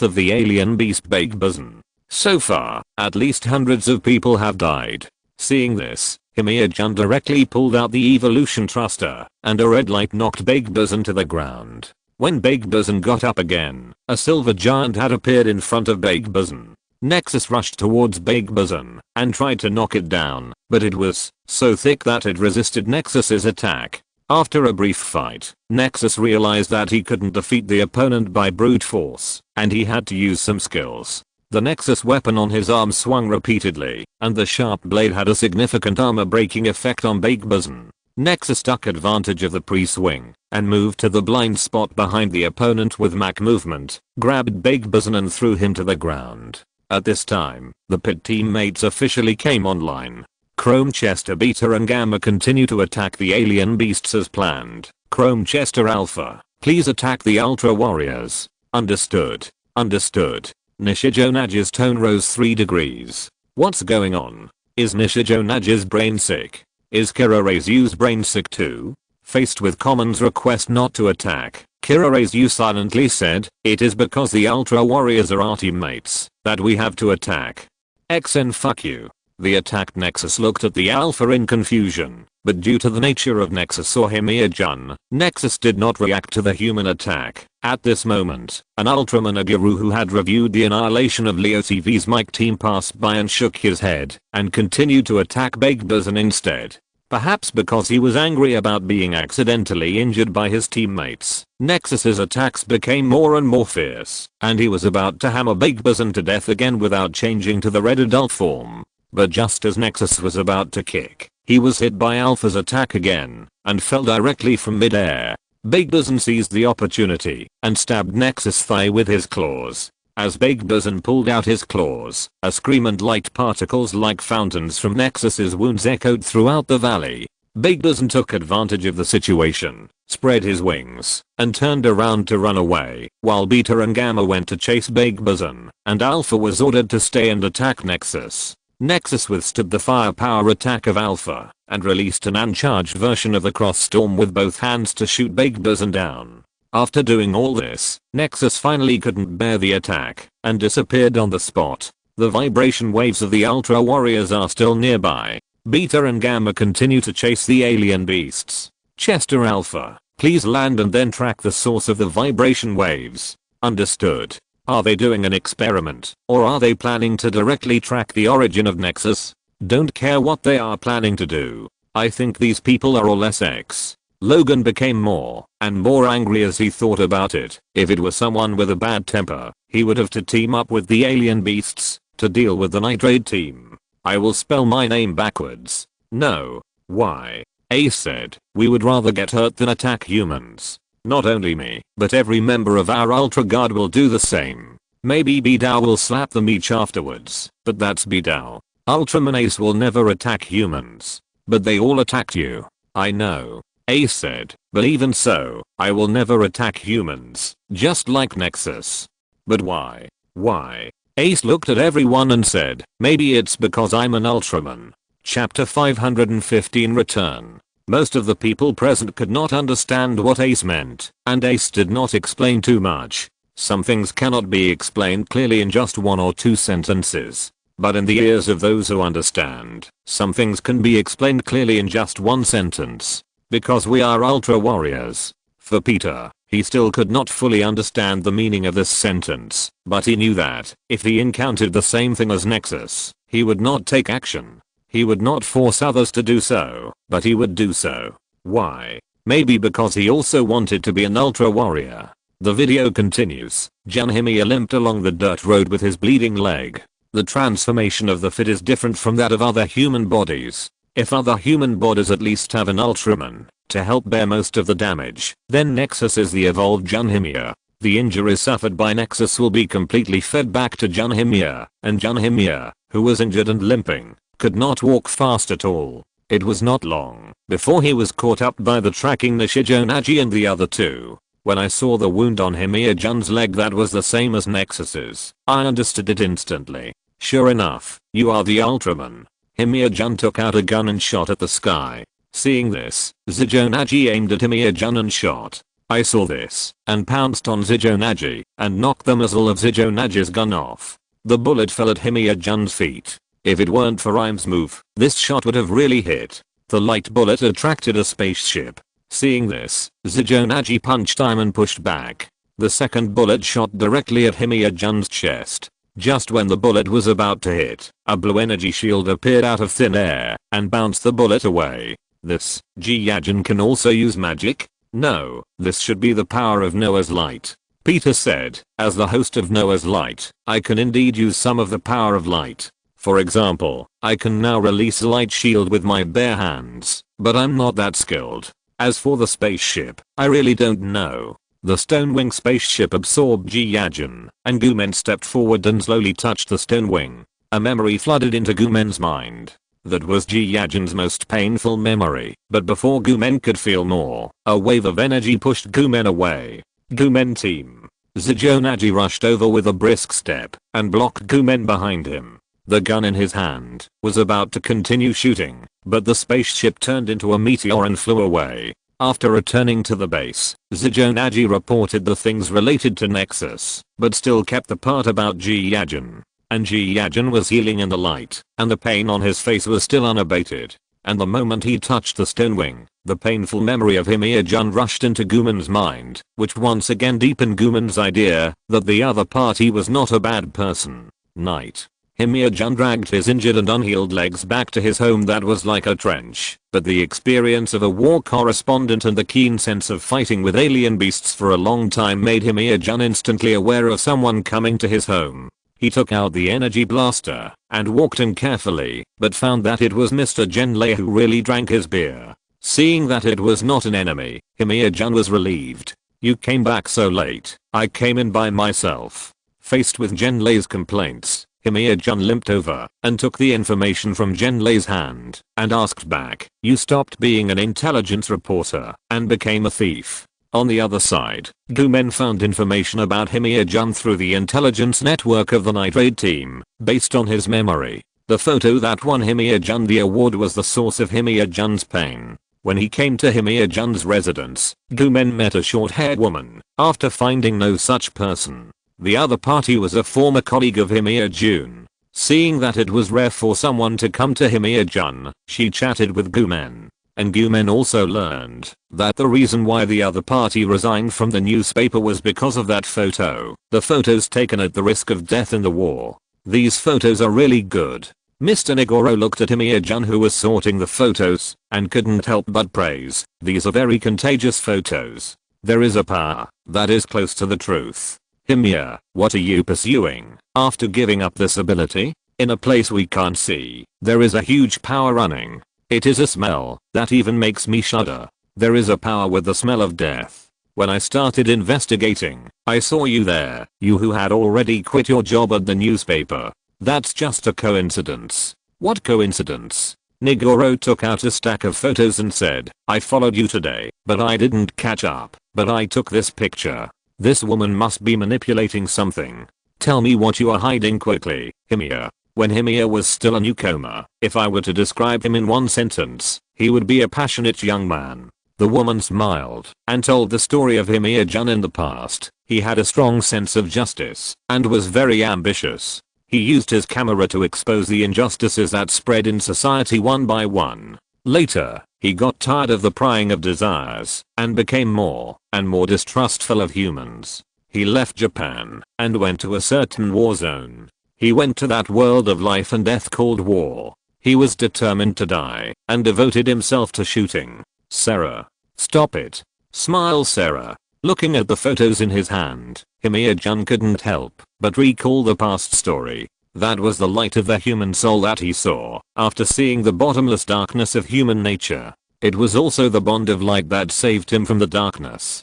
of the alien beast Big Bison. So far, at least hundreds of people have died. Seeing this, Himiya-jun directly pulled out the evolution thruster, and a red light knocked Big Bison to the ground. When Big Bison got up again, a silver giant had appeared in front of Big Bison. Nexus rushed towards Big Bison and tried to knock it down, but it was so thick that it resisted Nexus's attack. After a brief fight, Nexus realized that he couldn't defeat the opponent by brute force, and he had to use some skills. The Nexus weapon on his arm swung repeatedly, and the sharp blade had a significant armor-breaking effect on Big Bison. Nexus took advantage of the pre-swing and moved to the blind spot behind the opponent with Mach movement, grabbed Big Bison and threw him to the ground. At this time, the pit teammates officially came online. Chrome Chester Beta and Gamma continue to attack the alien beasts as planned. Chrome Chester Alpha, please attack the Ultra Warriors. Understood. Understood. Nishijonagi's tone rose 3 degrees. What's going on? Is Nishijonagi's brain sick? Is Kirarezu's brain sick too? Faced with Common's request not to attack, Kirarezu silently said, "It is because the Ultra Warriors are our teammates that we have to attack." XN fuck you. The attacked Nexus looked at the Alpha in confusion, but due to the nature of Nexus or Himiya-jun, Nexus did not react to the human attack. At this moment, an Ultraman Aguru who had reviewed the annihilation of Leo TV's mic team passed by and shook his head and continued to attack Big Bison instead. Perhaps because he was angry about being accidentally injured by his teammates, Nexus's attacks became more and more fierce, and he was about to hammer Big Bison to death again without changing to the red adult form. But just as Nexus was about to kick, he was hit by Alpha's attack again, and fell directly from mid-air. Big Bison seized the opportunity, and stabbed Nexus' thigh with his claws. As Big Bison pulled out his claws, a scream and light particles like fountains from Nexus's wounds echoed throughout the valley. Big Bison took advantage of the situation, spread his wings, and turned around to run away, while Beta and Gamma went to chase Big Bison, and Alpha was ordered to stay and attack Nexus. Nexus withstood the firepower attack of Alpha, and released an uncharged version of the Cross Storm with both hands to shoot Big Bison down. After doing all this, Nexus finally couldn't bear the attack, and disappeared on the spot. The vibration waves of the Ultra Warriors are still nearby. Beta and Gamma continue to chase the alien beasts. Chester Alpha, please land and then track the source of the vibration waves. Understood. Are they doing an experiment, or are they planning to directly track the origin of Nexus? Don't care what they are planning to do. I think these people are all SX. Logan became more and more angry as he thought about it. If it was someone with a bad temper, he would have to team up with the alien beasts to deal with the Night Raid team. I will spell my name backwards. No. Why? Ace said, we would rather get hurt than attack humans. Not only me, but every member of our Ultra Guard will do the same. Maybe Beidou will slap them each afterwards, but that's Beidou. Ultraman Ace will never attack humans. But they all attacked you. I know. Ace said, but even so, I will never attack humans, just like Nexus. But why? Why? Ace looked at everyone and said, maybe it's because I'm an Ultraman. Chapter 515 Return. Most of the people present could not understand what Ace meant, and Ace did not explain too much. Some things cannot be explained clearly in just one or two sentences. But in the ears of those who understand, some things can be explained clearly in just one sentence. Because we are Ultra Warriors. For Peter, he still could not fully understand the meaning of this sentence, but he knew that, if he encountered the same thing as Nexus, he would not take action. He would not force others to do so, but he would do so. Why? Maybe because he also wanted to be an Ultra Warrior. The video continues. Junhimia limped along the dirt road with his bleeding leg. The transformation of the fit is different from that of other human bodies. If other human bodies at least have an Ultraman to help bear most of the damage, then Nexus is the evolved Junhimia. The injuries suffered by Nexus will be completely fed back to Junhimia, and Junhimia, who was injured and limping, could not walk fast at all. It was not long before he was caught up by the tracking Nishijonaji and the other two. When I saw the wound on Himiya-jun's leg that was the same as Nexus's, I understood it instantly. Sure enough, you are the Ultraman. Himiya-jun took out a gun and shot at the sky. Seeing this, Zijonaji aimed at Himiya-jun and shot. I saw this, and pounced on Zijonaji, and knocked the muzzle of Zijonaji's gun off. The bullet fell at Himiya-jun's feet. If it weren't for Rhyme's move, this shot would have really hit. The light bullet attracted a spaceship. Seeing this, Zijonaji punched time and pushed back. The second bullet shot directly at Himiya-jun's chest. Just when the bullet was about to hit, a blue energy shield appeared out of thin air and bounced the bullet away. This, Ji-Yajin can also use magic? No, this should be the power of Noah's light. Peter said, as the host of Noah's light, I can indeed use some of the power of light. For example, I can now release a light shield with my bare hands, but I'm not that skilled. As for the spaceship, I really don't know. The stone wing spaceship absorbed Ji-Yajin, and Gumen stepped forward and slowly touched the stone wing. A memory flooded into Gumen's mind. That was Ji-Yajin's most painful memory, but before Gumen could feel more, a wave of energy pushed Gumen away. Gumen team. Zijonaji rushed over with a brisk step, and blocked Gumen behind him. The gun in his hand was about to continue shooting, but the spaceship turned into a meteor and flew away. After returning to the base, Zijonaji reported the things related to Nexus, but still kept the part about Ji-Yajin. And Ji-Yajin was healing in the light, and the pain on his face was still unabated. And the moment he touched the stone wing, the painful memory of Himiya-jun rushed into Gumen's mind, which once again deepened Gumen's idea that the other party was not a bad person. Night. Himiya-jun dragged his injured and unhealed legs back to his home that was like a trench, but the experience of a war correspondent and the keen sense of fighting with alien beasts for a long time made Himiya-jun instantly aware of someone coming to his home. He took out the energy blaster and walked in carefully, but found that it was Mr. Genlei who really drank his beer. Seeing that it was not an enemy, Himiya-jun was relieved. You came back so late. I came in by myself. Faced with Genlei's complaints, Himiya-jun limped over and took the information from Genlei's hand and asked back, you stopped being an intelligence reporter and became a thief. On the other side, Gumen found information about Himiya-jun through the intelligence network of the Night Raid team, based on his memory. The photo that won Himiya-jun the award was the source of Himiya-jun's pain. When he came to Himiya-jun's residence, Gumen met a short-haired woman, after finding no such person. The other party was a former colleague of Himiya-jun. Seeing that it was rare for someone to come to Himiya-jun, she chatted with Gumen. And Gumen also learned that the reason why the other party resigned from the newspaper was because of that photo. The photos taken at the risk of death in the war. These photos are really good. Mr. Nigoro looked at Himiya-jun who was sorting the photos, and couldn't help but praise. These are very contagious photos. There is a power that is close to the truth. Himiya, what are you pursuing after giving up this ability? In a place we can't see, there is a huge power running. It is a smell that even makes me shudder. There is a power with the smell of death. When I started investigating, I saw you there, you who had already quit your job at the newspaper. That's just a coincidence. What coincidence? Nigoro took out a stack of photos and said, I followed you today, but I didn't catch up, but I took this picture. This woman must be manipulating something. Tell me what you are hiding quickly, Himiya. When Himiya was still a newcomer, if I were to describe him in one sentence, he would be a passionate young man. The woman smiled and told the story of Himiya-jun in the past. He had a strong sense of justice and was very ambitious. He used his camera to expose the injustices that spread in society one by one. Later, he got tired of the prying of desires and became more and more distrustful of humans. He left Japan and went to a certain war zone. He went to that world of life and death called war. He was determined to die and devoted himself to shooting. Sarah. Stop it. Smile, Sarah. Looking at the photos in his hand, Himiya-jun couldn't help but recall the past story. That was the light of the human soul that he saw after seeing the bottomless darkness of human nature. It was also the bond of light that saved him from the darkness.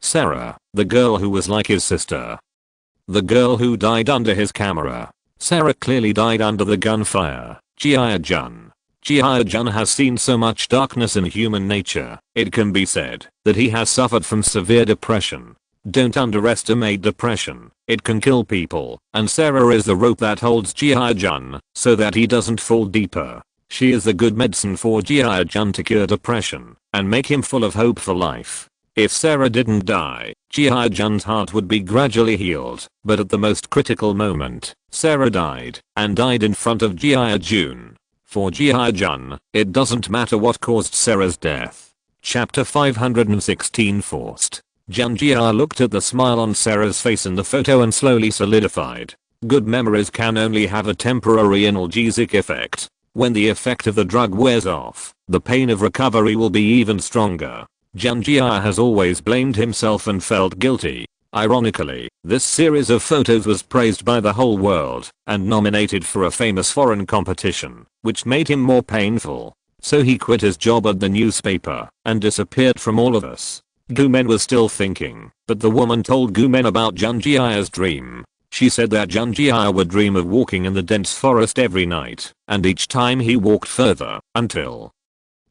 Sarah, the girl who was like his sister. The girl who died under his camera. Sarah clearly died under the gunfire. Chihaya-jun. Chihaya-jun has seen so much darkness in human nature, it can be said that he has suffered from severe depression. Don't underestimate depression, it can kill people, and Sarah is the rope that holds Chihaya-jun so that he doesn't fall deeper. She is the good medicine for Chihaya-jun to cure depression and make him full of hope for life. If Sarah didn't die, Chihaya-jun's heart would be gradually healed, but at the most critical moment, Sarah died, and died in front of Chihaya-jun. For Chihaya-jun, it doesn't matter what caused Sarah's death. Chapter 516 Forced. Jun-Jia looked at the smile on Sarah's face in the photo and slowly solidified. Good memories can only have a temporary analgesic effect. When the effect of the drug wears off, the pain of recovery will be even stronger. Jun-Jia has always blamed himself and felt guilty. Ironically, this series of photos was praised by the whole world and nominated for a famous foreign competition, which made him more painful. So he quit his job at the newspaper and disappeared from all of us. Gumen was still thinking, but the woman told Gumen about Jun-Jia's dream. She said that Jun-Jia would dream of walking in the dense forest every night, and each time he walked further, until...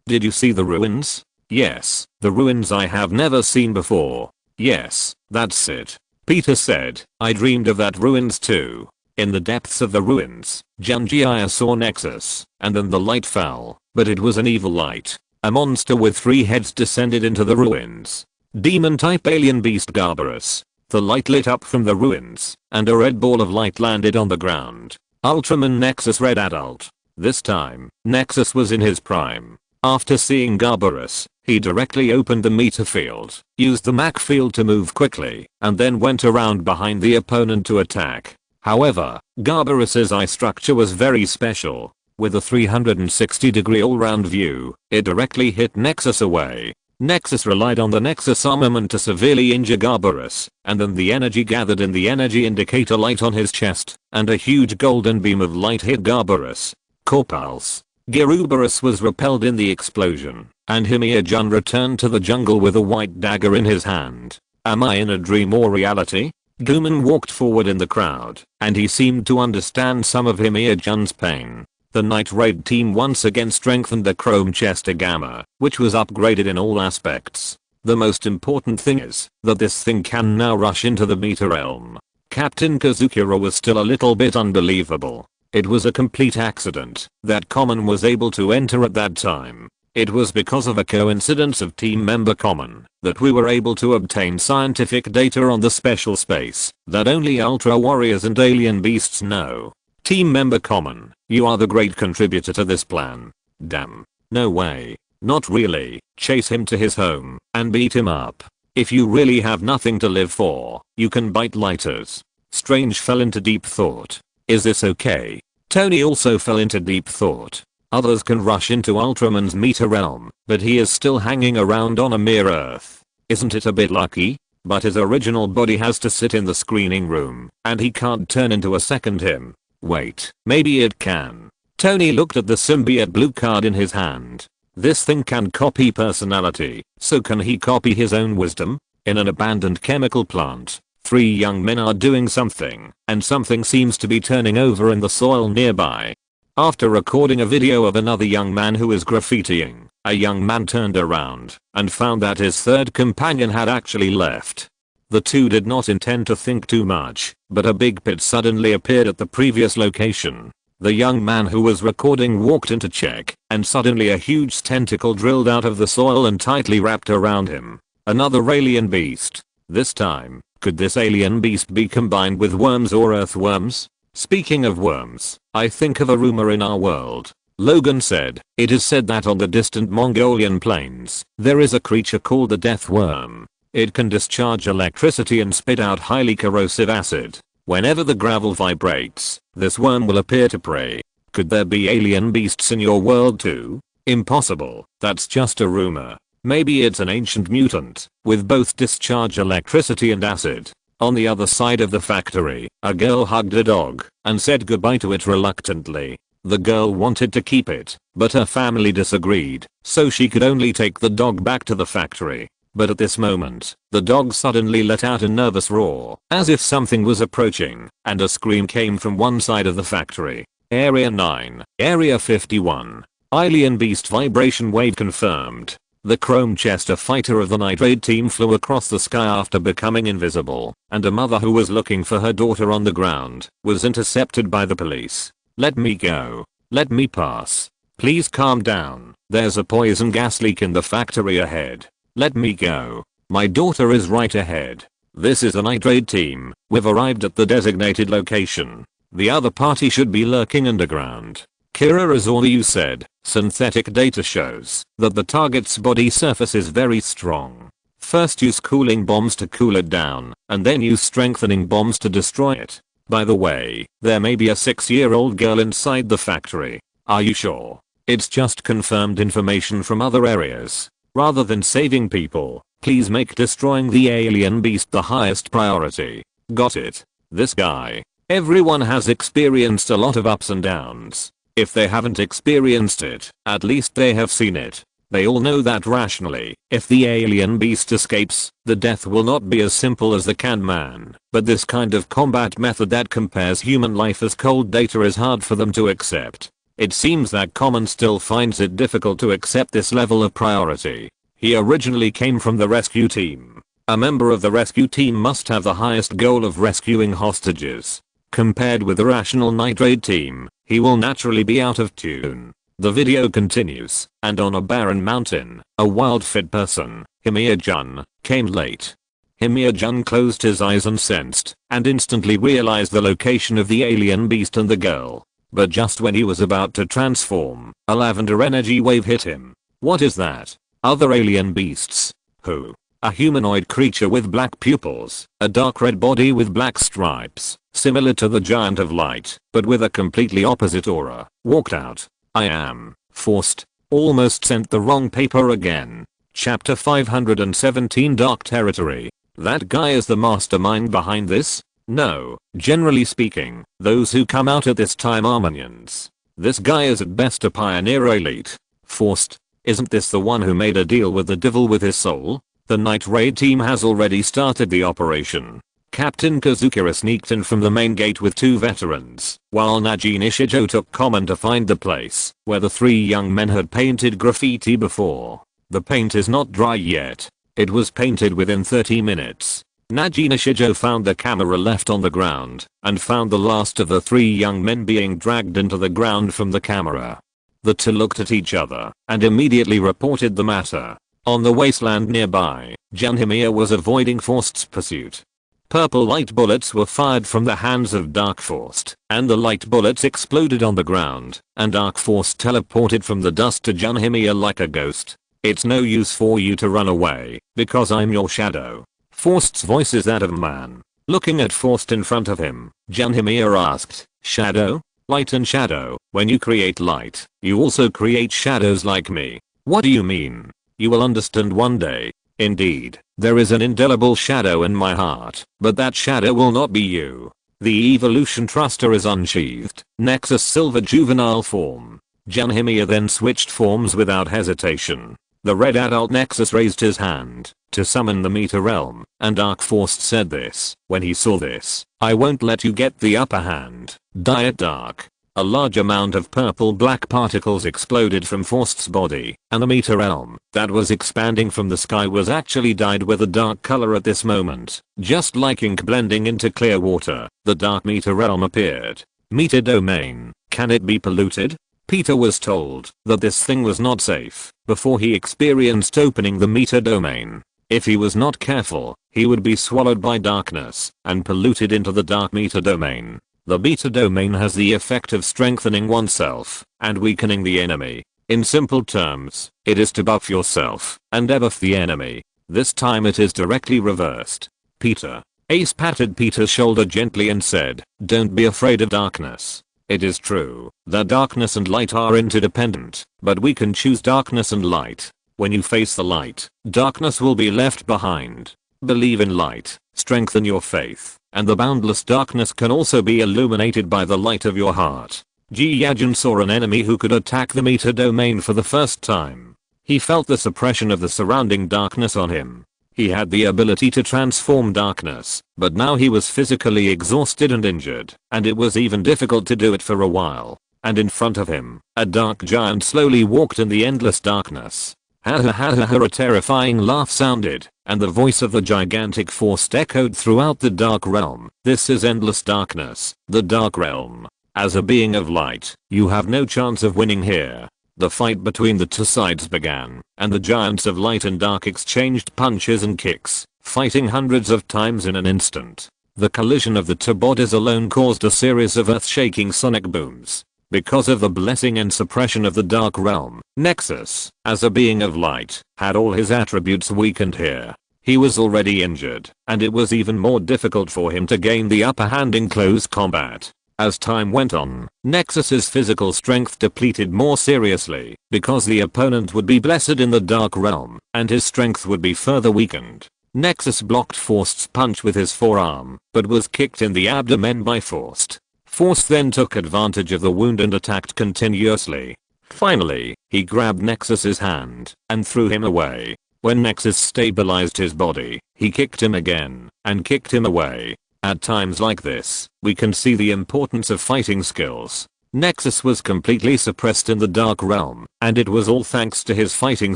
Did you see the ruins? Yes, the ruins I have never seen before. Yes, that's it. Peter said, I dreamed of that ruins too. In the depths of the ruins, Jun-Jia saw Nexus, and then the light fell, but it was an evil light. A monster with 3 heads descended into the ruins. Demon-type alien beast Garbarus. The light lit up from the ruins, and a red ball of light landed on the ground. Ultraman Nexus Red Adult. This time, Nexus was in his prime. After seeing Garbarus, he directly opened the meter field, used the Mach field to move quickly, and then went around behind the opponent to attack. However, Garbarus's eye structure was very special. With a 360-degree all-round view, it directly hit Nexus away. Nexus relied on the Nexus armament to severely injure Garbarus, and then the energy gathered in the energy indicator light on his chest, and a huge golden beam of light hit Garbarus. Corpulse. Gerubarus was repelled in the explosion, and Himiya-jun returned to the jungle with a white dagger in his hand. Am I in a dream or reality? Gumen walked forward in the crowd, and he seemed to understand some of Himiya-jun's pain. The Night Raid team once again strengthened the Chrome Chester Gamma, which was upgraded in all aspects. The most important thing is that this thing can now rush into the Meter Realm. Captain Kazukura was still a little bit unbelievable. It was a complete accident that Common was able to enter at that time. It was because of a coincidence of team member Common that we were able to obtain scientific data on the special space that only Ultra Warriors and alien beasts know. Team member Common, you are the great contributor to this plan. Damn. No way. Not really. Chase him to his home and beat him up. If you really have nothing to live for, you can bite lighters. Strange fell into deep thought. Is this okay? Tony also fell into deep thought. Others can rush into Ultraman's Meter Realm, but he is still hanging around on a mere Earth. Isn't it a bit lucky? But his original body has to sit in the screening room, and he can't turn into a second him. Wait, maybe it can. Tony looked at the symbiote blue card in his hand. This thing can copy personality, so can he copy his own wisdom? In an abandoned chemical plant, 3 young men are doing something, and something seems to be turning over in the soil nearby. After recording a video of another young man who is graffitiing, a young man turned around and found that his third companion had actually left. The two did not intend to think too much, but a big pit suddenly appeared at the previous location. The young man who was recording walked in to check, and suddenly a huge tentacle drilled out of the soil and tightly wrapped around him. Another alien beast. This time, could this alien beast be combined with worms or earthworms? Speaking of worms, I think of a rumor in our world. Logan said, it is said that on the distant Mongolian plains, there is a creature called the death worm. It can discharge electricity and spit out highly corrosive acid. Whenever the gravel vibrates, this worm will appear to prey. Could there be alien beasts in your world too? Impossible, that's just a rumor. Maybe it's an ancient mutant, with both discharge electricity and acid. On the other side of the factory, a girl hugged a dog, and said goodbye to it reluctantly. The girl wanted to keep it, but her family disagreed, so she could only take the dog back to the factory. But at this moment, the dog suddenly let out a nervous roar, as if something was approaching, and a scream came from one side of the factory. Area 9, Area 51. Alien beast vibration wave confirmed. The Chrome Chester fighter of the Night Raid team flew across the sky after becoming invisible, and a mother who was looking for her daughter on the ground was intercepted by the police. Let me go. Let me pass. Please calm down. There's a poison gas leak in the factory ahead. Let me go. My daughter is right ahead. This is the Night Raid team. We've arrived at the designated location. The other party should be lurking underground. Kira Azoriu said, synthetic data shows that the target's body surface is very strong. First use cooling bombs to cool it down, and then use strengthening bombs to destroy it. By the way, there may be a 6-year-old girl inside the factory. Are you sure? It's just confirmed information from other areas. Rather than saving people, please make destroying the alien beast the highest priority. Got it? This guy. Everyone has experienced a lot of ups and downs. If they haven't experienced it, at least they have seen it. They all know that rationally, if the alien beast escapes, the death will not be as simple as the can man. But this kind of combat method that compares human life as cold data is hard for them to accept. It seems that Common still finds it difficult to accept this level of priority. He originally came from the rescue team. A member of the rescue team must have the highest goal of rescuing hostages. Compared with the rational Night Raid team, he will naturally be out of tune. The video continues, and on a barren mountain, a wild fit person, Himir-jun, came late. Himir-jun closed his eyes and sensed, and instantly realized the location of the alien beast and the girl. But just when he was about to transform, a lavender energy wave hit him. What is that? Other alien beasts? Who? A humanoid creature with black pupils, a dark red body with black stripes, similar to the Giant of Light, but with a completely opposite aura, walked out. I am forced. Almost sent the wrong paper again. Chapter 517 Dark Territory. That guy is the mastermind behind this? No, generally speaking, those who come out at this time are minions. This guy is at best a pioneer elite. Forced. Isn't this the one who made a deal with the devil with his soul? The Night Raid team has already started the operation. Captain Kazukira sneaked in from the main gate with 2 veterans, while Naji Nishijo took Common to find the place where the 3 young men had painted graffiti before. The paint is not dry yet. It was painted within 30 minutes. Naji Nishijo found the camera left on the ground and found the last of the 3 young men being dragged into the ground from the camera. The two looked at each other and immediately reported the matter. On the wasteland nearby, Jan Himir was avoiding Forst's pursuit. Purple light bullets were fired from the hands of Dark Forst, and the light bullets exploded on the ground, and Dark Forst teleported from the dust to Jan Himir like a ghost. It's no use for you to run away, because I'm your shadow. Forst's voice is that of a man. Looking at Forst in front of him, Jan Himir asked, shadow? Light and shadow, when you create light, you also create shadows like me. What do you mean? You will understand one day. Indeed, there is an indelible shadow in my heart, but that shadow will not be you. The evolution thruster is unsheathed. Nexus Silver juvenile form. Jan Himir then switched forms without hesitation. The red adult Nexus raised his hand, to summon the Meter Realm, and Dark Force said this. When he saw this, "I won't let you get the upper hand, Diet Dark." A large amount of purple black particles exploded from Faust's body, and the Meter Realm that was expanding from the sky was actually dyed with a dark color at this moment. Just like ink blending into clear water, the Dark Meter Realm appeared. Meter Domain, can it be polluted? Peter was told that this thing was not safe before he experienced opening the Meter Domain. If he was not careful, he would be swallowed by darkness and polluted into the Dark Meter Domain. The Meter Domain has the effect of strengthening oneself and weakening the enemy. In simple terms, it is to buff yourself and debuff the enemy. This time it is directly reversed. Peter. Ace patted Peter's shoulder gently and said, "Don't be afraid of darkness. It is true that darkness and light are interdependent, but we can choose darkness and light. When you face the light, darkness will be left behind. Believe in light, strengthen your faith, and the boundless darkness can also be illuminated by the light of your heart." Ji Yajin saw an enemy who could attack the Meter Domain for the first time. He felt the suppression of the surrounding darkness on him. He had the ability to transform darkness, but now he was physically exhausted and injured, and it was even difficult to do it for a while. And in front of him, a dark giant slowly walked in the endless darkness. Ha ha ha ha ha, a terrifying laugh sounded, and the voice of the gigantic force echoed throughout the Dark Realm. "This is endless darkness, the Dark Realm. As a being of light, you have no chance of winning here." The fight between the two sides began, and the giants of light and dark exchanged punches and kicks, fighting hundreds of times in an instant. The collision of the two bodies alone caused a series of earth-shaking sonic booms. Because of the blessing and suppression of the Dark Realm, Nexus, as a being of light, had all his attributes weakened here. He was already injured, and it was even more difficult for him to gain the upper hand in close combat. As time went on, Nexus's physical strength depleted more seriously, because the opponent would be blessed in the Dark Realm, and his strength would be further weakened. Nexus blocked Faust's punch with his forearm, but was kicked in the abdomen by Faust. Faust then took advantage of the wound and attacked continuously. Finally, he grabbed Nexus's hand and threw him away. When Nexus stabilized his body, he kicked him again and kicked him away. At times like this, we can see the importance of fighting skills. Nexus was completely suppressed in the Dark Realm, and it was all thanks to his fighting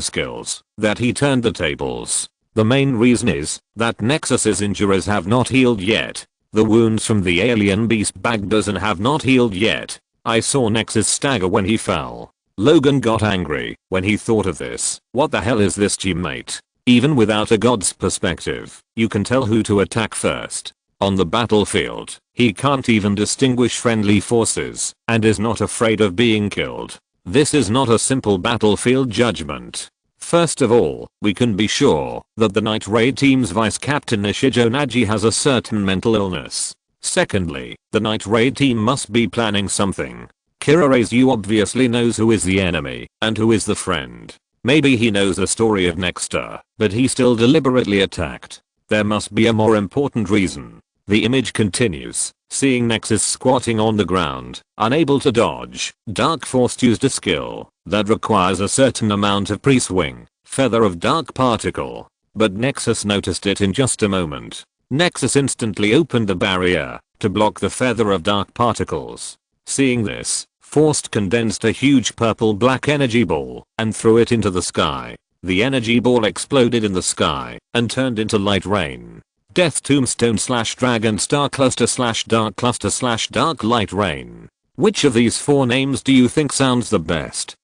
skills that he turned the tables. The main reason is that Nexus's injuries have not healed yet. The wounds from the alien beast Bagdazan have not healed yet. I saw Nexus stagger when he fell. Logan got angry when he thought of this. What the hell is this, teammate? Even without a god's perspective, you can tell who to attack first. On the battlefield, he can't even distinguish friendly forces, and is not afraid of being killed. This is not a simple battlefield judgment. First of all, we can be sure that the Night Raid team's vice captain Nishijo Naji has a certain mental illness. Secondly, the Night Raid team must be planning something. Kirarezu obviously knows who is the enemy and who is the friend. Maybe he knows the story of Nexter, but he still deliberately attacked. There must be a more important reason. The image continues, seeing Nexus squatting on the ground, unable to dodge. Dark Force used a skill that requires a certain amount of pre-swing, Feather of Dark Particle. But Nexus noticed it in just a moment. Nexus instantly opened the barrier to block the Feather of Dark Particles. Seeing this, Faust condensed a huge purple-black energy ball and threw it into the sky. The energy ball exploded in the sky and turned into light rain. Death Tombstone / Dragon Star Cluster / Dark Cluster / Dark Light Rain. Which of these four names do you think sounds the best?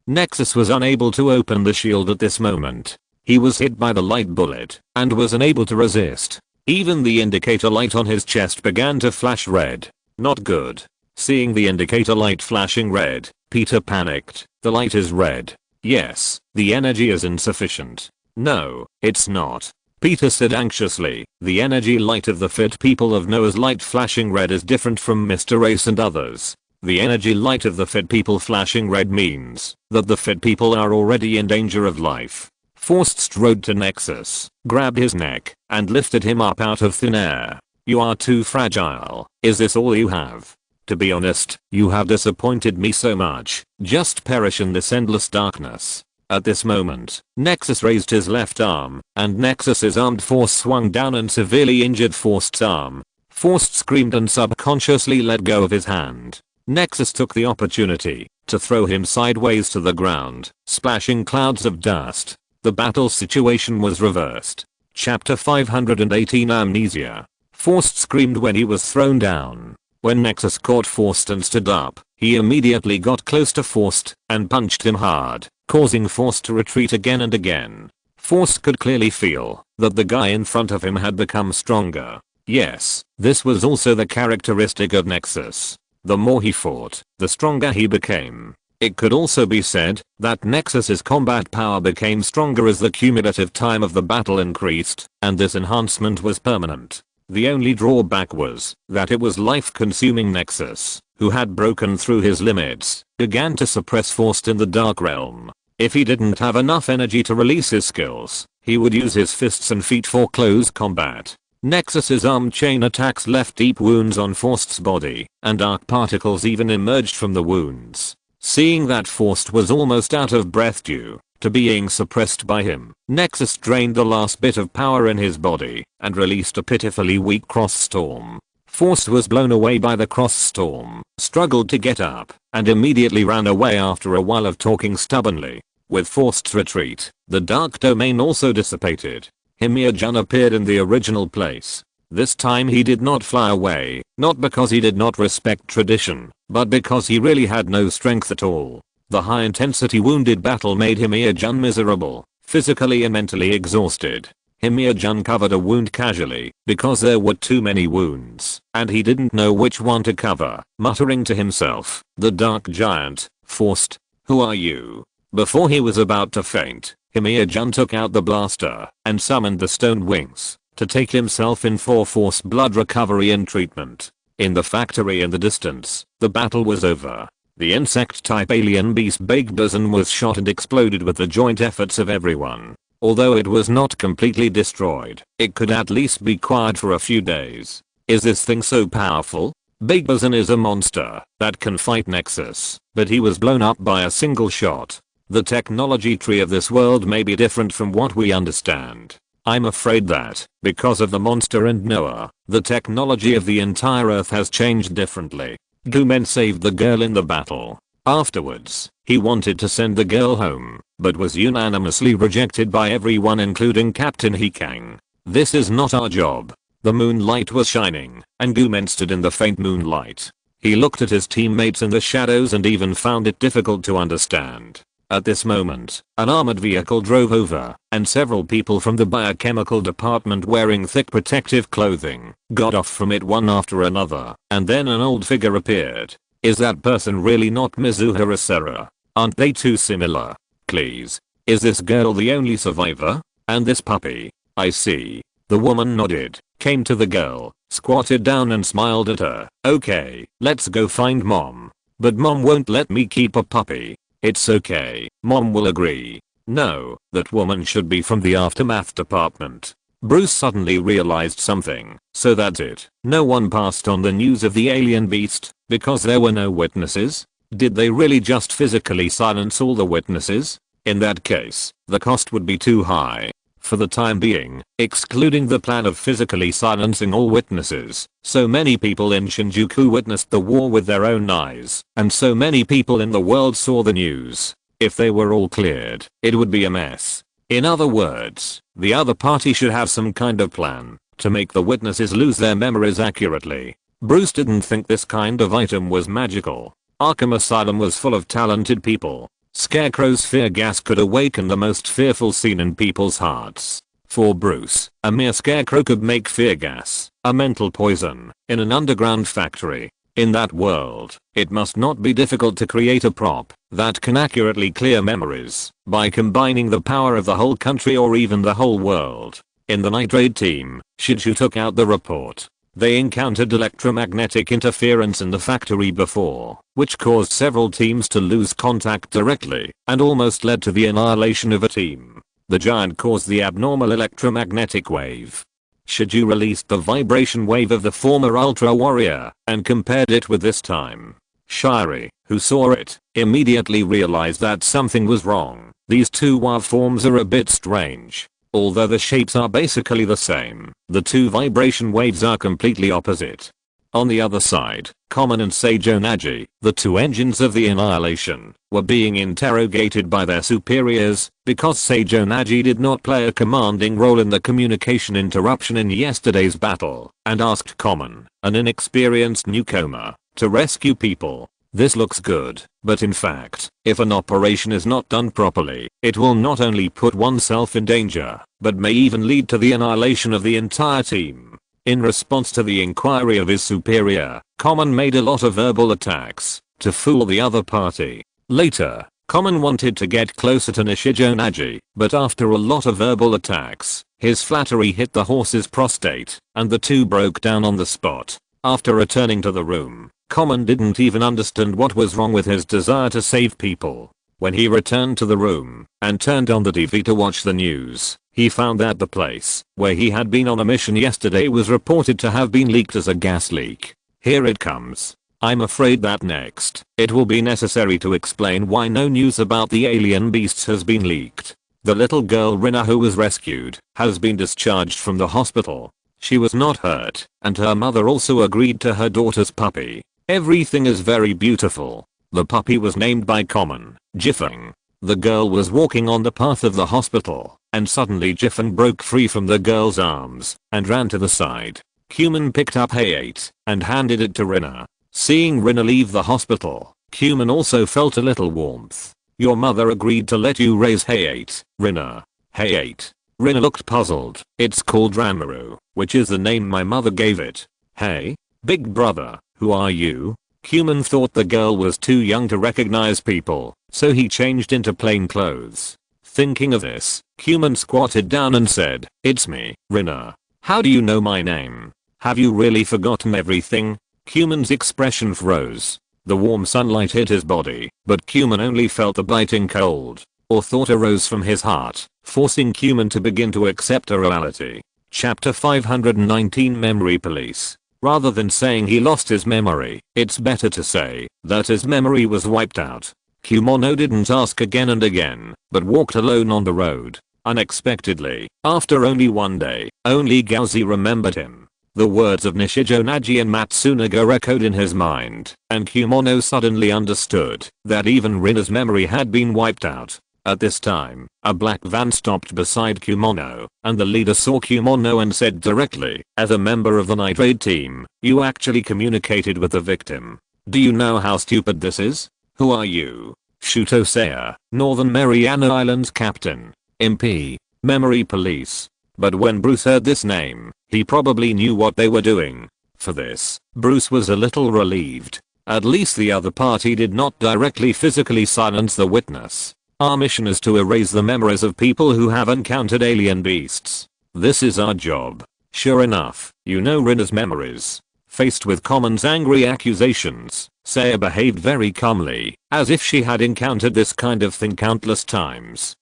Nexus was unable to open the shield at this moment. He was hit by the light bullet and was unable to resist. Even the indicator light on his chest began to flash red. Not good. Seeing the indicator light flashing red, Peter panicked. The light is red. Yes, the energy is insufficient. No, it's not. Peter said anxiously. The energy light of the fit people of Noah's light flashing red is different from Mr. Ace and others. The energy light of the fit people flashing red means that the fit people are already in danger of life. Faust strode to Nexus, grabbed his neck, and lifted him up out of thin air. You are too fragile. Is this all you have? To be honest, you have disappointed me so much. Just perish in this endless darkness. At this moment, Nexus raised his left arm, and Nexus's armed force swung down and severely injured Faust's arm. Faust screamed and subconsciously let go of his hand. Nexus took the opportunity to throw him sideways to the ground, splashing clouds of dust. The battle situation was reversed. Chapter 518 Amnesia. Faust screamed when he was thrown down. When Nexus caught Faust and stood up, he immediately got close to Faust and punched him hard, causing Faust to retreat again and again. Faust could clearly feel that the guy in front of him had become stronger. Yes, this was also the characteristic of Nexus. The more he fought, the stronger he became. It could also be said that Nexus's combat power became stronger as the cumulative time of the battle increased, and this enhancement was permanent. The only drawback was that it was life-consuming. Nexus, who had broken through his limits, began to suppress Faust in the Dark Realm. If he didn't have enough energy to release his skills, he would use his fists and feet for close combat. Nexus's arm chain attacks left deep wounds on Faust's body, and dark particles even emerged from the wounds. Seeing that Faust was almost out of breath due to being suppressed by him, Nexus drained the last bit of power in his body and released a pitifully weak cross storm. Faust was blown away by the cross storm, struggled to get up, and immediately ran away after a while of talking stubbornly. With Faust's retreat, the dark domain also dissipated. Himir-jun appeared in the original place. This time he did not fly away, not because he did not respect tradition, but because he really had no strength at all. The high-intensity wounded battle made Himir-jun miserable, physically and mentally exhausted. Himir-jun covered a wound casually because there were too many wounds, and he didn't know which one to cover, muttering to himself, "The Dark Giant, Faust, who are you?" Before he was about to faint, Himir-jun took out the blaster and summoned the stone wings to take himself in for force blood recovery and treatment. In the factory in the distance, the battle was over. The insect-type alien beast Big Bazan was shot and exploded with the joint efforts of everyone. Although it was not completely destroyed, it could at least be quiet for a few days. Is this thing so powerful? Big Bazan is a monster that can fight Nexus, but he was blown up by a single shot. The technology tree of this world may be different from what we understand. I'm afraid that, because of the monster and Noah, the technology of the entire Earth has changed differently. Goomen saved the girl in the battle. Afterwards, he wanted to send the girl home, but was unanimously rejected by everyone including Captain Hikang. This is not our job. The moonlight was shining, and Goomen stood in the faint moonlight. He looked at his teammates in the shadows and even found it difficult to understand. At this moment, an armored vehicle drove over, and several people from the biochemical department wearing thick protective clothing got off from it one after another, and then an old figure appeared. Is that person really not Mizuha Asera? Aren't they too similar? Please. Is this girl the only survivor? And this puppy? I see. The woman nodded, came to the girl, squatted down and smiled at her. Okay, let's go find mom. But mom won't let me keep a puppy. It's okay, mom will agree. No, that woman should be from the aftermath department. Bruce suddenly realized something, so that's it. No one passed on the news of the alien beast, because there were no witnesses? Did they really just physically silence all the witnesses? In that case, the cost would be too high. For the time being, excluding the plan of physically silencing all witnesses, so many people in Shinjuku witnessed the war with their own eyes, and so many people in the world saw the news. If they were all cleared, it would be a mess. In other words, the other party should have some kind of plan to make the witnesses lose their memories accurately. Bruce didn't think this kind of item was magical. Arkham Asylum was full of talented people. Scarecrow's fear gas could awaken the most fearful scene in people's hearts. For Bruce, a mere scarecrow could make fear gas, a mental poison, in an underground factory. In that world, it must not be difficult to create a prop that can accurately clear memories by combining the power of the whole country or even the whole world. In the Night Raid team, Shichu took out the report. They encountered electromagnetic interference in the factory before, which caused several teams to lose contact directly and almost led to the annihilation of a team. The giant caused the abnormal electromagnetic wave. Shiju released the vibration wave of the former Ultra Warrior and compared it with this time. Shiri, who saw it, immediately realized that something was wrong. These two wild forms are a bit strange. Although the shapes are basically the same, the two vibration waves are completely opposite. On the other side, Common and Seijo, the two engines of the Annihilation, were being interrogated by their superiors because Seijo did not play a commanding role in the communication interruption in yesterday's battle and asked Common, an inexperienced newcomer, to rescue people. This looks good, but in fact, if an operation is not done properly, it will not only put oneself in danger, but may even lead to the annihilation of the entire team. In response to the inquiry of his superior, Common made a lot of verbal attacks to fool the other party. Later, Common wanted to get closer to Nishijo, but after a lot of verbal attacks, his flattery hit the horse's prostate, and the two broke down on the spot. After returning to the room, Common didn't even understand what was wrong with his desire to save people. When he returned to the room and turned on the TV to watch the news, he found that the place where he had been on a mission yesterday was reported to have been leaked as a gas leak. Here it comes. I'm afraid that next, it will be necessary to explain why no news about the alien beasts has been leaked. The little girl Rina, who was rescued, has been discharged from the hospital. She was not hurt, and her mother also agreed to her daughter's puppy. Everything is very beautiful. The puppy was named by Common, Jiffeng. The girl was walking on the path of the hospital, and suddenly Jiffeng broke free from the girl's arms and ran to the side. Cuman picked up Hayate and handed it to Rina. Seeing Rina leave the hospital, Cuman also felt a little warmth. Your mother agreed to let you raise Hayate, Rina. Hayate. Rina looked puzzled. It's called Ranmaru, which is the name my mother gave it. Hey? Big brother, who are you? Cuman thought the girl was too young to recognize people, so he changed into plain clothes. Thinking of this, Cuman squatted down and said, "It's me, Rina. How do you know my name? Have you really forgotten everything?" Cuman's expression froze. The warm sunlight hit his body, but Cuman only felt the biting cold. Or thought arose from his heart, forcing Cuman to begin to accept a reality. Chapter 519 Memory Police. Rather than saying he lost his memory, it's better to say that his memory was wiped out. Kumono didn't ask again and again, but walked alone on the road. Unexpectedly, after only one day, only Gauzy remembered him. The words of Nishijo and Matsunaga echoed in his mind, and Kumono suddenly understood that even Rina's memory had been wiped out. At this time, a black van stopped beside Kumono, and the leader saw Kumono and said directly, "As a member of the night raid team, you actually communicated with the victim. Do you know how stupid this is? Who are you?" Shuto Seiya, Northern Mariana Islands Captain. MP. Memory Police. But when Bruce heard this name, he probably knew what they were doing. For this, Bruce was a little relieved. At least the other party did not directly physically silence the witness. Our mission is to erase the memories of people who have encountered alien beasts. This is our job. Sure enough, you know Rina's memories. Faced with Common's angry accusations, Seiya behaved very calmly, as if she had encountered this kind of thing countless times.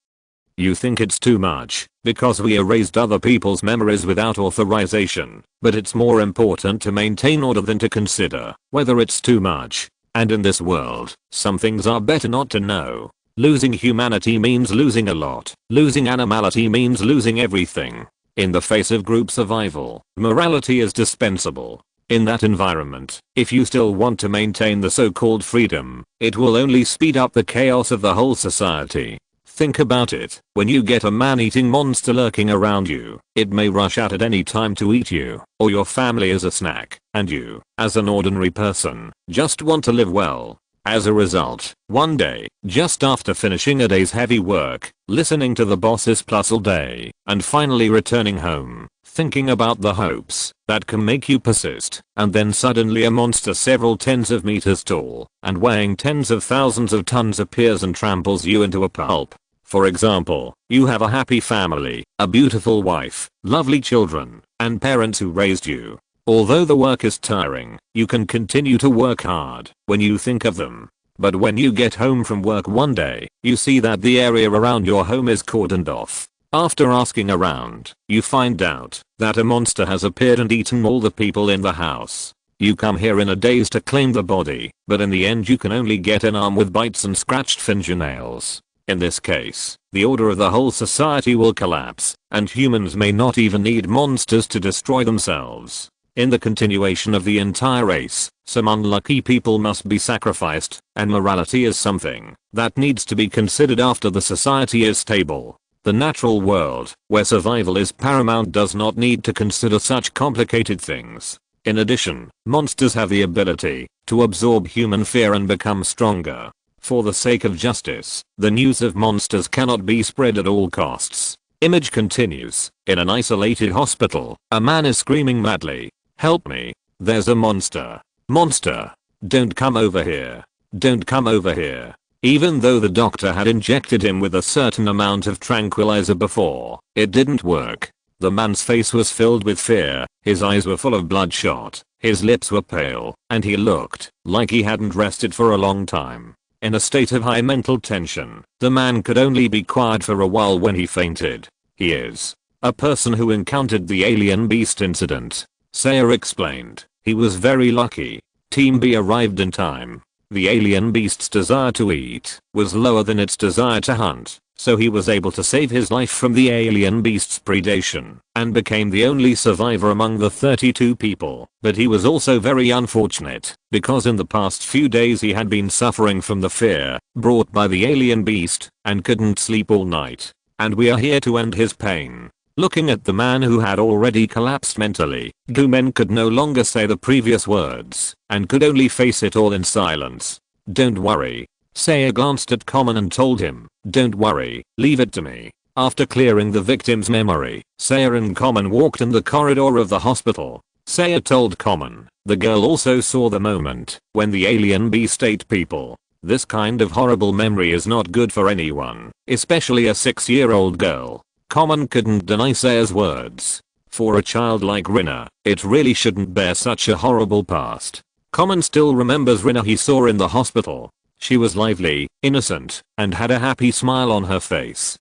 You think it's too much, because we erased other people's memories without authorization, but it's more important to maintain order than to consider whether it's too much. And in this world, some things are better not to know. Losing humanity means losing a lot. Losing animality means losing everything. In the face of group survival, morality is dispensable. In that environment, if you still want to maintain the so-called freedom, it will only speed up the chaos of the whole society. Think about it. When you get a man-eating monster lurking around you, it may rush out at any time to eat you, or your family as a snack, and you, as an ordinary person, just want to live well. As a result, one day, just after finishing a day's heavy work, listening to the boss's plus all day, and finally returning home, thinking about the hopes that can make you persist, and then suddenly a monster several tens of meters tall and weighing tens of thousands of tons appears and tramples you into a pulp. For example, you have a happy family, a beautiful wife, lovely children, and parents who raised you. Although the work is tiring, you can continue to work hard when you think of them. But when you get home from work one day, you see that the area around your home is cordoned off. After asking around, you find out that a monster has appeared and eaten all the people in the house. You come here in a daze to claim the body, but in the end you can only get an arm with bites and scratched fingernails. In this case, the order of the whole society will collapse, and humans may not even need monsters to destroy themselves. In the continuation of the entire race, some unlucky people must be sacrificed, and morality is something that needs to be considered after the society is stable. The natural world, where survival is paramount, does not need to consider such complicated things. In addition, monsters have the ability to absorb human fear and become stronger. For the sake of justice, the news of monsters cannot be spread at all costs. Image continues. In an isolated hospital, a man is screaming madly, "Help me! There's a monster! Monster! Don't come over here! Don't come over here!" Even though the doctor had injected him with a certain amount of tranquilizer before, it didn't work. The man's face was filled with fear, his eyes were full of bloodshot, his lips were pale, and he looked like he hadn't rested for a long time. In a state of high mental tension, the man could only be quiet for a while when he fainted. He is a person who encountered the alien beast incident. Sayer explained. He was very lucky. Team B arrived in time. The alien beast's desire to eat was lower than its desire to hunt, so he was able to save his life from the alien beast's predation and became the only survivor among the 32 people. But he was also very unfortunate because in the past few days he had been suffering from the fear brought by the alien beast and couldn't sleep all night. And we are here to end his pain. Looking at the man who had already collapsed mentally, Goomen could no longer say the previous words and could only face it all in silence. "Don't worry." Sayer glanced at Common and told him, "Don't worry, leave it to me." After clearing the victim's memory, Sayer and Common walked in the corridor of the hospital. Sayer told Common, the girl also saw the moment when the alien beast ate people. This kind of horrible memory is not good for anyone, especially a 6-year-old girl. Common couldn't deny Sayer's words. For a child like Rina, it really shouldn't bear such a horrible past. Common still remembers Rina he saw in the hospital. She was lively, innocent, and had a happy smile on her face.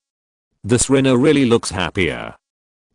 This Rina really looks happier.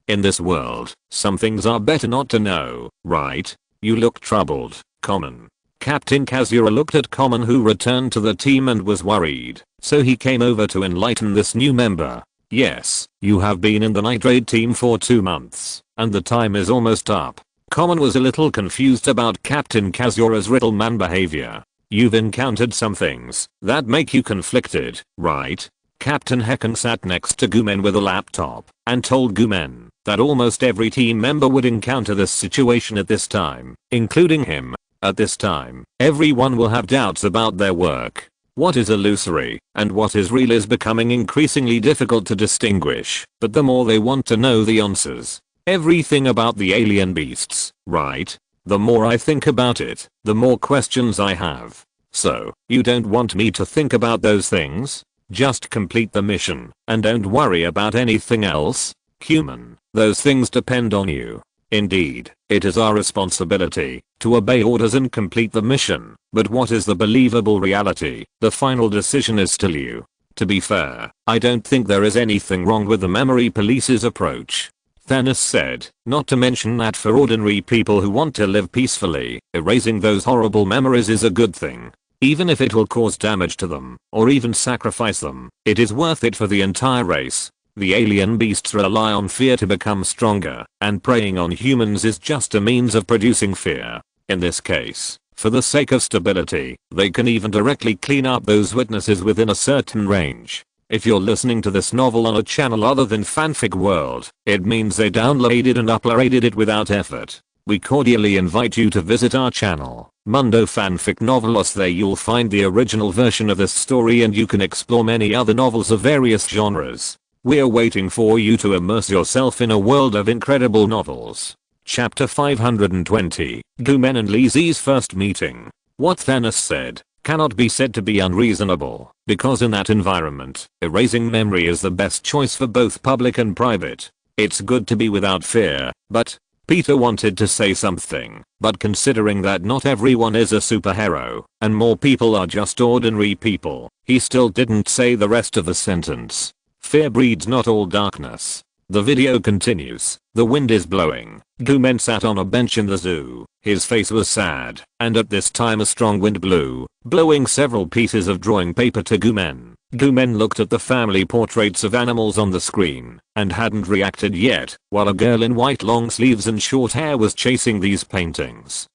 In this world, some things are better not to know, right? You look troubled, Common. Captain Kazuya looked at Common, who returned to the team and was worried, so he came over to enlighten this new member. "Yes, you have been in the night raid team for 2 months, and the time is almost up." Common was a little confused about Captain Kazuya's Riddleman behavior. "You've encountered some things that make you conflicted, right?" Captain Hecken sat next to Goomen with a laptop and told Goomen that almost every team member would encounter this situation at this time, including him. At this time, everyone will have doubts about their work. What is illusory and what is real is becoming increasingly difficult to distinguish, but the more they want to know the answers. Everything about the alien beasts, right? The more I think about it, the more questions I have. So, you don't want me to think about those things? Just complete the mission and don't worry about anything else? Human, those things depend on you. Indeed, it is our responsibility to obey orders and complete the mission, but what is the believable reality? The final decision is still you. To be fair, I don't think there is anything wrong with the memory police's approach. Thanos said, not to mention that for ordinary people who want to live peacefully, erasing those horrible memories is a good thing. Even if it will cause damage to them, or even sacrifice them, it is worth it for the entire race. The alien beasts rely on fear to become stronger, and preying on humans is just a means of producing fear. In this case, for the sake of stability, they can even directly clean up those witnesses within a certain range. If you're listening to this novel on a channel other than Fanfic World, it means they downloaded and uploaded it without effort. We cordially invite you to visit our channel, Mundo Fanfic Novelos. There you'll find the original version of this story and you can explore many other novels of various genres. We're waiting for you to immerse yourself in a world of incredible novels. Chapter 520, Goomen and Lizzie's first meeting. What Thanos said cannot be said to be unreasonable, because in that environment, erasing memory is the best choice for both public and private. It's good to be without fear, but Peter wanted to say something, but considering that not everyone is a superhero, and more people are just ordinary people, he still didn't say the rest of the sentence. Fear breeds not all darkness. The video continues. The wind is blowing. Gooman sat on a bench in the zoo. His face was sad, and at this time a strong wind blew, blowing several pieces of drawing paper to Gooman. Gooman looked at the family portraits of animals on the screen, and hadn't reacted yet, while a girl in white long sleeves and short hair was chasing these paintings.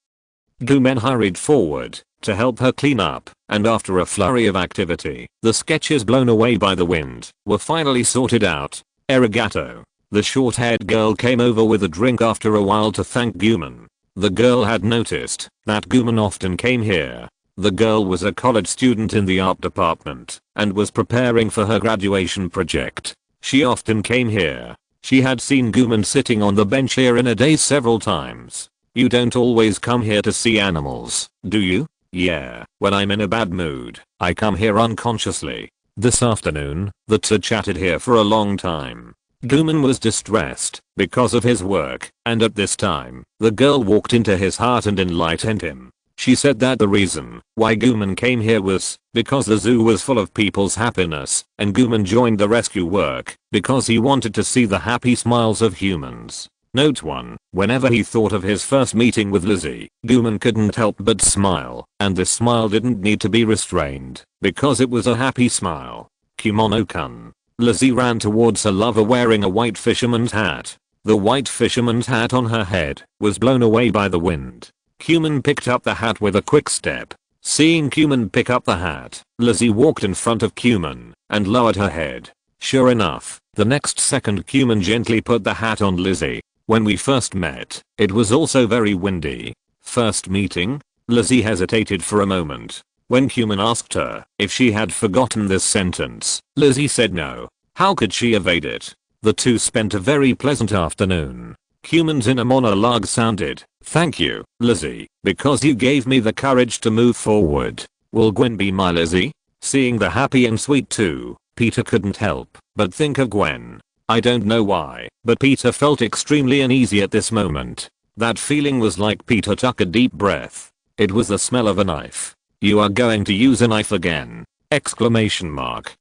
Gooman hurried forward to help her clean up, and after a flurry of activity, the sketches blown away by the wind were finally sorted out. Arigato. The short-haired girl came over with a drink after a while to thank Gooman. The girl had noticed that Gooman often came here. The girl was a college student in the art department and was preparing for her graduation project. She often came here. She had seen Gooman sitting on the bench here in a day several times. You don't always come here to see animals, do you? Yeah, when I'm in a bad mood, I come here unconsciously. This afternoon, the two chatted here for a long time. Gooman was distressed because of his work, and at this time, the girl walked into his heart and enlightened him. She said that the reason why Gooman came here was because the zoo was full of people's happiness, and Gooman joined the rescue work because he wanted to see the happy smiles of humans. Note 1. Whenever he thought of his first meeting with Lizzie, Gooman couldn't help but smile, and this smile didn't need to be restrained, because it was a happy smile. Kimono-kun. Lizzie ran towards her lover wearing a white fisherman's hat. The white fisherman's hat on her head was blown away by the wind. Gooman picked up the hat with a quick step. Seeing Gooman pick up the hat, Lizzie walked in front of Gooman and lowered her head. Sure enough, the next second Gooman gently put the hat on Lizzie. When we first met, it was also very windy. First meeting? Lizzie hesitated for a moment. When Gooman asked her if she had forgotten this sentence, Lizzie said no. How could she evade it? The two spent a very pleasant afternoon. Gooman's inner monologue sounded, "Thank you, Lizzie, because you gave me the courage to move forward. Will Gwen be my Lizzie?" Seeing the happy and sweet two, Peter couldn't help but think of Gwen. I don't know why, but Peter felt extremely uneasy at this moment. That feeling was like Peter took a deep breath. It was the smell of a knife. "You are going to use a knife again!" Exclamation mark.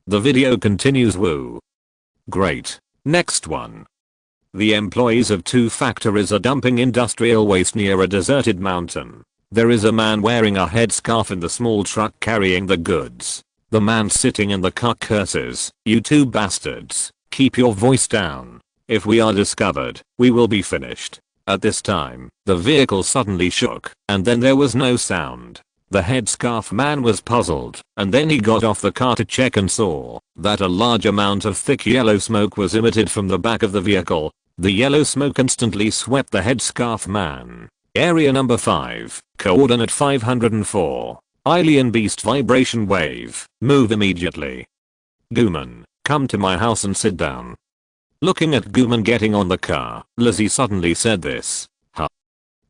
The video continues. Woo. Great. Next one. The employees of two factories are dumping industrial waste near a deserted mountain. There is a man wearing a headscarf in the small truck carrying the goods. The man sitting in the car curses, "You two bastards, keep your voice down. If we are discovered, we will be finished." At this time, the vehicle suddenly shook, and then there was no sound. The headscarf man was puzzled, and then he got off the car to check and saw that a large amount of thick yellow smoke was emitted from the back of the vehicle. The yellow smoke instantly swept the headscarf man. Area number 5, coordinate 504. Alien beast vibration wave, move immediately. Gooman, come to my house and sit down. Looking at Gooman getting on the car, Lizzie suddenly said this. Huh?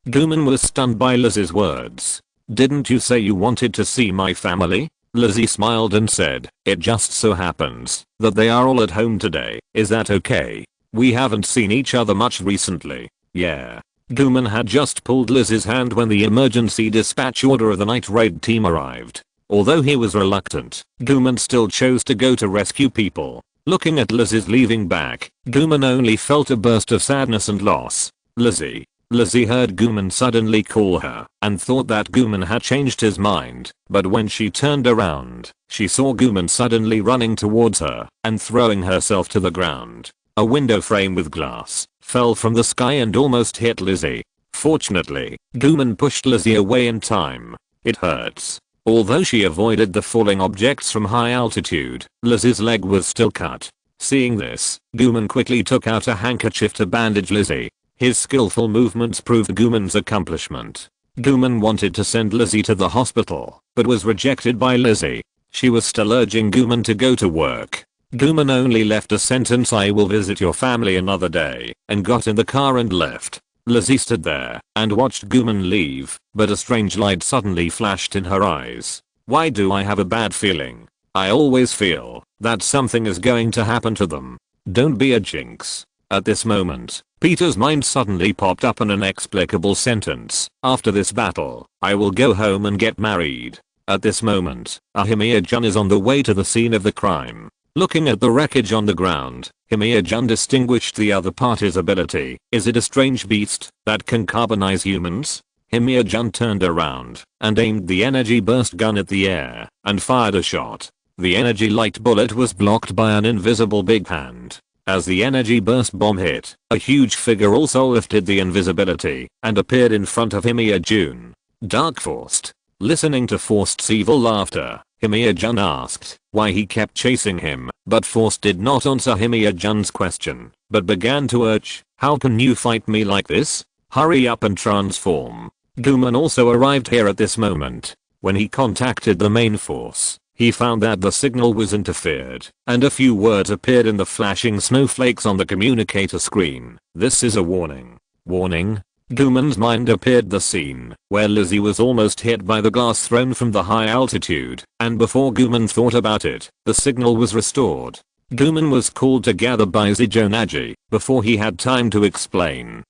Gooman was stunned by Lizzie's words. "Didn't you say you wanted to see my family?" Lizzie smiled and said, "It just so happens that they are all at home today. Is that okay? We haven't seen each other much recently." Yeah. Gooman had just pulled Lizzie's hand when the emergency dispatch order of the night raid team arrived. Although he was reluctant, Gooman still chose to go to rescue people. Looking at Lizzie's leaving back, Gooman only felt a burst of sadness and loss. Lizzie. Lizzie heard Gooman suddenly call her and thought that Gooman had changed his mind, but when she turned around, she saw Gooman suddenly running towards her and throwing herself to the ground. A window frame with glass fell from the sky and almost hit Lizzie. Fortunately, Gooman pushed Lizzie away in time. It hurts. Although she avoided the falling objects from high altitude, Lizzie's leg was still cut. Seeing this, Gooman quickly took out a handkerchief to bandage Lizzie. His skillful movements proved Gooman's accomplishment. Gooman wanted to send Lizzie to the hospital, but was rejected by Lizzie. She was still urging Gooman to go to work. Gooman only left a sentence, "I will visit your family another day," and got in the car and left. Lizzie stood there and watched Gooman leave, but a strange light suddenly flashed in her eyes. "Why do I have a bad feeling? I always feel that something is going to happen to them. Don't be a jinx." At this moment, Peter's mind suddenly popped up an inexplicable sentence. "After this battle, I will go home and get married." At this moment, Ahimiya-jun is on the way to the scene of the crime. Looking at the wreckage on the ground, Himiya-jun distinguished the other party's ability. Is it a strange beast that can carbonize humans? Himiya-jun turned around and aimed the energy burst gun at the air and fired a shot. The energy light bullet was blocked by an invisible big hand. As the energy burst bomb hit, a huge figure also lifted the invisibility and appeared in front of Himiya-jun. Dark Forced. Listening to Forced's evil laughter, Himiya-jun asked why he kept chasing him, but Forced did not answer Himiya-jun's question, but began to urge, how can you fight me like this? Hurry up and transform. Gooman also arrived here at this moment. When he contacted the main force, he found that the signal was interfered, and a few words appeared in the flashing snowflakes on the communicator screen. This is a warning. Warning? Gooman's mind appeared the scene where Lizzie was almost hit by the glass thrown from the high altitude, and before Gooman thought about it, the signal was restored. Gooman was called together by Zijonaji before he had time to explain.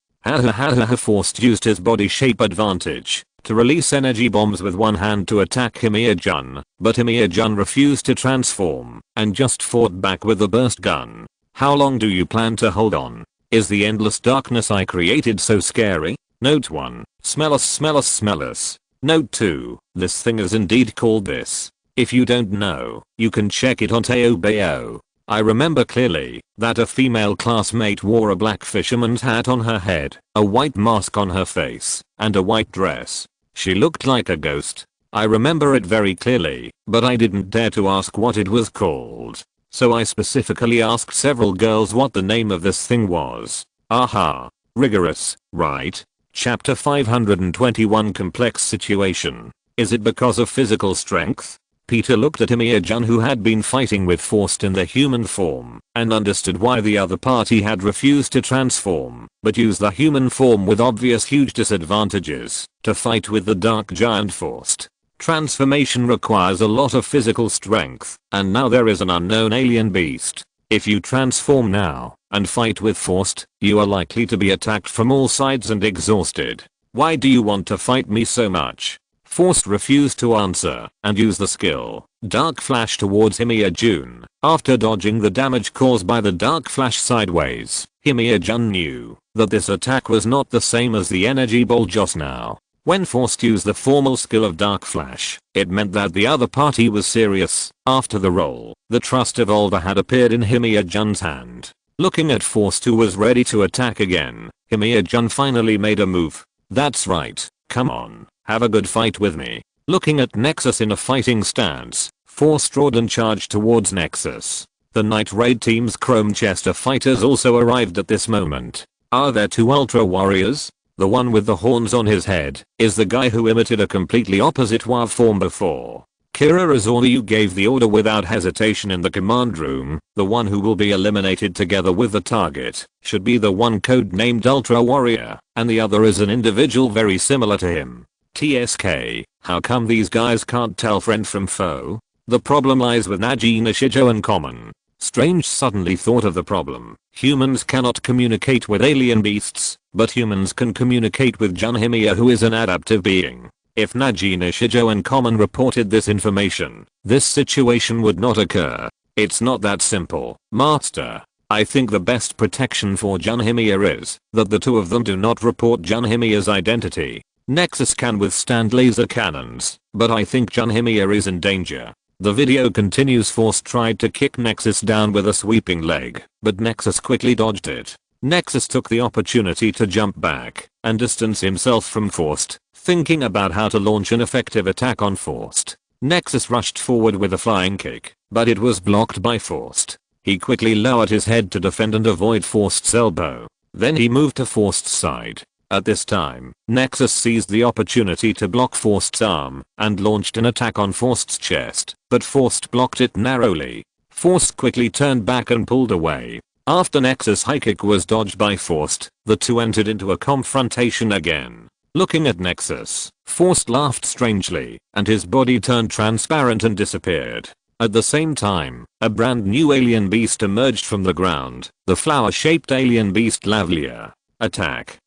Forced used his body shape advantage to release energy bombs with one hand to attack Himiya-jun, but Himiya-jun refused to transform and just fought back with the burst gun. How long do you plan to hold on? Is the endless darkness I created so scary? Note 1. Smell us. Note 2. This thing is indeed called this. If you don't know, you can check it on Teo. I remember clearly that a female classmate wore a black fisherman's hat on her head, a white mask on her face, and a white dress. She looked like a ghost. I remember it very clearly, but I didn't dare to ask what it was called. So I specifically asked several girls what the name of this thing was. Aha. Rigorous, right? Chapter 521 Complex Situation. Is it because of physical strength? Peter looked at Himiya-jun, who had been fighting with Forced in the human form, and understood why the other party had refused to transform, but used the human form with obvious huge disadvantages to fight with the dark giant Forced. Transformation requires a lot of physical strength, and now there is an unknown alien beast. If you transform now and fight with Forced, you are likely to be attacked from all sides and exhausted. Why do you want to fight me so much? Forced refused to answer and used the skill Dark Flash towards Himiya-jun. After dodging the damage caused by the Dark Flash sideways, Himiya-jun knew that this attack was not the same as the energy ball just now. When Forced used the formal skill of Dark Flash, it meant that the other party was serious. After the roll, the Trust Evolver had appeared in Himiya-jun's hand. Looking at Forced, who was ready to attack again, Himiya-jun finally made a move. That's right, come on, have a good fight with me. Looking at Nexus in a fighting stance, Forced roared and charged towards Nexus. The Night Raid team's Chrome Chester fighters also arrived at this moment. Are there two Ultra Warriors? The one with the horns on his head is the guy who imitated a completely opposite WAV form before. Kira Azoryu gave the order without hesitation in the command room. The one who will be eliminated together with the target should be the one code-named Ultra Warrior, and the other is an individual very similar to him. TSK, how come these guys can't tell friend from foe? The problem lies with Naji Nishijo and Common. Strange suddenly thought of the problem. Humans cannot communicate with alien beasts, but humans can communicate with Jun Himiya, who is an adaptive being. If Naji Nishijo and Common reported this information, this situation would not occur. It's not that simple, Master. I think the best protection for Jun Himiya is that the two of them do not report Jun Himiya's identity. Nexus can withstand laser cannons, but I think Jun Himiya is in danger. The video continues. Forced tried to kick Nexus down with a sweeping leg, but Nexus quickly dodged it. Nexus took the opportunity to jump back and distance himself from Forced, thinking about how to launch an effective attack on Forced. Nexus rushed forward with a flying kick, but it was blocked by Forced. He quickly lowered his head to defend and avoid Forced's elbow. Then he moved to Forced's side. At this time, Nexus seized the opportunity to block Forced's arm and launched an attack on Forced's chest, but Forced blocked it narrowly. Forced quickly turned back and pulled away. After Nexus' high kick was dodged by Forced, the two entered into a confrontation again. Looking at Nexus, Forced laughed strangely, and his body turned transparent and disappeared. At the same time, a brand new alien beast emerged from the ground, the flower-shaped alien beast Lavlia. Attack.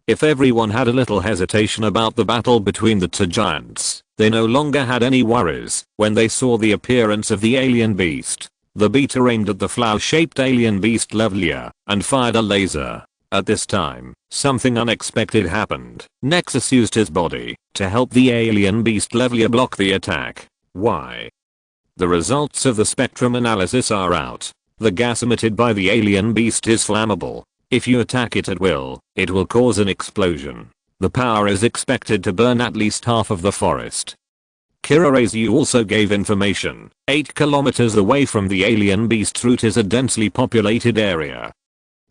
If everyone had a little hesitation about the battle between the two giants, they no longer had any worries when they saw the appearance of the alien beast. The beater aimed at the flower-shaped alien beast Leveler and fired a laser. At this time, something unexpected happened. Nexus used his body to help the alien beast Leveler block the attack. Why? The results of the spectrum analysis are out. The gas emitted by the alien beast is flammable. If you attack it at will, it will cause an explosion. The power is expected to burn at least half of the forest. Kirarezu also gave information. 8 kilometers away from the alien beast's route is a densely populated area.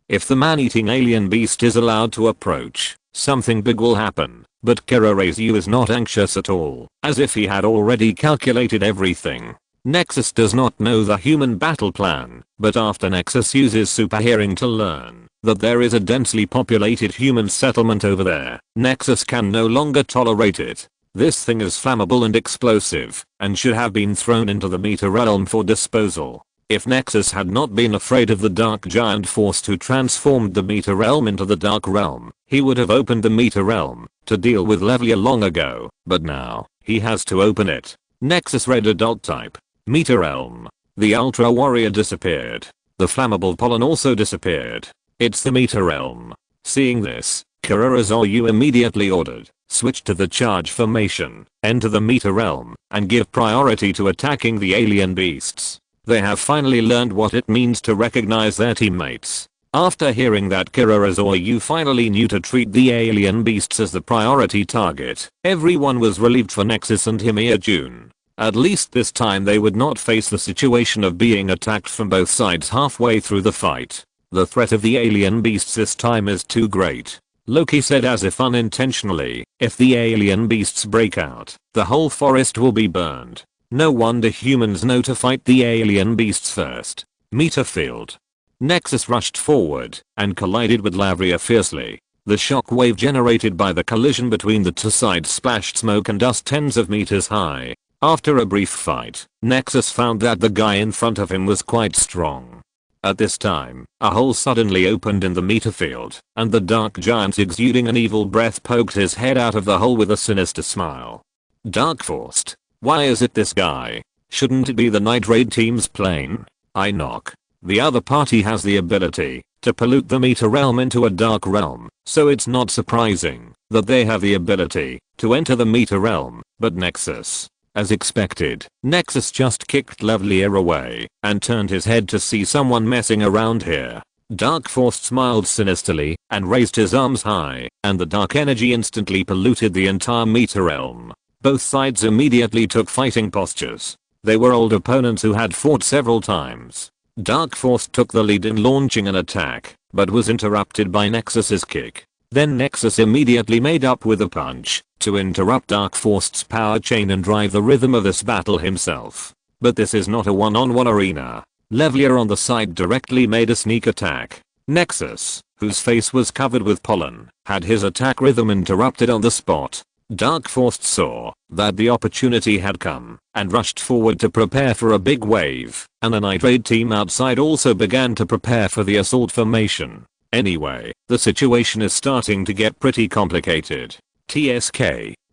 If the man-eating alien beast is allowed to approach, something big will happen. But Kirarezu is not anxious at all, as if he had already calculated everything. Nexus does not know the human battle plan, but after Nexus uses super hearing to learn that there is a densely populated human settlement over there, Nexus can no longer tolerate it. This thing is flammable and explosive, and should have been thrown into the Meta Realm for disposal. If Nexus had not been afraid of the Dark Giant Force who transformed the Meta Realm into the Dark Realm, he would have opened the Meta Realm to deal with Leveler long ago, but now, he has to open it. Nexus read Adult Type. Meta Realm. The Ultra Warrior disappeared. The flammable pollen also disappeared. It's the Meta Realm. Seeing this, Kirarezu immediately ordered, switch to the charge formation, enter the Meta Realm, and give priority to attacking the alien beasts. They have finally learned what it means to recognize their teammates. After hearing that Kirarezu finally knew to treat the alien beasts as the priority target, everyone was relieved for Nexus and Himia-jun. At least this time they would not face the situation of being attacked from both sides halfway through the fight. The threat of the alien beasts this time is too great. Loki said as if unintentionally, if the alien beasts break out, the whole forest will be burned. No wonder humans know to fight the alien beasts first. Meta field. Nexus rushed forward and collided with Lavria fiercely. The shock wave generated by the collision between the two sides splashed smoke and dust tens of meters high. After a brief fight, Nexus found that the guy in front of him was quite strong. At this time, a hole suddenly opened in the Meta field, and the dark giant exuding an evil breath poked his head out of the hole with a sinister smile. Dark Forced. Why is it this guy? Shouldn't it be the Night Raid team's plane? I knock. The other party has the ability to pollute the Meta Realm into a Dark Realm, so it's not surprising that they have the ability to enter the Meta Realm, but Nexus. As expected, Nexus just kicked Leveler away and turned his head to see someone messing around here. Dark Force smiled sinisterly and raised his arms high, and the dark energy instantly polluted the entire Meta Realm. Both sides immediately took fighting postures. They were old opponents who had fought several times. Dark Force took the lead in launching an attack, but was interrupted by Nexus's kick. Then Nexus immediately made up with a punch to interrupt Dark Force's power chain and drive the rhythm of this battle himself. But this is not a one-on-one arena. Leveler on the side directly made a sneak attack. Nexus, whose face was covered with pollen, had his attack rhythm interrupted on the spot. Dark Force saw that the opportunity had come and rushed forward to prepare for a big wave, and the Night Raid team outside also began to prepare for the assault formation. Anyway, the situation is starting to get pretty complicated. TSK.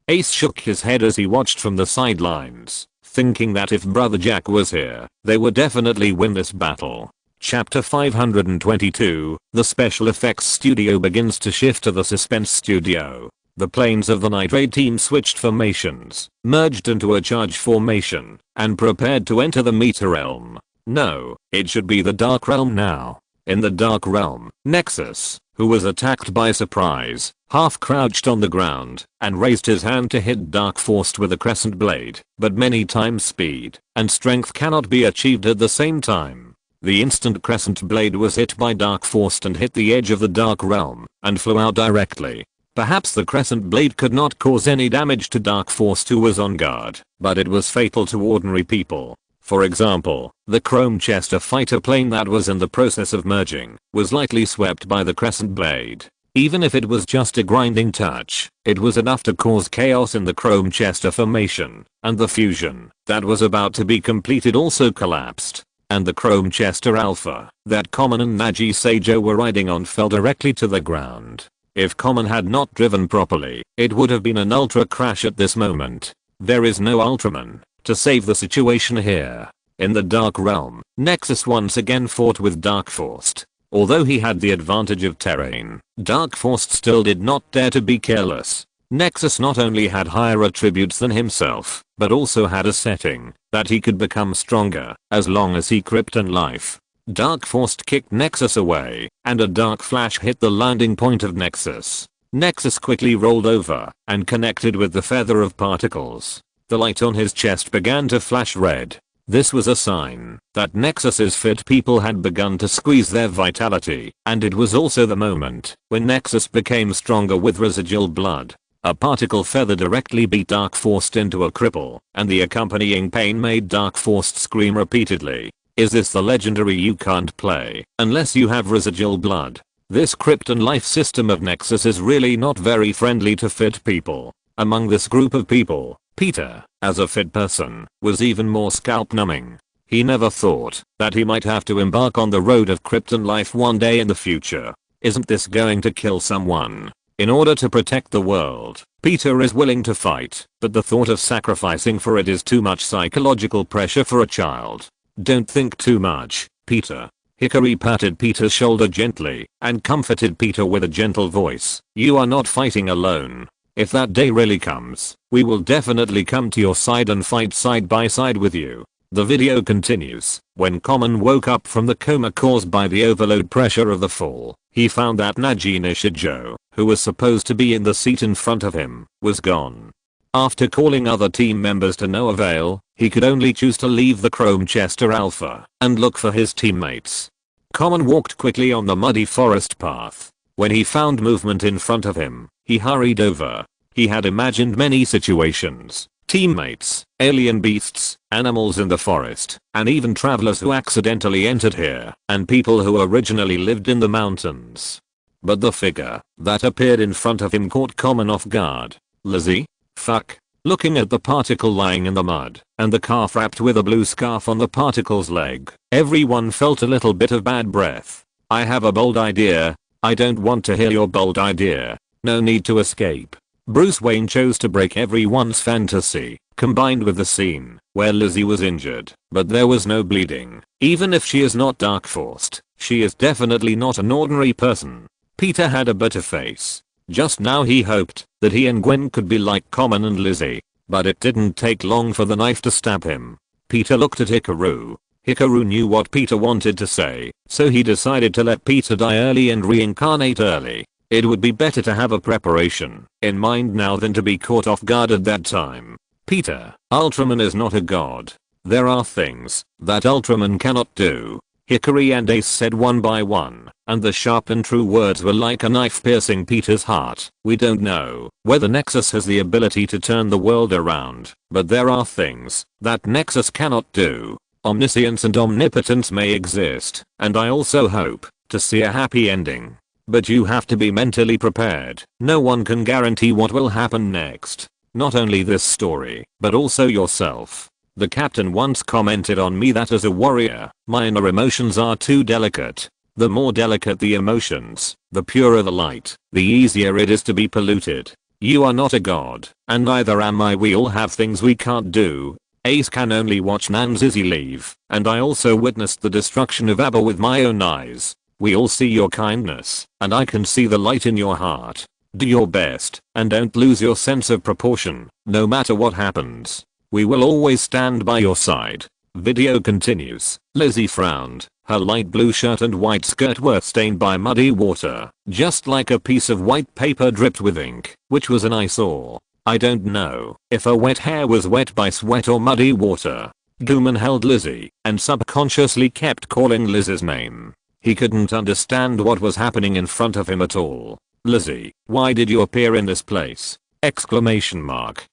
Ace shook his head as he watched from the sidelines, thinking that if Brother Jack was here, they would definitely win this battle. Chapter 522, the special effects studio begins to shift to the suspense studio. The planes of the Night Raid team switched formations, merged into a charge formation, and prepared to enter the Meta Realm. No, it should be the Dark Realm now. In the Dark Realm, Nexus, who was attacked by surprise, half crouched on the ground and raised his hand to hit Dark Force with a crescent blade, but many times speed and strength cannot be achieved at the same time. The instant crescent blade was hit by Dark Force and hit the edge of the Dark Realm and flew out directly. Perhaps the crescent blade could not cause any damage to Dark Force who was on guard, but it was fatal to ordinary people. For example, the Chrome Chester fighter plane that was in the process of merging was lightly swept by the crescent blade. Even if it was just a grinding touch, it was enough to cause chaos in the Chrome Chester formation, and the fusion that was about to be completed also collapsed. And the Chrome Chester Alpha that Common and Nagi Seijo were riding on fell directly to the ground. If Common had not driven properly, it would have been an ultra crash at this moment. There is no Ultraman to save the situation here. In the Dark Realm, Nexus once again fought with Darkforce. Although he had the advantage of terrain, Darkforce still did not dare to be careless. Nexus not only had higher attributes than himself, but also had a setting that he could become stronger as long as he Krypton life. Darkforce kicked Nexus away, and a dark flash hit the landing point of Nexus. Nexus quickly rolled over and connected with the feather of particles. The light on his chest began to flash red. This was a sign that Nexus's fit people had begun to squeeze their vitality, and it was also the moment when Nexus became stronger with residual blood. A particle feather directly beat Darkforce into a cripple, and the accompanying pain made Darkforce scream repeatedly. Is this the legendary you can't play unless you have residual blood? This Krypton life system of Nexus is really not very friendly to fit people. Among this group of people, Peter, as a fit person, was even more scalp numbing. He never thought that he might have to embark on the road of Krypton life one day in the future. Isn't this going to kill someone? In order to protect the world, Peter is willing to fight, but the thought of sacrificing for it is too much psychological pressure for a child. Don't think too much, Peter. Hickory patted Peter's shoulder gently and comforted Peter with a gentle voice. You are not fighting alone. If that day really comes, we will definitely come to your side and fight side by side with you. The video continues. When Common woke up from the coma caused by the overload pressure of the fall, he found that Najee Shijo, who was supposed to be in the seat in front of him, was gone. After calling other team members to no avail, he could only choose to leave the Chrome Chester Alpha and look for his teammates. Common walked quickly on the muddy forest path. When he found movement in front of him, he hurried over. He had imagined many situations. Teammates, alien beasts, animals in the forest, and even travelers who accidentally entered here, and people who originally lived in the mountains. But the figure that appeared in front of him caught Common off guard. Lizzie? Fuck. Looking at the particle lying in the mud, and the calf wrapped with a blue scarf on the particle's leg, everyone felt a little bit of bad breath. I have a bold idea. I don't want to hear your bold idea. No need to escape. Bruce Wayne chose to break everyone's fantasy, combined with the scene where Lizzie was injured, but there was no bleeding. Even if she is not Darkforced, she is definitely not an ordinary person. Peter had a bitter face. Just now he hoped that he and Gwen could be like Common and Lizzie, but it didn't take long for the knife to stab him. Peter looked at Hikaru. Hikaru knew what Peter wanted to say, so he decided to let Peter die early and reincarnate early. It would be better to have a preparation in mind now than to be caught off guard at that time. Peter, Ultraman is not a god. There are things that Ultraman cannot do. Hickory and Ace said one by one, and the sharp and true words were like a knife piercing Peter's heart. We don't know whether Nexus has the ability to turn the world around, but there are things that Nexus cannot do. Omniscience and omnipotence may exist, and I also hope to see a happy ending. But you have to be mentally prepared. No one can guarantee what will happen next. Not only this story, but also yourself. The captain once commented on me that as a warrior, my inner emotions are too delicate. The more delicate the emotions, the purer the light, the easier it is to be polluted. You are not a god, and neither am I. We all have things we can't do. Ace can only watch Nanzizi leave, and I also witnessed the destruction of Abba with my own eyes. We all see your kindness, and I can see the light in your heart. Do your best, and don't lose your sense of proportion, no matter what happens. We will always stand by your side. Video continues. Lizzie frowned. Her light blue shirt and white skirt were stained by muddy water, just like a piece of white paper dripped with ink, which was an eyesore. I don't know if her wet hair was wet by sweat or muddy water. Gooman held Lizzie and subconsciously kept calling Lizzie's name. He couldn't understand what was happening in front of him at all. Lizzie, why did you appear in this place? Exclamation mark.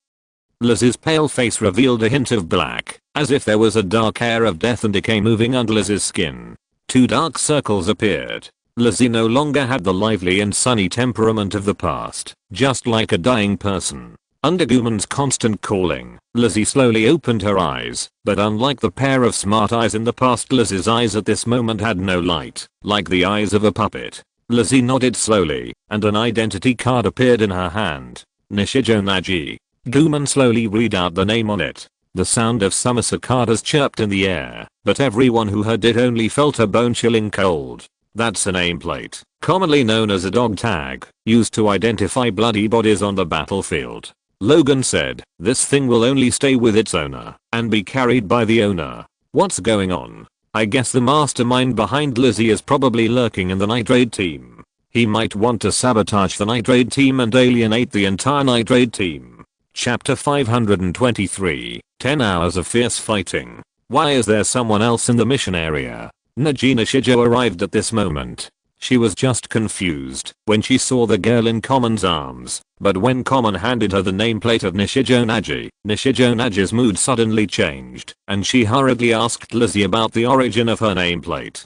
Lizzie's pale face revealed a hint of black, as if there was a dark air of death and decay moving under Lizzie's skin. Two dark circles appeared. Lizzie no longer had the lively and sunny temperament of the past, just like a dying person. Under Gooman's constant calling, Lizzie slowly opened her eyes, but unlike the pair of smart eyes in the past, Lizzie's eyes at this moment had no light, like the eyes of a puppet. Lizzie nodded slowly, and an identity card appeared in her hand. Nishijo Naji. Gooman slowly read out the name on it. The sound of summer cicadas chirped in the air, but everyone who heard it only felt a bone-chilling cold. That's a nameplate, commonly known as a dog tag, used to identify bloody bodies on the battlefield. Logan said, "This thing will only stay with its owner and be carried by the owner." What's going on? I guess the mastermind behind Lizzie is probably lurking in the Night Raid team. He might want to sabotage the Night Raid team and alienate the entire Night Raid team. Chapter 523, 10 hours of fierce fighting. Why is there someone else in the mission area? Najina Shijo arrived at this moment. She was just confused when she saw the girl in Common's arms, but when Common handed her the nameplate of Nishijo Naji's mood suddenly changed, and she hurriedly asked Lizzie about the origin of her nameplate.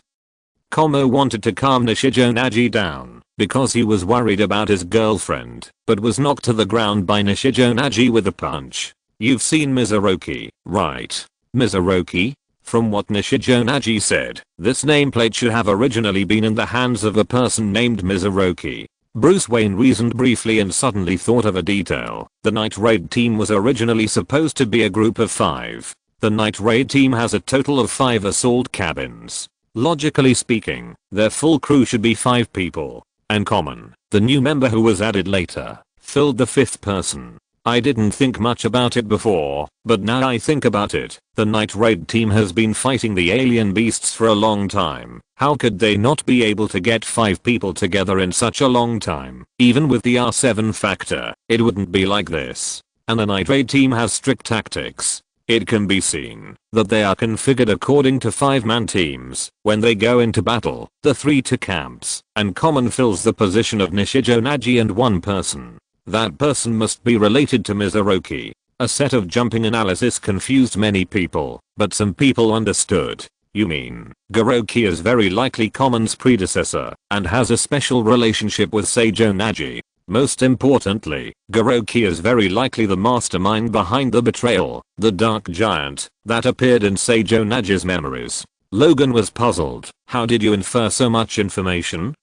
Como wanted to calm Nishijo Naji down, because he was worried about his girlfriend, but was knocked to the ground by Nishijo Naji with a punch. "You've seen Mizuroki, right? Mizuroki?" From what Nishijo Naji said, this nameplate should have originally been in the hands of a person named Mizuroki. Bruce Wayne reasoned briefly and suddenly thought of a detail. The Night Raid team was originally supposed to be a group of 5. The Night Raid team has a total of 5 assault cabins. Logically speaking, their full crew should be 5 people. And Common, the new member who was added later, filled the 5th person. I didn't think much about it before, but now I think about it, the Night Raid team has been fighting the alien beasts for a long time. How could they not be able to get 5 people together in such a long time? Even with the R7 factor, it wouldn't be like this. And the Night Raid team has strict tactics. It can be seen that they are configured according to 5-man teams. When they go into battle, the 3 to camps, and Common fills the position of Nishijo Naji and 1 person. That person must be related to Mizuroki. A set of jumping analysis confused many people, but some people understood. You mean, Goroki is very likely Common's predecessor, and has a special relationship with Seijo Naji. Most importantly, Goroki is very likely the mastermind behind the betrayal, the Dark Giant, that appeared in Seijo Naji's memories. Logan was puzzled. How did you infer so much information?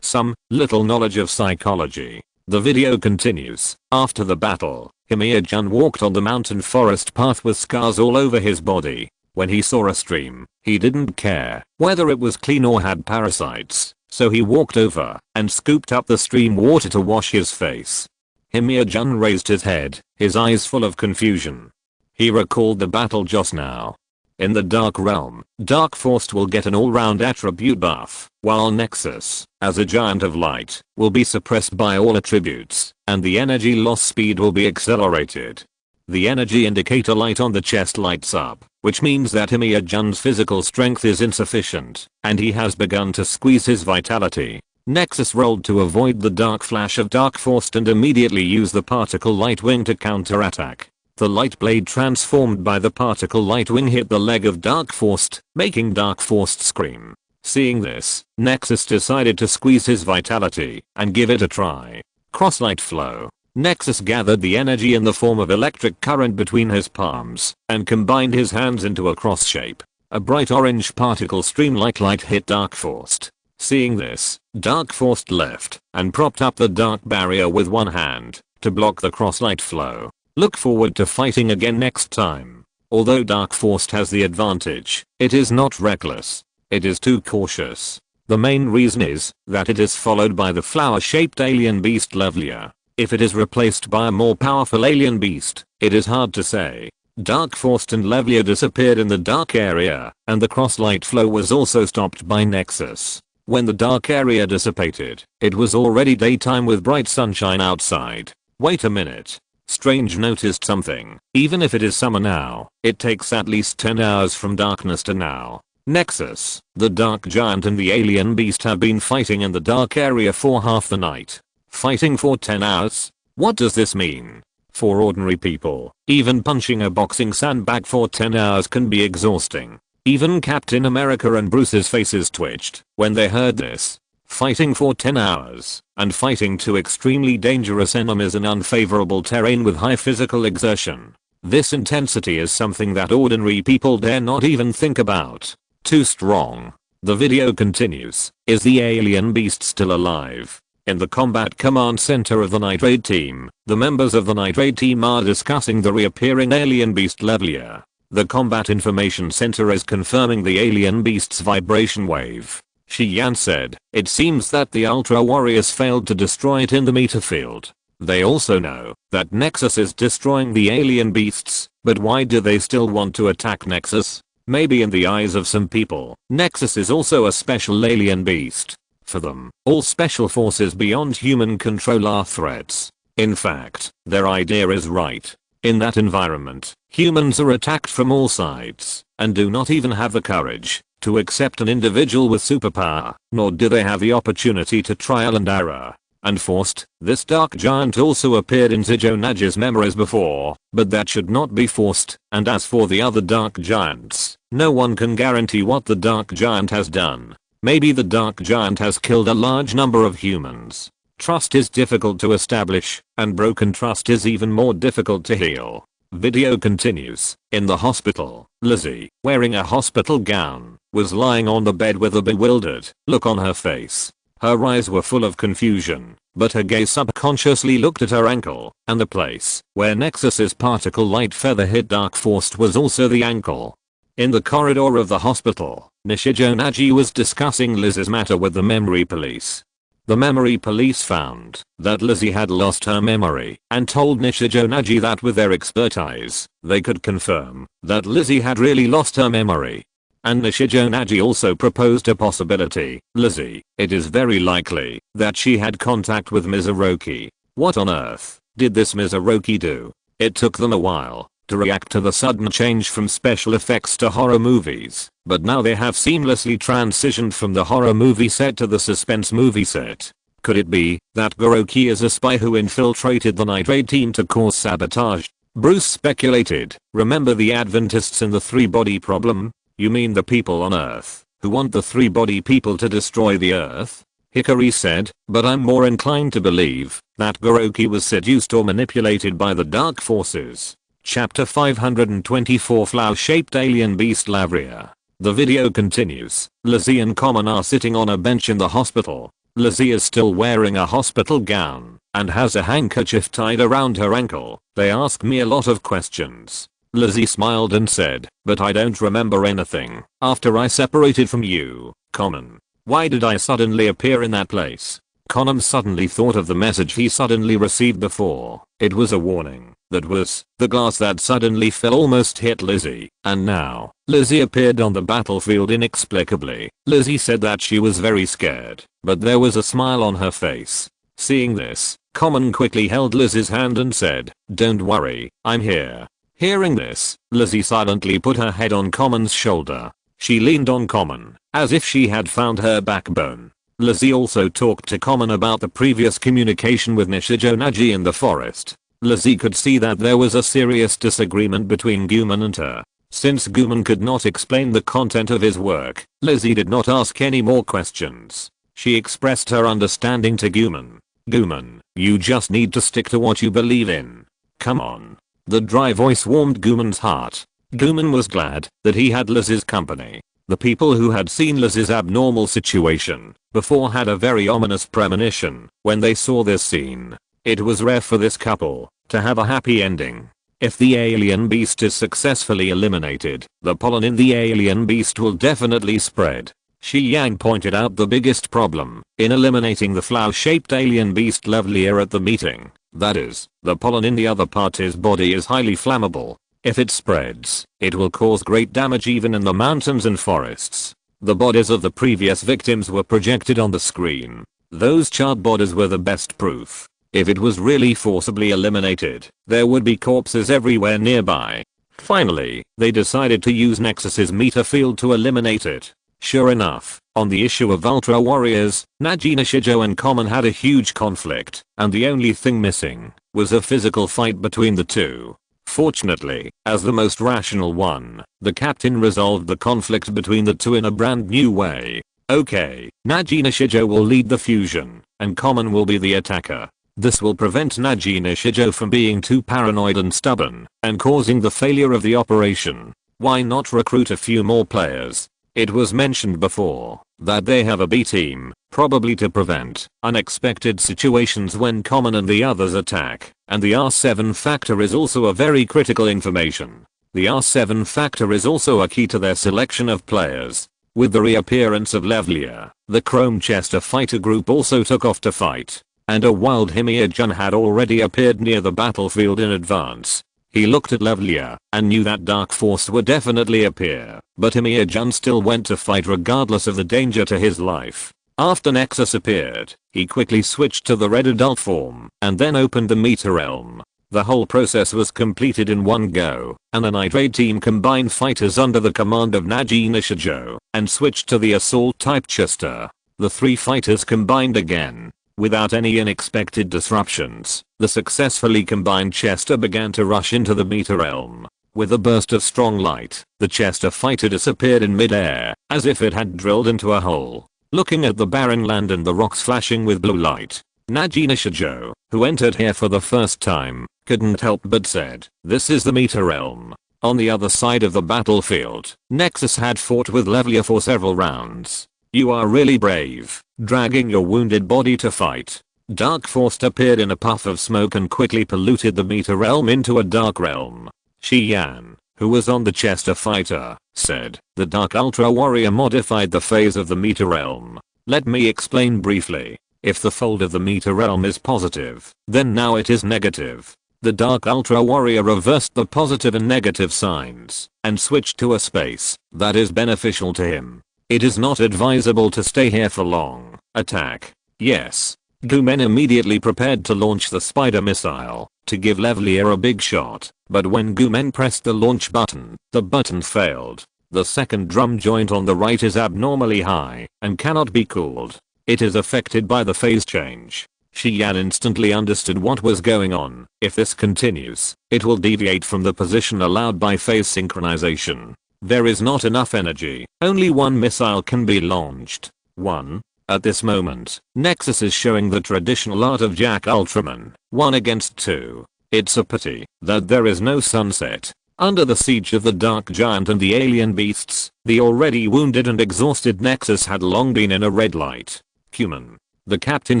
Some little knowledge of psychology. The video continues. After the battle, Himiya-jun walked on the mountain forest path with scars all over his body. When he saw a stream, he didn't care whether it was clean or had parasites, so he walked over and scooped up the stream water to wash his face. Himiya-jun raised his head, his eyes full of confusion. He recalled the battle just now. In the Dark Realm, Dark Force will get an all-round attribute buff, while Nexus, as a giant of light, will be suppressed by all attributes, and the energy loss speed will be accelerated. The energy indicator light on the chest lights up, which means that Himiya-jun's physical strength is insufficient, and he has begun to squeeze his vitality. Nexus rolled to avoid the dark flash of Dark Force and immediately used the particle light wing to counterattack. The light blade transformed by the particle light wing hit the leg of Dark Force, making Dark Force scream. Seeing this, Nexus decided to squeeze his vitality and give it a try. Crosslight flow. Nexus gathered the energy in the form of electric current between his palms and combined his hands into a cross shape. A bright orange particle stream like light hit Dark Force. Seeing this, Dark Force left and propped up the dark barrier with one hand to block the crosslight flow. Look forward to fighting again next time. Although Dark Force has the advantage, it is not reckless. It is too cautious. The main reason is that it is followed by the flower-shaped alien beast Levelia. If it is replaced by a more powerful alien beast, it is hard to say. Dark Force and Levelia disappeared in the dark area, and the crosslight flow was also stopped by Nexus. When the dark area dissipated, it was already daytime with bright sunshine outside. Wait a minute. Strange noticed something. Even if it is summer now, it takes at least 10 hours from darkness to now. Nexus, the Dark Giant and the alien beast have been fighting in the dark area for half the night. Fighting for 10 hours? What does this mean? For ordinary people, even punching a boxing sandbag for 10 hours can be exhausting. Even Captain America and Bruce's faces twitched when they heard this. Fighting for 10 hours, and fighting two extremely dangerous enemies in unfavorable terrain with high physical exertion. This intensity is something that ordinary people dare not even think about. Too strong. The video continues. Is the alien beast still alive? In the combat command center of the Night Raid team, the members of the Night Raid team are discussing the reappearing alien beast Levlia. The combat information center is confirming the alien beast's vibration wave. Shi Yan said, "It seems that the Ultra Warriors failed to destroy it in the meter field. They also know that Nexus is destroying the alien beasts, but why do they still want to attack Nexus? Maybe in the eyes of some people, Nexus is also a special alien beast. For them, all special forces beyond human control are threats. In fact, their idea is right. In that environment, humans are attacked from all sides, and do not even have the courage to accept an individual with superpower, nor do they have the opportunity to trial and error. And forced, this dark giant also appeared in Zijonaji's memories before, but that should not be forced, and as for the other dark giants, no one can guarantee what the dark giant has done. Maybe the dark giant has killed a large number of humans. Trust is difficult to establish, and broken trust is even more difficult to heal." Video continues. In the hospital, Lizzie, wearing a hospital gown, was lying on the bed with a bewildered look on her face. Her eyes were full of confusion, but her gaze subconsciously looked at her ankle, and the place where Nexus's particle light feather hit Dark Force was also the ankle. In the corridor of the hospital, Nishijonaji was discussing Lizzie's matter with the memory police. The memory police found that Lizzie had lost her memory and told Nishijonaji that with their expertise, they could confirm that Lizzie had really lost her memory. And Nishijonaji also proposed a possibility. "Lizzie, it is very likely that she had contact with Mizuroki. What on earth did this Mizuroki do?" It took them a while to react to the sudden change from special effects to horror movies, but now they have seamlessly transitioned from the horror movie set to the suspense movie set. Could it be that Goroki is a spy who infiltrated the Night Raid team to cause sabotage? Bruce speculated. "Remember the Adventists and the three-body problem? You mean the people on Earth who want the three-body people to destroy the Earth?" Hikari said, "But I'm more inclined to believe that Goroki was seduced or manipulated by the dark forces." Chapter 524 Flower-shaped alien beast Lavria. The video continues. Lizzie and Common are sitting on a bench in the hospital. Lizzie is still wearing a hospital gown and has a handkerchief tied around her ankle. "They ask me a lot of questions." Lizzie smiled and said, "But I don't remember anything after I separated from you, Common. Why did I suddenly appear in that place?" Conan suddenly thought of the message he suddenly received before. It was a warning. That was, the glass that suddenly fell almost hit Lizzie, and now, Lizzie appeared on the battlefield inexplicably. Lizzie said that she was very scared, but there was a smile on her face. Seeing this, Common quickly held Lizzie's hand and said, "Don't worry, I'm here." Hearing this, Lizzie silently put her head on Common's shoulder. She leaned on Common, as if she had found her backbone. Lizzie also talked to Common about the previous communication with Nishijonaji in the forest. Lizzie could see that there was a serious disagreement between Guman and her. Since Guman could not explain the content of his work, Lizzie did not ask any more questions. She expressed her understanding to Guman. "Guman, you just need to stick to what you believe in. Come on." The dry voice warmed Guman's heart. Guman was glad that he had Lizzie's company. The people who had seen Lizzie's abnormal situation before had a very ominous premonition when they saw this scene. It was rare for this couple to have a happy ending. If the alien beast is successfully eliminated, the pollen in the alien beast will definitely spread. Shi Yang pointed out the biggest problem in eliminating the flower-shaped alien beast Lavlia at the meeting. That is, the pollen in the other party's body is highly flammable. If it spreads, it will cause great damage even in the mountains and forests. The bodies of the previous victims were projected on the screen. Those charred bodies were the best proof. If it was really forcibly eliminated, there would be corpses everywhere nearby. Finally, they decided to use Nexus's meter field to eliminate it. Sure enough, on the issue of Ultra Warriors, Najina Shijo and Common had a huge conflict, and the only thing missing was a physical fight between the two. Fortunately, as the most rational one, the captain resolved the conflict between the two in a brand new way. Okay, Najina Shijo will lead the fusion, and Common will be the attacker. This will prevent Najina Shijo from being too paranoid and stubborn, and causing the failure of the operation. Why not recruit a few more players? It was mentioned before that they have a B team, probably to prevent unexpected situations when Common and the others attack, and the R7 factor is also a very critical information. The R7 factor is also a key to their selection of players. With the reappearance of Levlia, the Chrome Chester fighter group also took off to fight, and a wild Himia-jun had already appeared near the battlefield in advance. He looked at Levlia and knew that Dark Force would definitely appear, but Himia-jun still went to fight regardless of the danger to his life. After Nexus appeared, he quickly switched to the red adult form and then opened the Meter Realm. The whole process was completed in one go, and the Nitrate team combined fighters under the command of Naji Nishijo and switched to the Assault type Chester. The three fighters combined again. Without any unexpected disruptions, the successfully combined Chester began to rush into the Meter Realm. With a burst of strong light, the Chester fighter disappeared in mid-air, as if it had drilled into a hole. Looking at the barren land and the rocks flashing with blue light, Naji Nishijo, who entered here for the first time, couldn't help but said, "This is the Meter Realm." On the other side of the battlefield, Nexus had fought with Levlia for several rounds. "You are really brave, dragging your wounded body to fight." Dark Force appeared in a puff of smoke and quickly polluted the Meter Realm into a dark realm. Shi-Yan, who was on the Chester fighter, said, "The Dark Ultra Warrior modified the phase of the Meter Realm. Let me explain briefly. If the fold of the Meter Realm is positive, then now it is negative. The Dark Ultra Warrior reversed the positive and negative signs and switched to a space that is beneficial to him. It is not advisable to stay here for long. Attack." Yes. Gumen immediately prepared to launch the spider missile to give Levlia a big shot, but when Gumen pressed the launch button, the button failed. The second drum joint on the right is abnormally high and cannot be cooled. It is affected by the phase change. Shi-Yan instantly understood what was going on. If this continues, it will deviate from the position allowed by phase synchronization. There is not enough energy. Only one missile can be launched. 1. At this moment, Nexus is showing the traditional art of Jack Ultraman, 1 against 2. It's a pity that there is no sunset. Under the siege of the Dark Giant and the alien beasts, the already wounded and exhausted Nexus had long been in a red light. "Cuman." The captain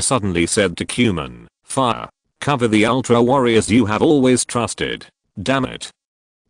suddenly said to Cuman, "Fire. Cover the Ultra Warriors you have always trusted. Damn it."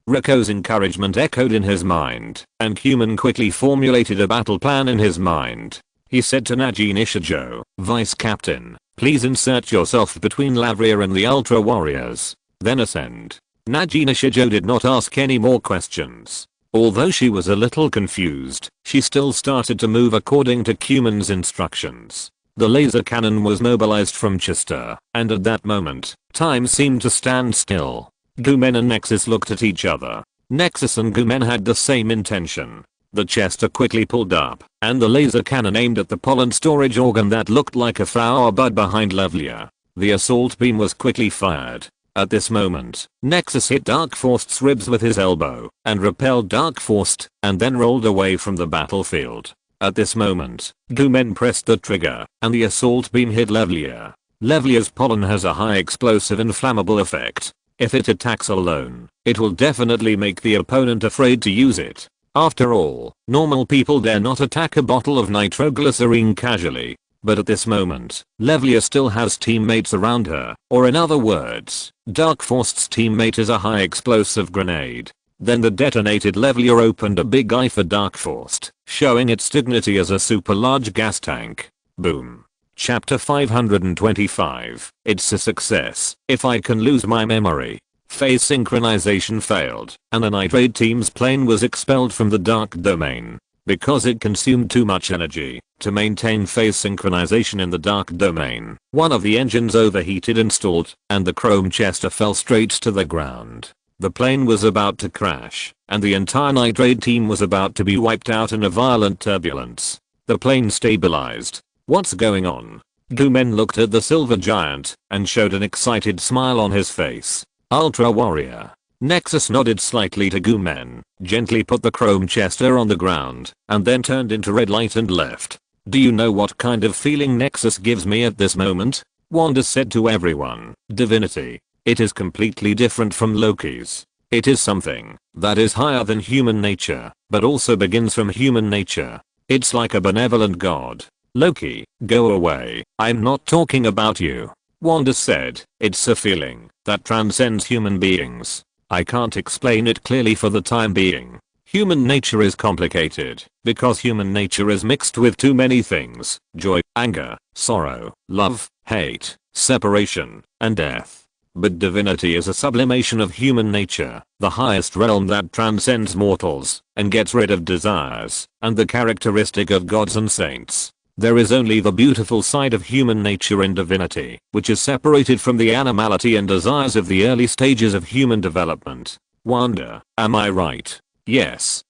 Riko's encouragement echoed in his mind, and Cuman quickly formulated a battle plan in his mind. He said to Naji Nishijo, "Vice Captain, please insert yourself between Lavria and the Ultra Warriors. Then ascend." Naji Nishijo did not ask any more questions. Although she was a little confused, she still started to move according to Cuman's instructions. The laser cannon was mobilized from Chester, and at that moment, time seemed to stand still. Gumen and Nexus looked at each other. Nexus and Gumen had the same intention. The Chester quickly pulled up, and the laser cannon aimed at the pollen storage organ that looked like a flower bud behind Levlia. The assault beam was quickly fired. At this moment, Nexus hit Dark Force's ribs with his elbow, and repelled Dark Force, and then rolled away from the battlefield. At this moment, Gumen pressed the trigger, and the assault beam hit Levlia. Levlia's pollen has a high explosive and flammable effect. If it attacks alone, it will definitely make the opponent afraid to use it. After all, normal people dare not attack a bottle of nitroglycerine casually. But at this moment, Levlia still has teammates around her, or in other words, Dark Force's teammate is a high explosive grenade. Then the detonated Levlia opened a big eye for Dark Force, showing its dignity as a super large gas tank. Boom. Chapter 525. It's a success, if I can lose my memory. Phase synchronization failed, and the Nitrate team's plane was expelled from the Dark Domain. Because it consumed too much energy to maintain phase synchronization in the Dark Domain, one of the engines overheated and stalled, and the Chrome Chester fell straight to the ground. The plane was about to crash, and the entire Nitrate team was about to be wiped out in a violent turbulence. The plane stabilized. "What's going on?" Gumen looked at the silver giant and showed an excited smile on his face. "Ultra Warrior." Nexus nodded slightly to Gumen, gently put the Chrome Chester on the ground, and then turned into red light and left. "Do you know what kind of feeling Nexus gives me at this moment?" Wanda said to everyone. "Divinity. It is completely different from Loki's." It is something that is higher than human nature, but also begins from human nature. It's like a benevolent god. Loki, go away, I'm not talking about you. Wanda said, it's a feeling that transcends human beings. I can't explain it clearly for the time being. Human nature is complicated because human nature is mixed with too many things: joy, anger, sorrow, love, hate, separation, and death. But divinity is a sublimation of human nature, the highest realm that transcends mortals and gets rid of desires, and the characteristic of gods and saints. There is only the beautiful side of human nature in divinity, which is separated from the animality and desires of the early stages of human development. Wanda, am I right? Yes,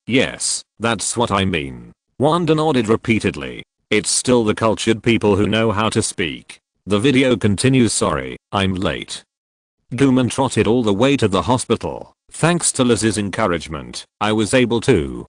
that's what I mean. Wanda nodded repeatedly. It's still the cultured people who know how to speak. The video continues. Sorry, I'm late. Gooman trotted all the way to the hospital. Thanks to Lizzie's encouragement, I was able to.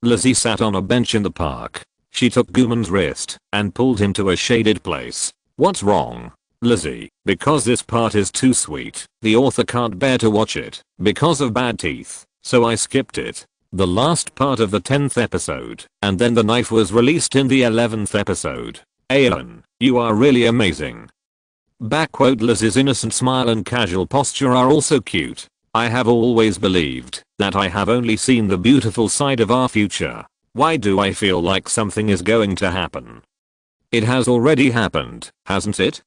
Lizzie sat on a bench in the park. She took Gooman's wrist and pulled him to a shaded place. What's wrong? Lizzie, because this part is too sweet. The author can't bear to watch it because of bad teeth, so I skipped it. The last part of the 10th episode, and then the knife was released in the 11th episode. Alan, you are really amazing. Backquote. Lizzie's innocent smile and casual posture are also cute. I have always believed that I have only seen the beautiful side of our future. Why do I feel like something is going to happen? It has already happened, hasn't it?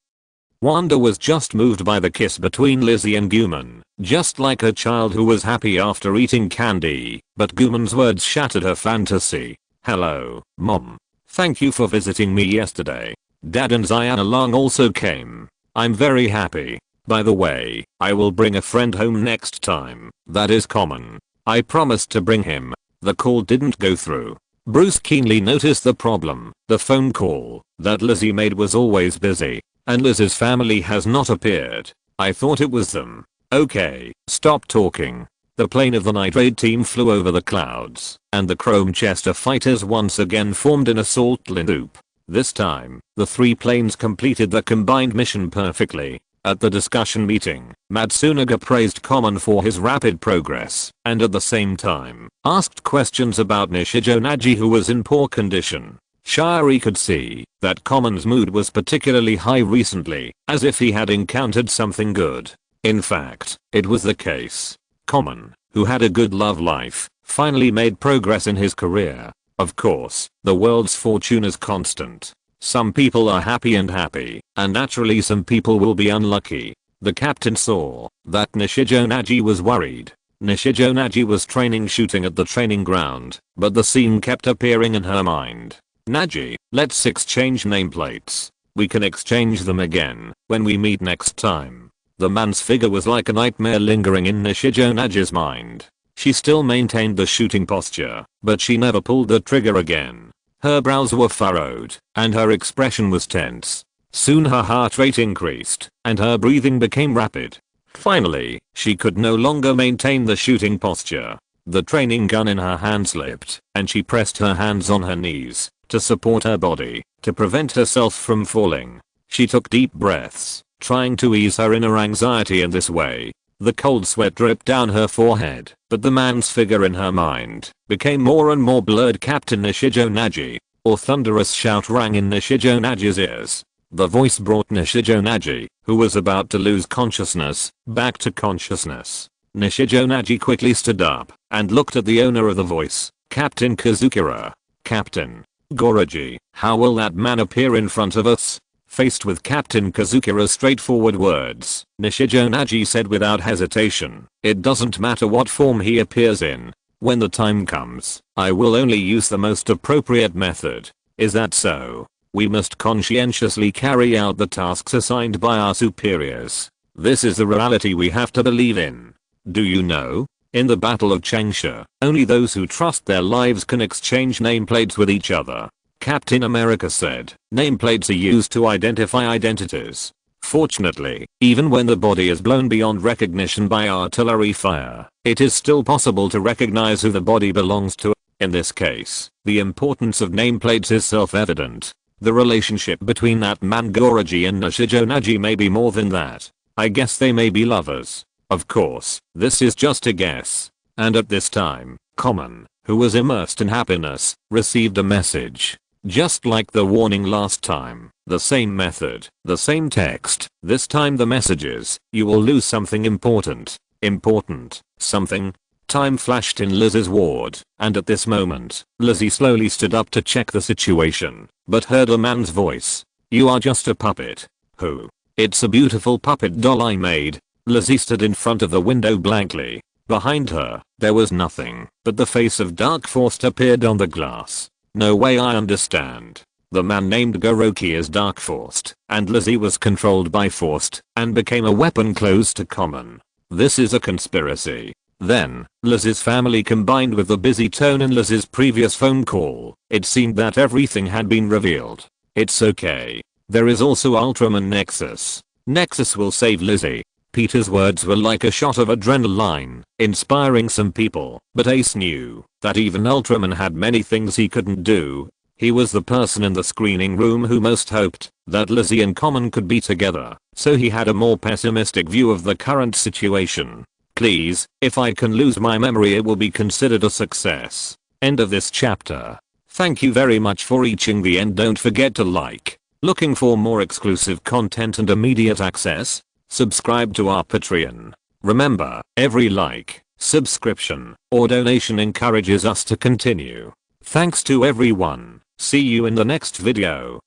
Wanda was just moved by the kiss between Lizzie and Gooman, just like a child who was happy after eating candy, but Gooman's words shattered her fantasy. Hello, Mom. Thank you for visiting me yesterday. Dad and Zion along also came. I'm very happy. By the way, I will bring a friend home next time. That is common. I promised to bring him. The call didn't go through. Bruce keenly noticed the problem. The phone call that Lizzie made was always busy, and Liz's family has not appeared. I thought it was them. Okay, stop talking. The plane of the night raid team flew over the clouds, and the Chrome Chester fighters once again formed an assault loop. This time, the three planes completed the combined mission perfectly. At the discussion meeting, Matsunaga praised Common for his rapid progress, and at the same time, asked questions about Nishijonaji, who was in poor condition. Shiri could see that Common's mood was particularly high recently, as if he had encountered something good. In fact, it was the case. Common, who had a good love life, finally made progress in his career. Of course, the world's fortune is constant. Some people are happy, and naturally some people will be unlucky. The captain saw that Nishijonaji was worried. Nishijonaji was training shooting at the training ground, but the scene kept appearing in her mind. Naji, let's exchange nameplates. We can exchange them again when we meet next time. The man's figure was like a nightmare lingering in Nishijonaji's mind. She still maintained the shooting posture, but she never pulled the trigger again. Her brows were furrowed, and her expression was tense. Soon her heart rate increased, and her breathing became rapid. Finally, she could no longer maintain the shooting posture. The training gun in her hand slipped, and she pressed her hands on her knees to support her body, to prevent herself from falling. She took deep breaths, trying to ease her inner anxiety in this way. The cold sweat dripped down her forehead, but the man's figure in her mind became more and more blurred. Captain Nishijonaji. A thunderous shout rang in Nishijonaji's ears. The voice brought Nishijonaji, who was about to lose consciousness, back to consciousness. Nishijonaji quickly stood up and looked at the owner of the voice, Captain Kazukira. Captain Goroji, how will that man appear in front of us? Faced with Captain Kazukira's straightforward words, Nishijonaji said without hesitation, it doesn't matter what form he appears in. When the time comes, I will only use the most appropriate method. Is that so? We must conscientiously carry out the tasks assigned by our superiors. This is the reality we have to believe in. Do you know? In the Battle of Changsha, only those who trust their lives can exchange nameplates with each other. Captain America said, nameplates are used to identify identities. Fortunately, even when the body is blown beyond recognition by artillery fire, it is still possible to recognize who the body belongs to. In this case, the importance of nameplates is self-evident. The relationship between that man Goroji and Nishijonaji may be more than that. I guess they may be lovers. Of course, this is just a guess. And at this time, Common, who was immersed in happiness, received a message. Just like the warning last time, the same method, the same text. This time the message is, you will lose something important. Important. Something. Time flashed in Liz's ward, and at this moment, Lizzie slowly stood up to check the situation, but heard a man's voice. You are just a puppet. Who? It's a beautiful puppet doll I made. Lizzie stood in front of the window blankly. Behind her, there was nothing, but the face of Dark Force appeared on the glass. No way, I understand. The man named Goroki is Dark Forced, and Lizzie was controlled by Forced, and became a weapon close to Common. This is a conspiracy. Then, Liz's family combined with the busy tone in Liz's previous phone call, it seemed that everything had been revealed. It's okay. There is also Ultraman Nexus. Nexus will save Lizzie. Peter's words were like a shot of adrenaline, inspiring some people, but Ace knew that even Ultraman had many things he couldn't do. He was the person in the screening room who most hoped that Lizzie and Common could be together, so he had a more pessimistic view of the current situation. Please, if I can lose my memory it will be considered a success. End of this chapter. Thank you very much for reaching the end. Don't forget to like. Looking for more exclusive content and immediate access? Subscribe to our Patreon. Remember, every like, subscription, or donation encourages us to continue. Thanks to everyone. See you in the next video.